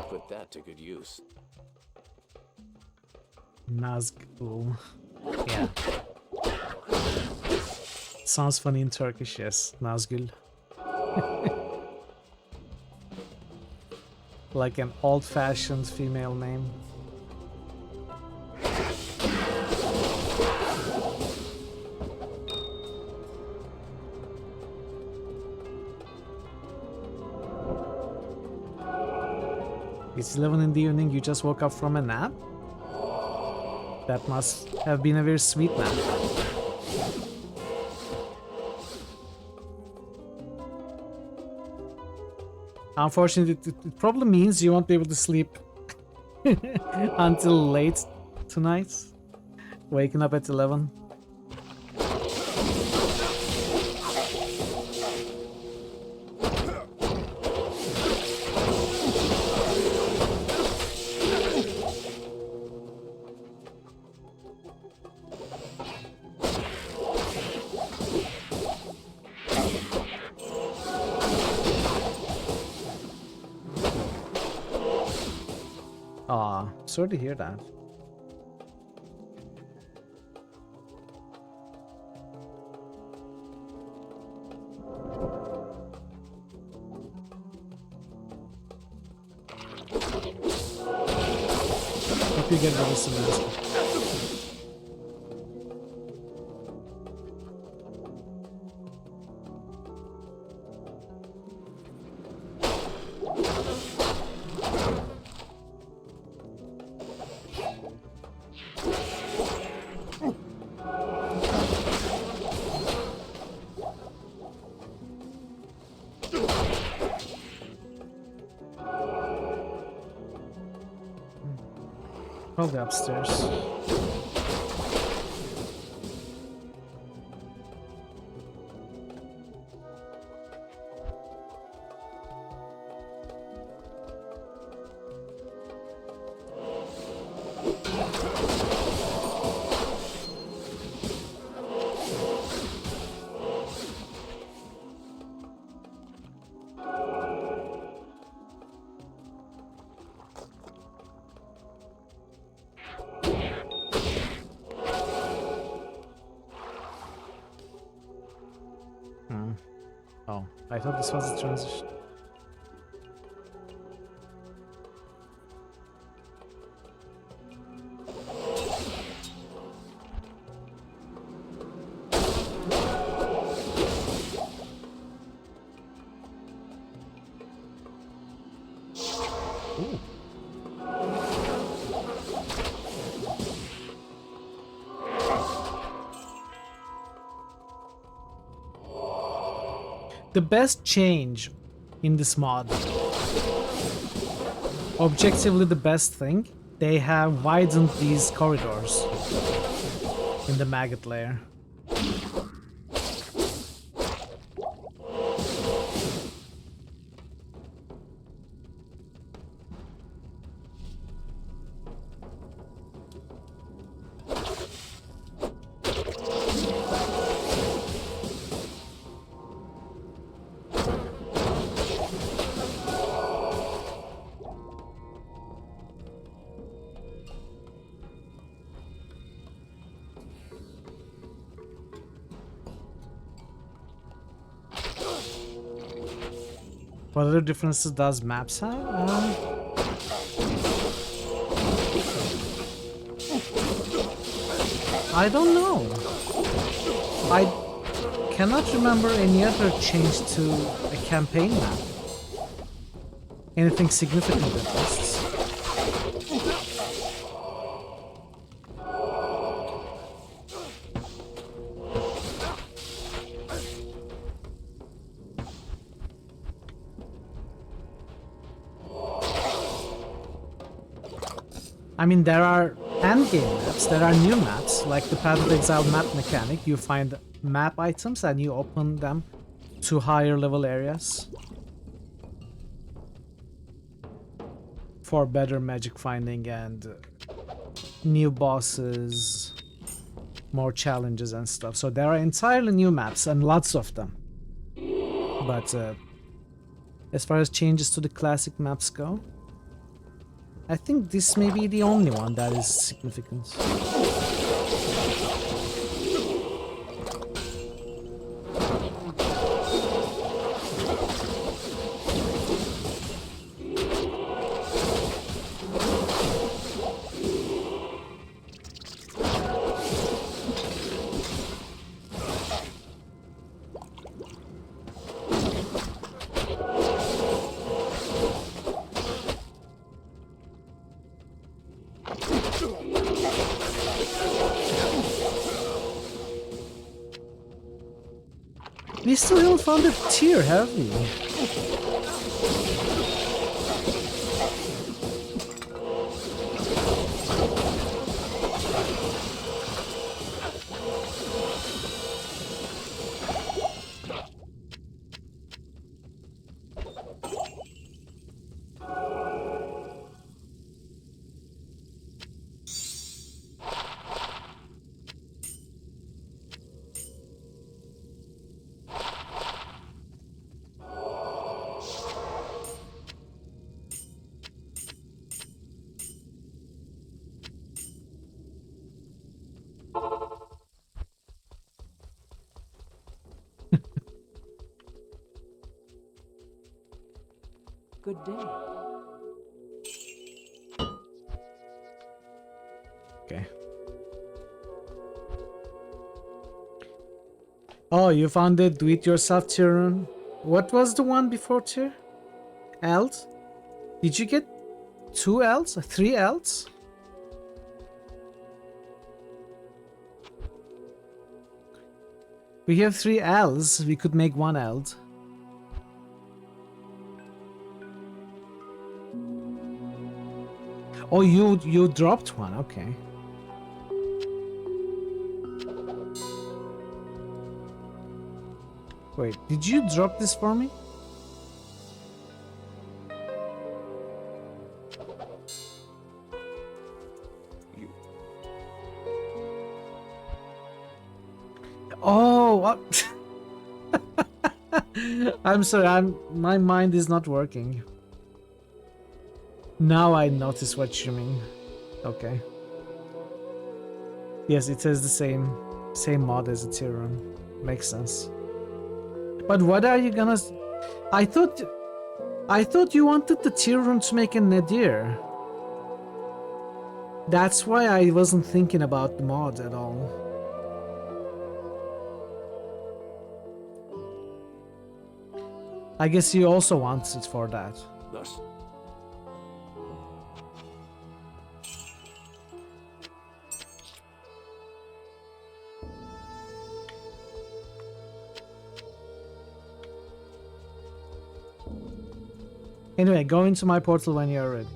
Put that to good use. Nazgul. Yeah. Sounds funny in Turkish, yes. Nazgul. Like an old-fashioned female name. It's 11 in the evening, you just woke up from a nap? That must have been a very sweet nap. Unfortunately, it probably means you won't be able to sleep until late tonight. Waking up at 11. Sorry to hear that. Hope you get ready soon. Probably upstairs. Oh, I thought this was a transition. Ooh. The best change in this mod. Objectively the best thing, they have widened these corridors in the maggot layer. What other differences does maps have? I don't know. I cannot remember any other change to a campaign map. Anything significant at least. I mean, there are endgame maps, there are new maps, like the Path of Exile map mechanic. You find map items and you open them to higher level areas for better magic finding and new bosses, more challenges and stuff. So there are entirely new maps and lots of them. But as far as changes to the classic maps go, I think this may be the only one that is significant. We still haven't found a tier, have we? Good day. Okay. Oh, you found the do-it-yourself tier run? What was the one before tier? Eld? Did you get 2 Elds? 3 Elds? We have 3 Elds. We could make 1 Eld. Oh, you dropped one. Okay. Wait, did you drop this for me? Oh, what? I'm sorry. My mind is not working. Now I notice what you mean. Okay. Yes, it says the same mod as a tier run. Makes sense. But what are you gonna? I thought you wanted the tier run to make a nadir. That's why I wasn't thinking about the mod at all. I guess you also want it for that. Thus. Anyway, go into my portal when you're ready.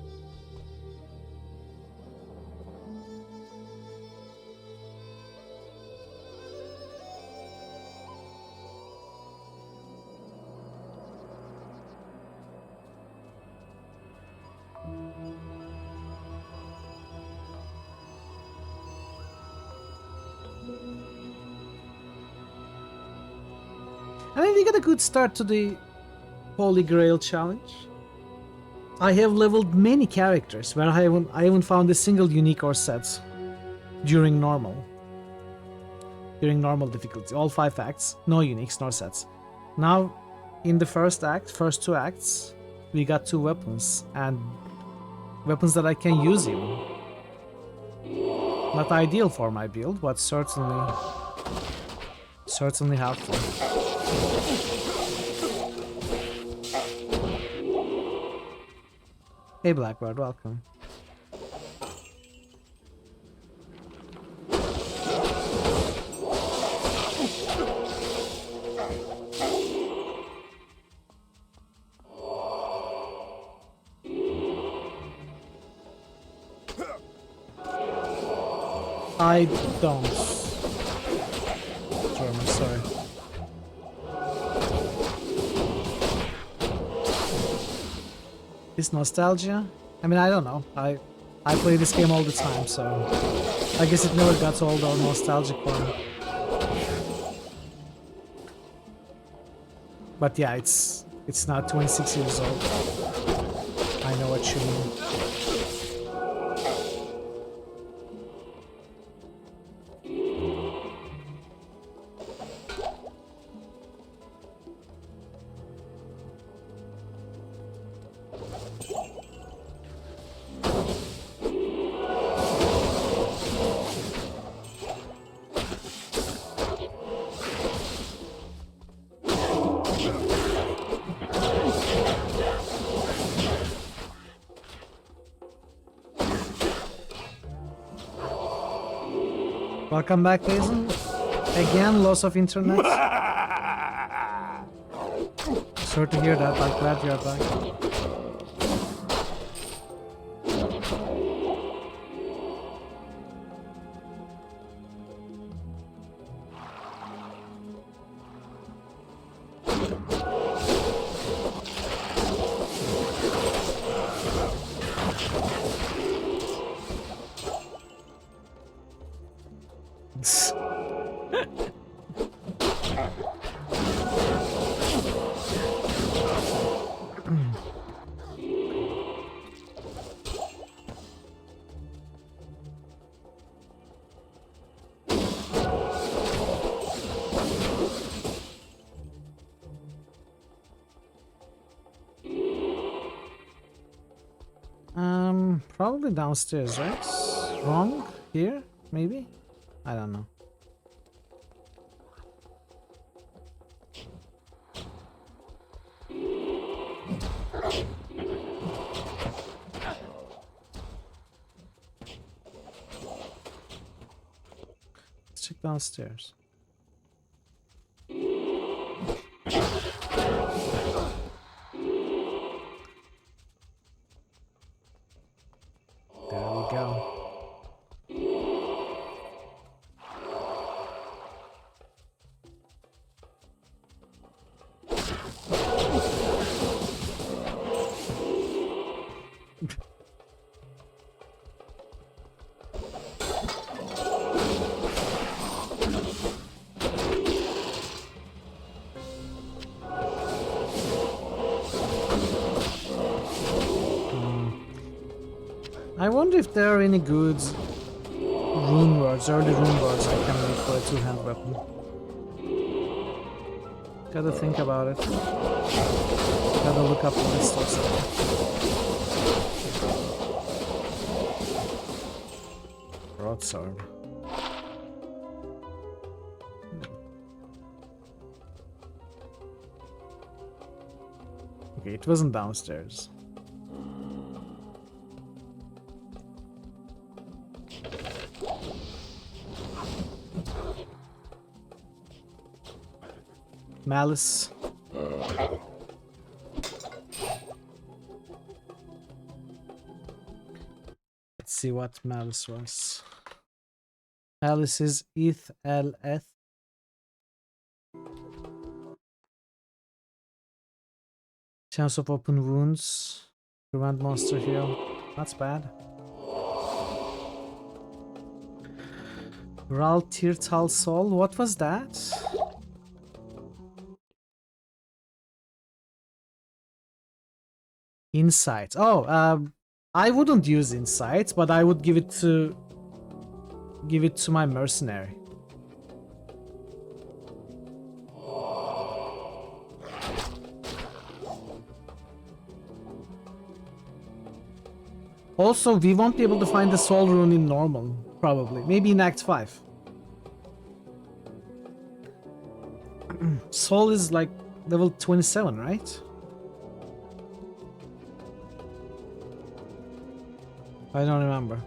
I mean, we got a good start to the Holy Grail challenge. I have leveled many characters where I haven't found a single unique or set during normal difficulty. All 5 acts, no uniques, no sets. Now, in the first 2 acts, we got 2 weapons, and weapons that I can use even. Not ideal for my build, but certainly helpful. Hey Blackbird, welcome. I don't. German, sorry. Is nostalgia? I mean, I don't know. I play this game all the time, so I guess it never got old or nostalgic for me. But yeah, it's not 26 years old. I know what you mean. Welcome back, Hazen. Again, loss of internet. Sorry to hear that, I'm glad you're back. Probably downstairs, right? Wrong? Here? Maybe? I don't know. Let's check downstairs. There we go. I wonder if there are any good rune words, early rune words I can make for a two-hand weapon. Gotta think about it. Gotta look up the list or something. Broadsword. Okay, it wasn't downstairs. Malice. see what Malice was. Malice is ETH LF. Chance of open wounds. Prevent monster heal. That's bad. Ral Tirtal Soul. What was that? Insight. Oh, I wouldn't use insight, but I would give it to my mercenary. Also, we won't be able to find the soul rune in normal, probably. Maybe in Act 5. Soul is like level 27, right? I don't remember.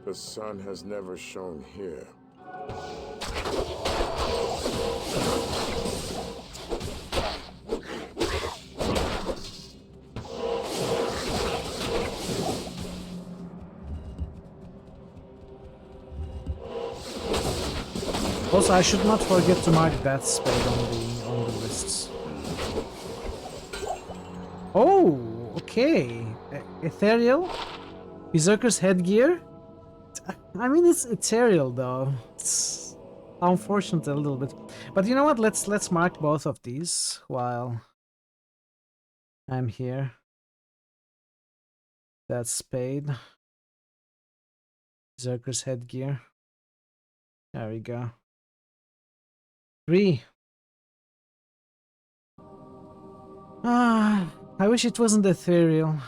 The sun has never shone here. Also, I should not forget to mark that spade on the lists. Oh, okay. Ethereal? Berserker's headgear? I mean, it's ethereal though. It's unfortunate a little bit. But you know what? Let's mark both of these while I'm here. That spade. Berserker's headgear. There we go. 3. Ah, I wish it wasn't ethereal.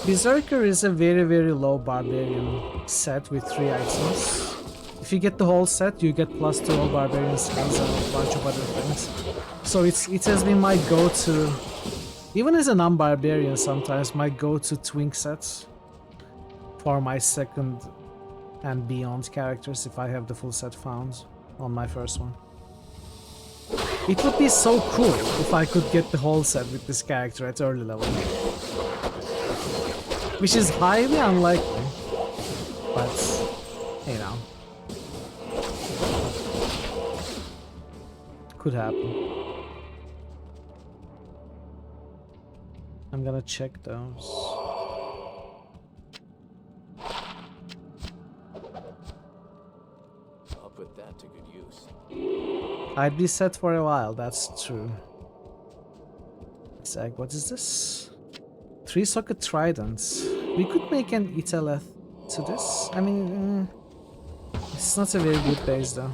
Berserker is a very low barbarian set with 3 items. If you get the whole set, you get +2 all barbarian skills and a bunch of other things. So it has been my go-to, even as a non-barbarian sometimes, my go-to twink sets for my second and beyond characters if I have the full set found on my first one. It would be so cool if I could get the whole set with this character at early level. Which is highly unlikely, but, you know, could happen. I'm gonna check those. I'll put that to good use. I'd be set for a while, that's true. Zag, what is this? 3-socket tridents. We could make an Italeth to this. I mean, it's not a very good base though.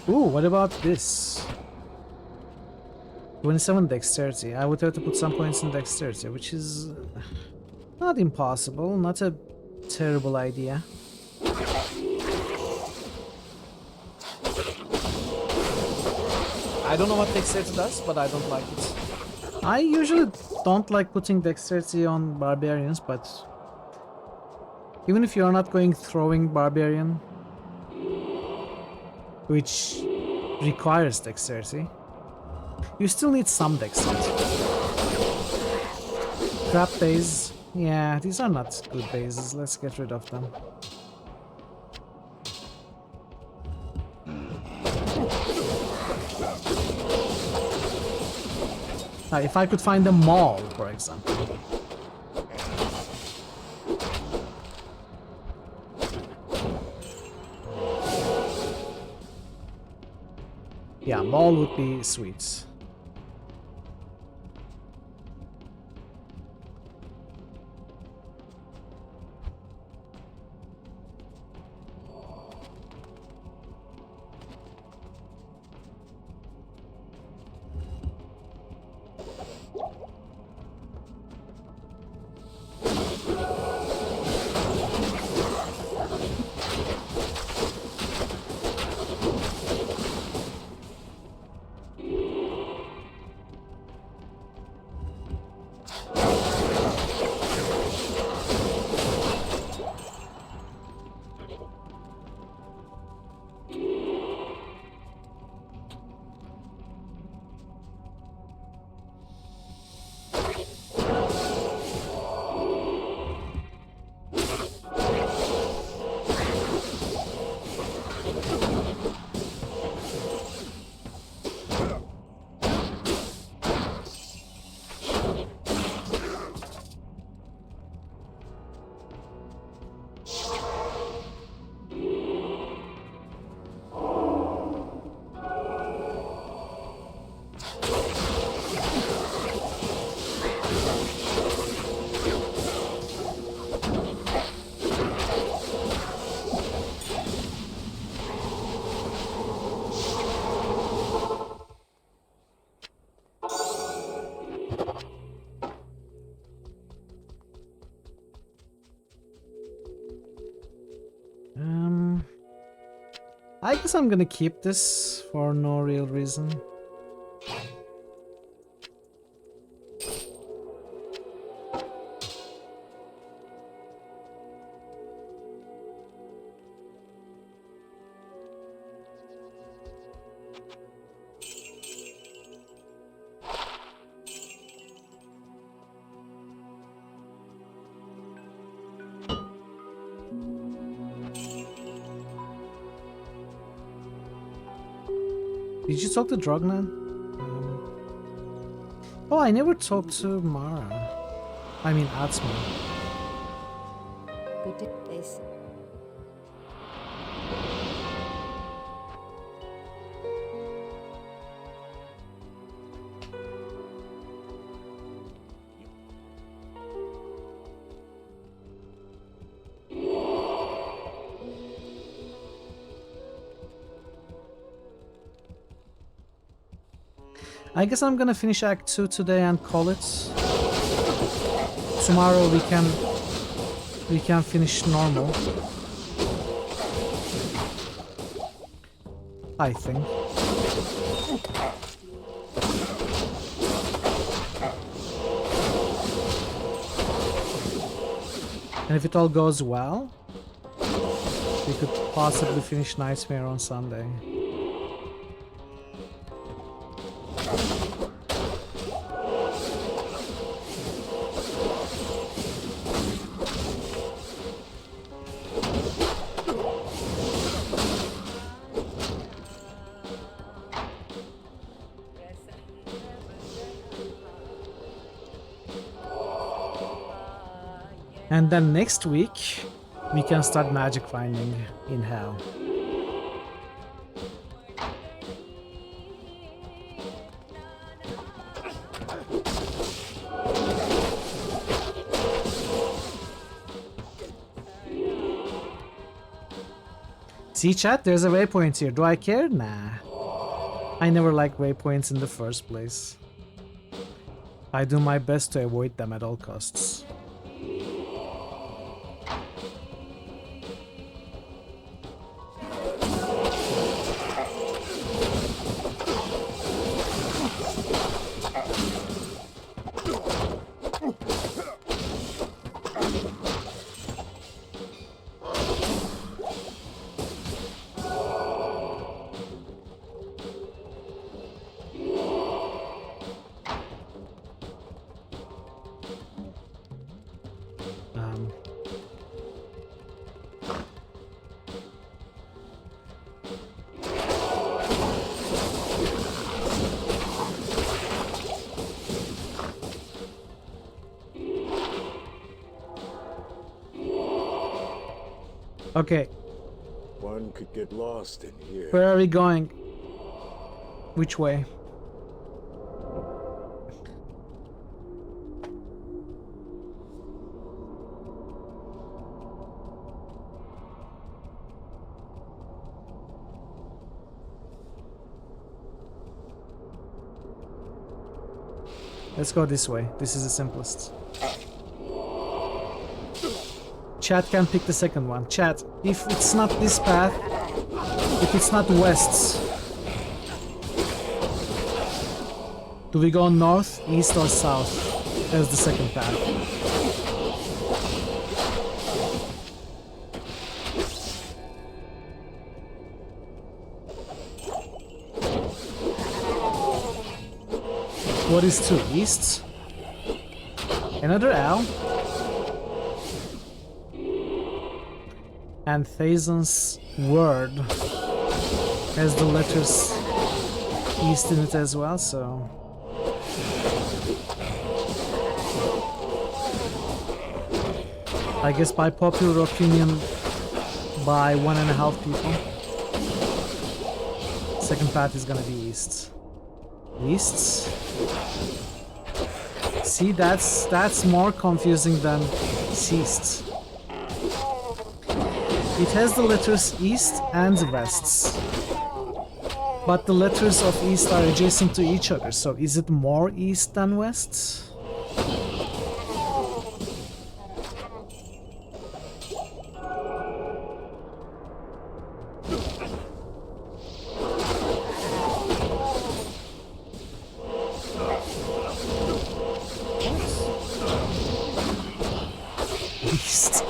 Ooh, what about this? 27 dexterity. I would have to put some points in dexterity, which is not impossible, not a terrible idea. I don't know what dexterity does, but I don't like it. I usually don't like putting dexterity on barbarians, but even if you're not going throwing barbarian, which requires dexterity, you still need some dexterity. Crap base. Yeah, these are not good bases. Let's get rid of them. If I could find a mall, for example. Yeah, mall would be sweet. I guess I'm gonna keep this for no real reason. Did you talk to Drognan? Oh, I never talked to Mara. I mean, Atsma. Good day. This. I guess I'm gonna finish Act 2 today and call it. Tomorrow we can finish normal. I think. And if it all goes well, we could possibly finish Nightmare on Sunday. And then next week, we can start magic finding in Hell. See chat, there's a waypoint here. Do I care? Nah. I never liked waypoints in the first place. I do my best to avoid them at all costs. Okay, One could get lost in here. where are we going? Which way? Let's go this way. This is the simplest. Chat can pick the second one. Chat, if it's not this path, if it's not west, do we go north, east, or south as the second path? What is to east? Another L. And Thazon's word has the letters east in it as well, so... I guess by popular opinion, by 1.5 people. Second path is gonna be east. East? See, that's more confusing than east. It has the letters east and west, but the letters of east are adjacent to each other, so is it more east than west? East.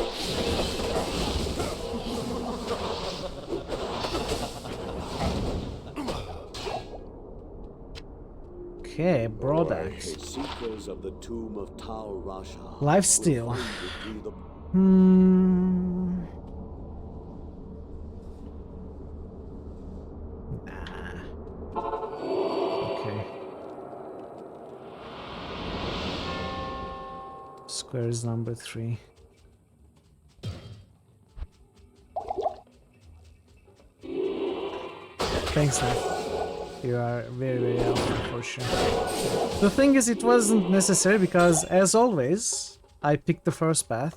Okay, broad axe. Seekers of the tomb of Tal Rasha. Lifesteal. Nah. Okay. Square is number 3. Thanks, Nat. You are very, very helpful for sure. The thing is, it wasn't necessary because, as always, I picked the first path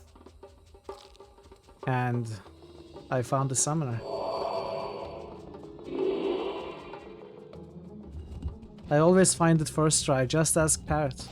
and I found the summoner. I always find it first try, just ask Parrot.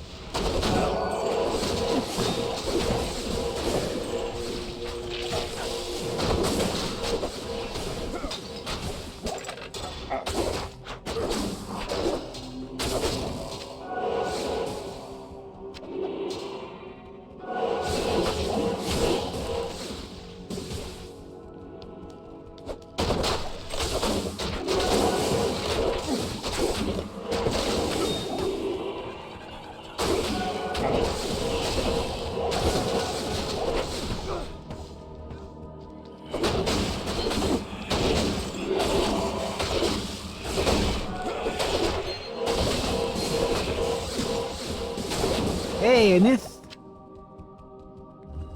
Hey, Nith!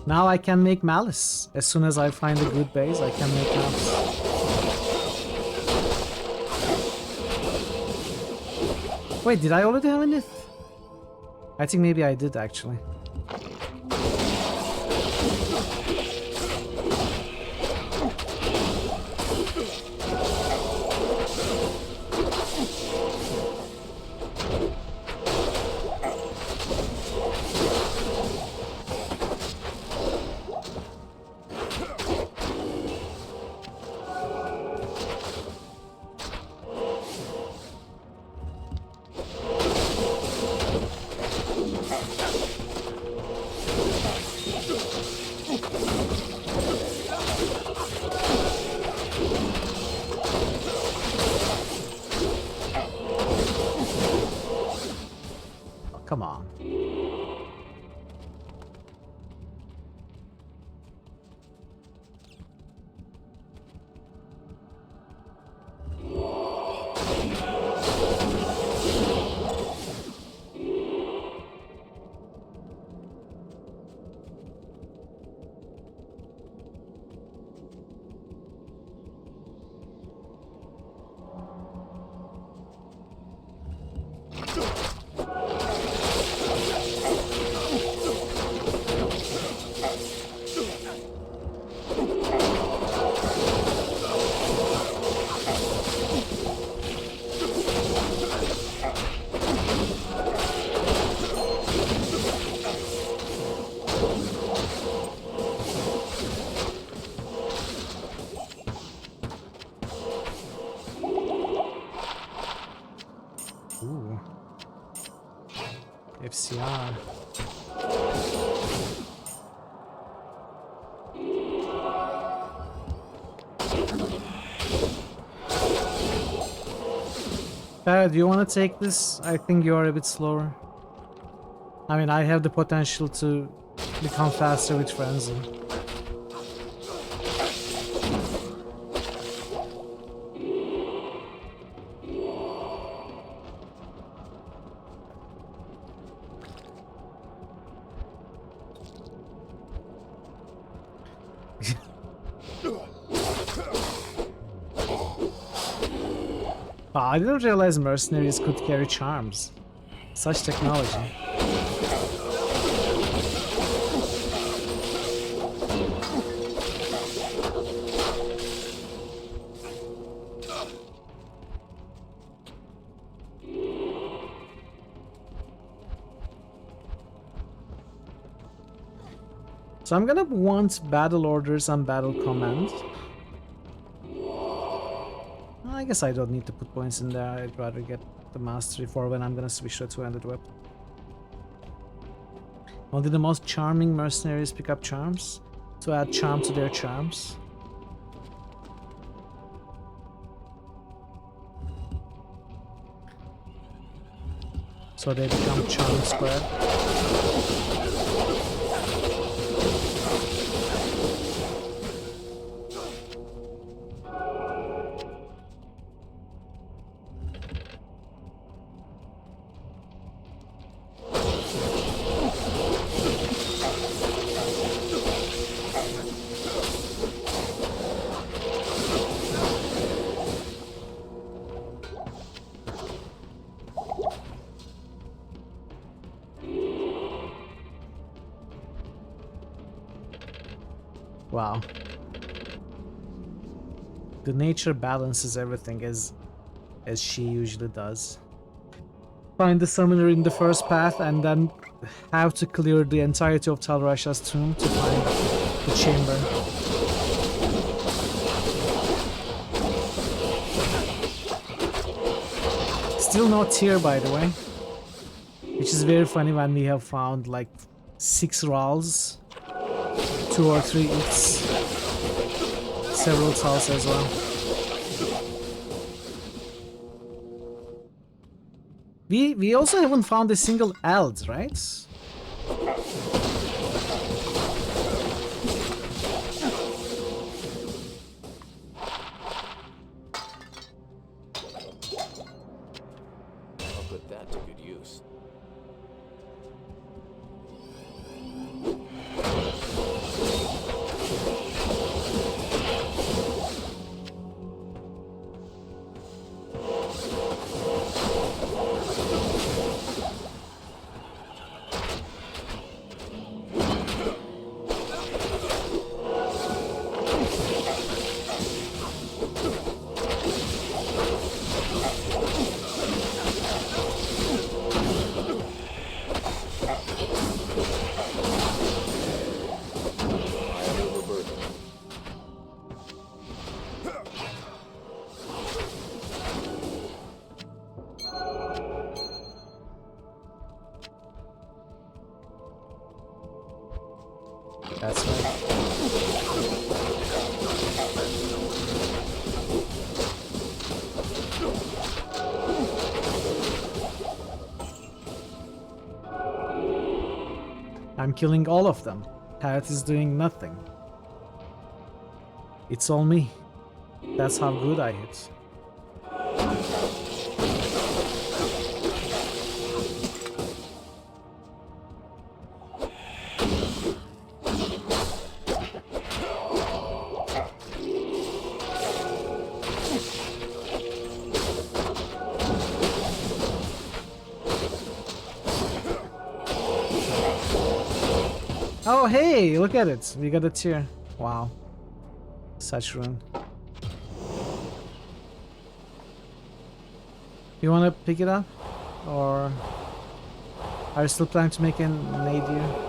Now I can make Malice. As soon as I find a good base, I can make Malice. Wait, did I already have a Nith? I think maybe I did, actually. Come on. Ooh. FCR. Do you want to take this? I think you are a bit slower. I mean, I have the potential to become faster with Frenzy. I didn't realize mercenaries could carry charms. Such technology. So I'm gonna want battle orders and battle commands. I guess I don't need to put points in there. I'd rather get the mastery for when I'm gonna switch to a two-handed weapon. Only the most charming mercenaries pick up charms to add charm to their charms. So they become charm squared. Wow. The nature balances everything as she usually does. Find the summoner in the first path and then have to clear the entirety of Tal Rasha's tomb to find the chamber. Still not here, by the way. Which is very funny when we have found like 6 Rals, 2 or 3 It's, several Tals as well. We also haven't found a single Eld, right? I'll put that to good use. That's right. I'm killing all of them. Parrot is doing nothing. It's all me. That's how good I hit. Oh hey, look at it. We got a tier. Wow. Such rune. You wanna pick it up? Or are you still planning to make an nadir?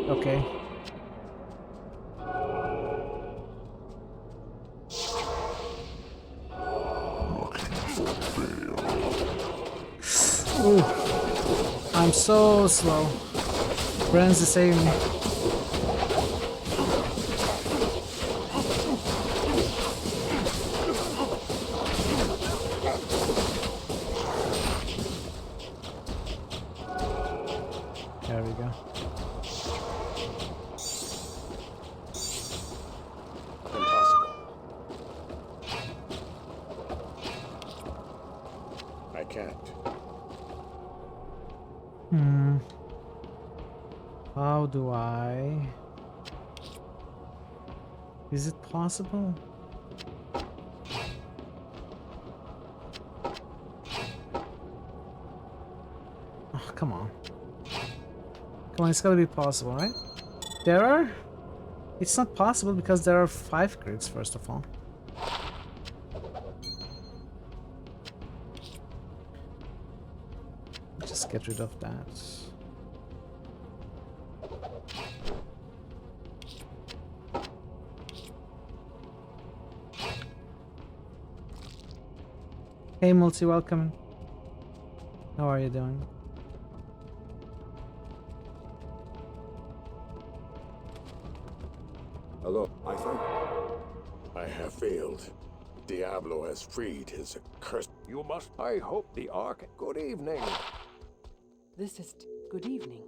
Okay. Ooh. I'm so slow. Brand's is saving me. There we go. Impossible. I can't. How do I... Is it possible? Oh, come on. Come on, it's gotta be possible, right? There are... It's not possible because there are 5 grids, first of all. Just get rid of that. Hey Multi, welcome. How are you doing? Hello, I think I have failed. Diablo has freed his accursed. You must. I hope the Ark. Good evening. This is good evening.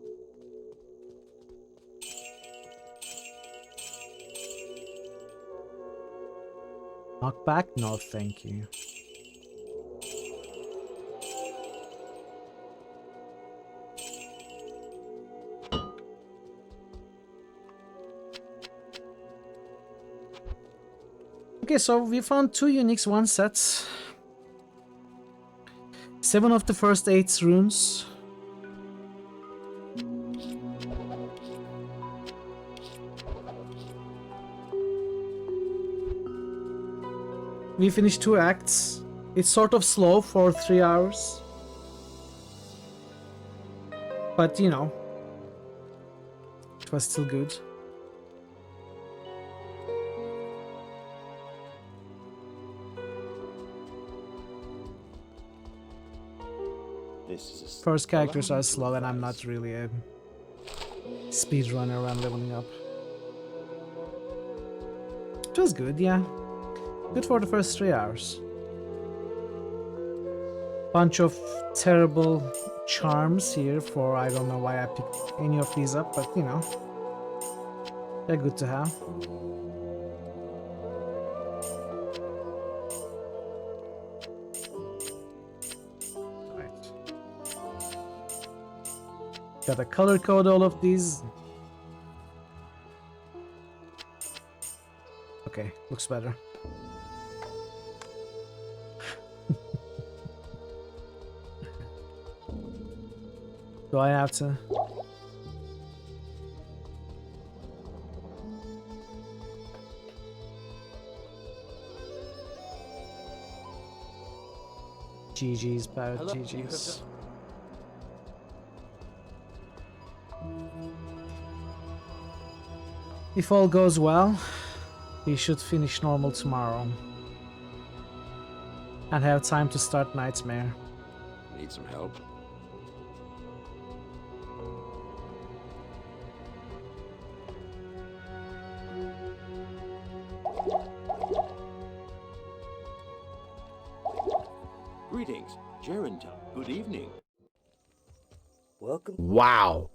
Knock back? No, thank you. Okay, so we found 2 uniques, 1 sets. 7 of the first 8 runes. We finished 2 acts. It's sort of slow for 3 hours. But, you know, it was still good. First characters are slow and I'm not really a speedrunner when leveling up. It was good, yeah. Good for the first 3 hours. Bunch of terrible charms here for I don't know why I picked any of these up, but you know, they're good to have. Gotta color code all of these. Okay, looks better. Do I have to? GG's, Barrett, GG's. If all goes well, we should finish normal tomorrow. And have time to start Nightmare. Need some help? Greetings, Gerenta. Good evening. Welcome. Wow.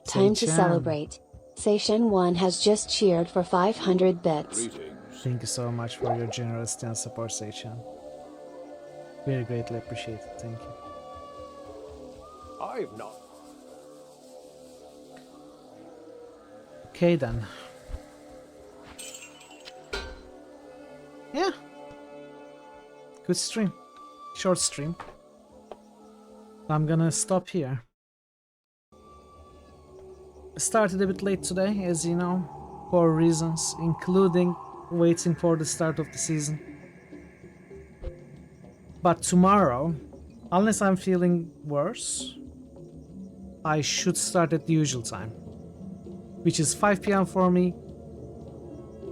Time to celebrate. Seishen 1 has just cheered for 500 bits. Thank you so much for your generous and support, Seishen. Very greatly appreciated. Thank you. I've not. Okay then. Yeah. Good stream. Short stream. I'm gonna stop here. Started a bit late today, as you know, for reasons, including waiting for the start of the season. But tomorrow, unless I'm feeling worse, I should start at the usual time. which is 5 p.m. for me,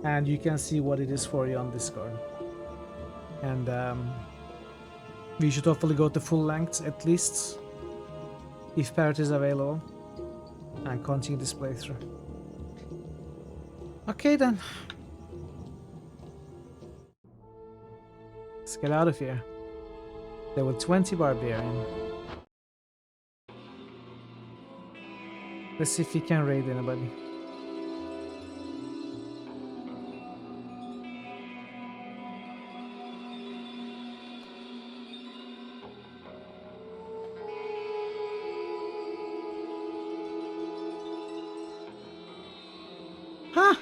and you can see what it is for you on Discord. And we should hopefully go to full length at least, if Parrot is available, and continue this playthrough. Okay then. Let's get out of here. Level 20 Barbarian. Let's see if we can raid anybody. Huh!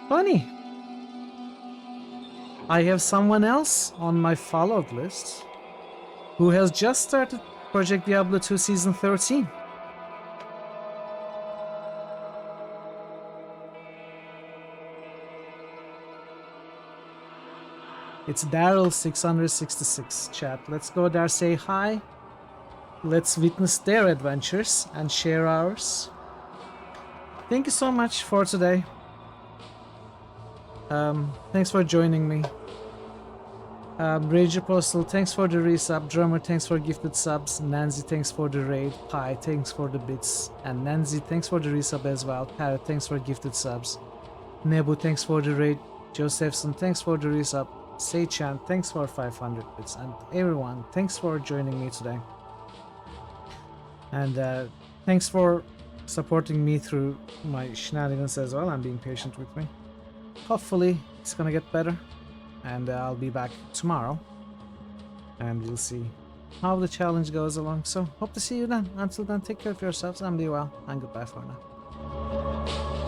Funny. I have someone else on my followed list who has just started Project Diablo 2 Season 13. It's Daryl666, chat. Let's go there, say hi. Let's witness their adventures and share ours. Thank you so much for today. Thanks for joining me. Rage Apostle, thanks for the resub. Drummer, thanks for gifted subs. Nancy, thanks for the raid. Pi, thanks for the bits. And Nancy, thanks for the resub as well. Parrot, thanks for gifted subs. Nebu, thanks for the raid. Josephson, thanks for the resub. Seichan, thanks for 500 bits. And everyone, thanks for joining me today. And thanks for supporting me through my shenanigans as well and being patient with me. Hopefully it's gonna get better, and I'll be back tomorrow and we'll see how the challenge goes along. So hope to see you then. Until then, take care of yourselves and be well, and goodbye for now.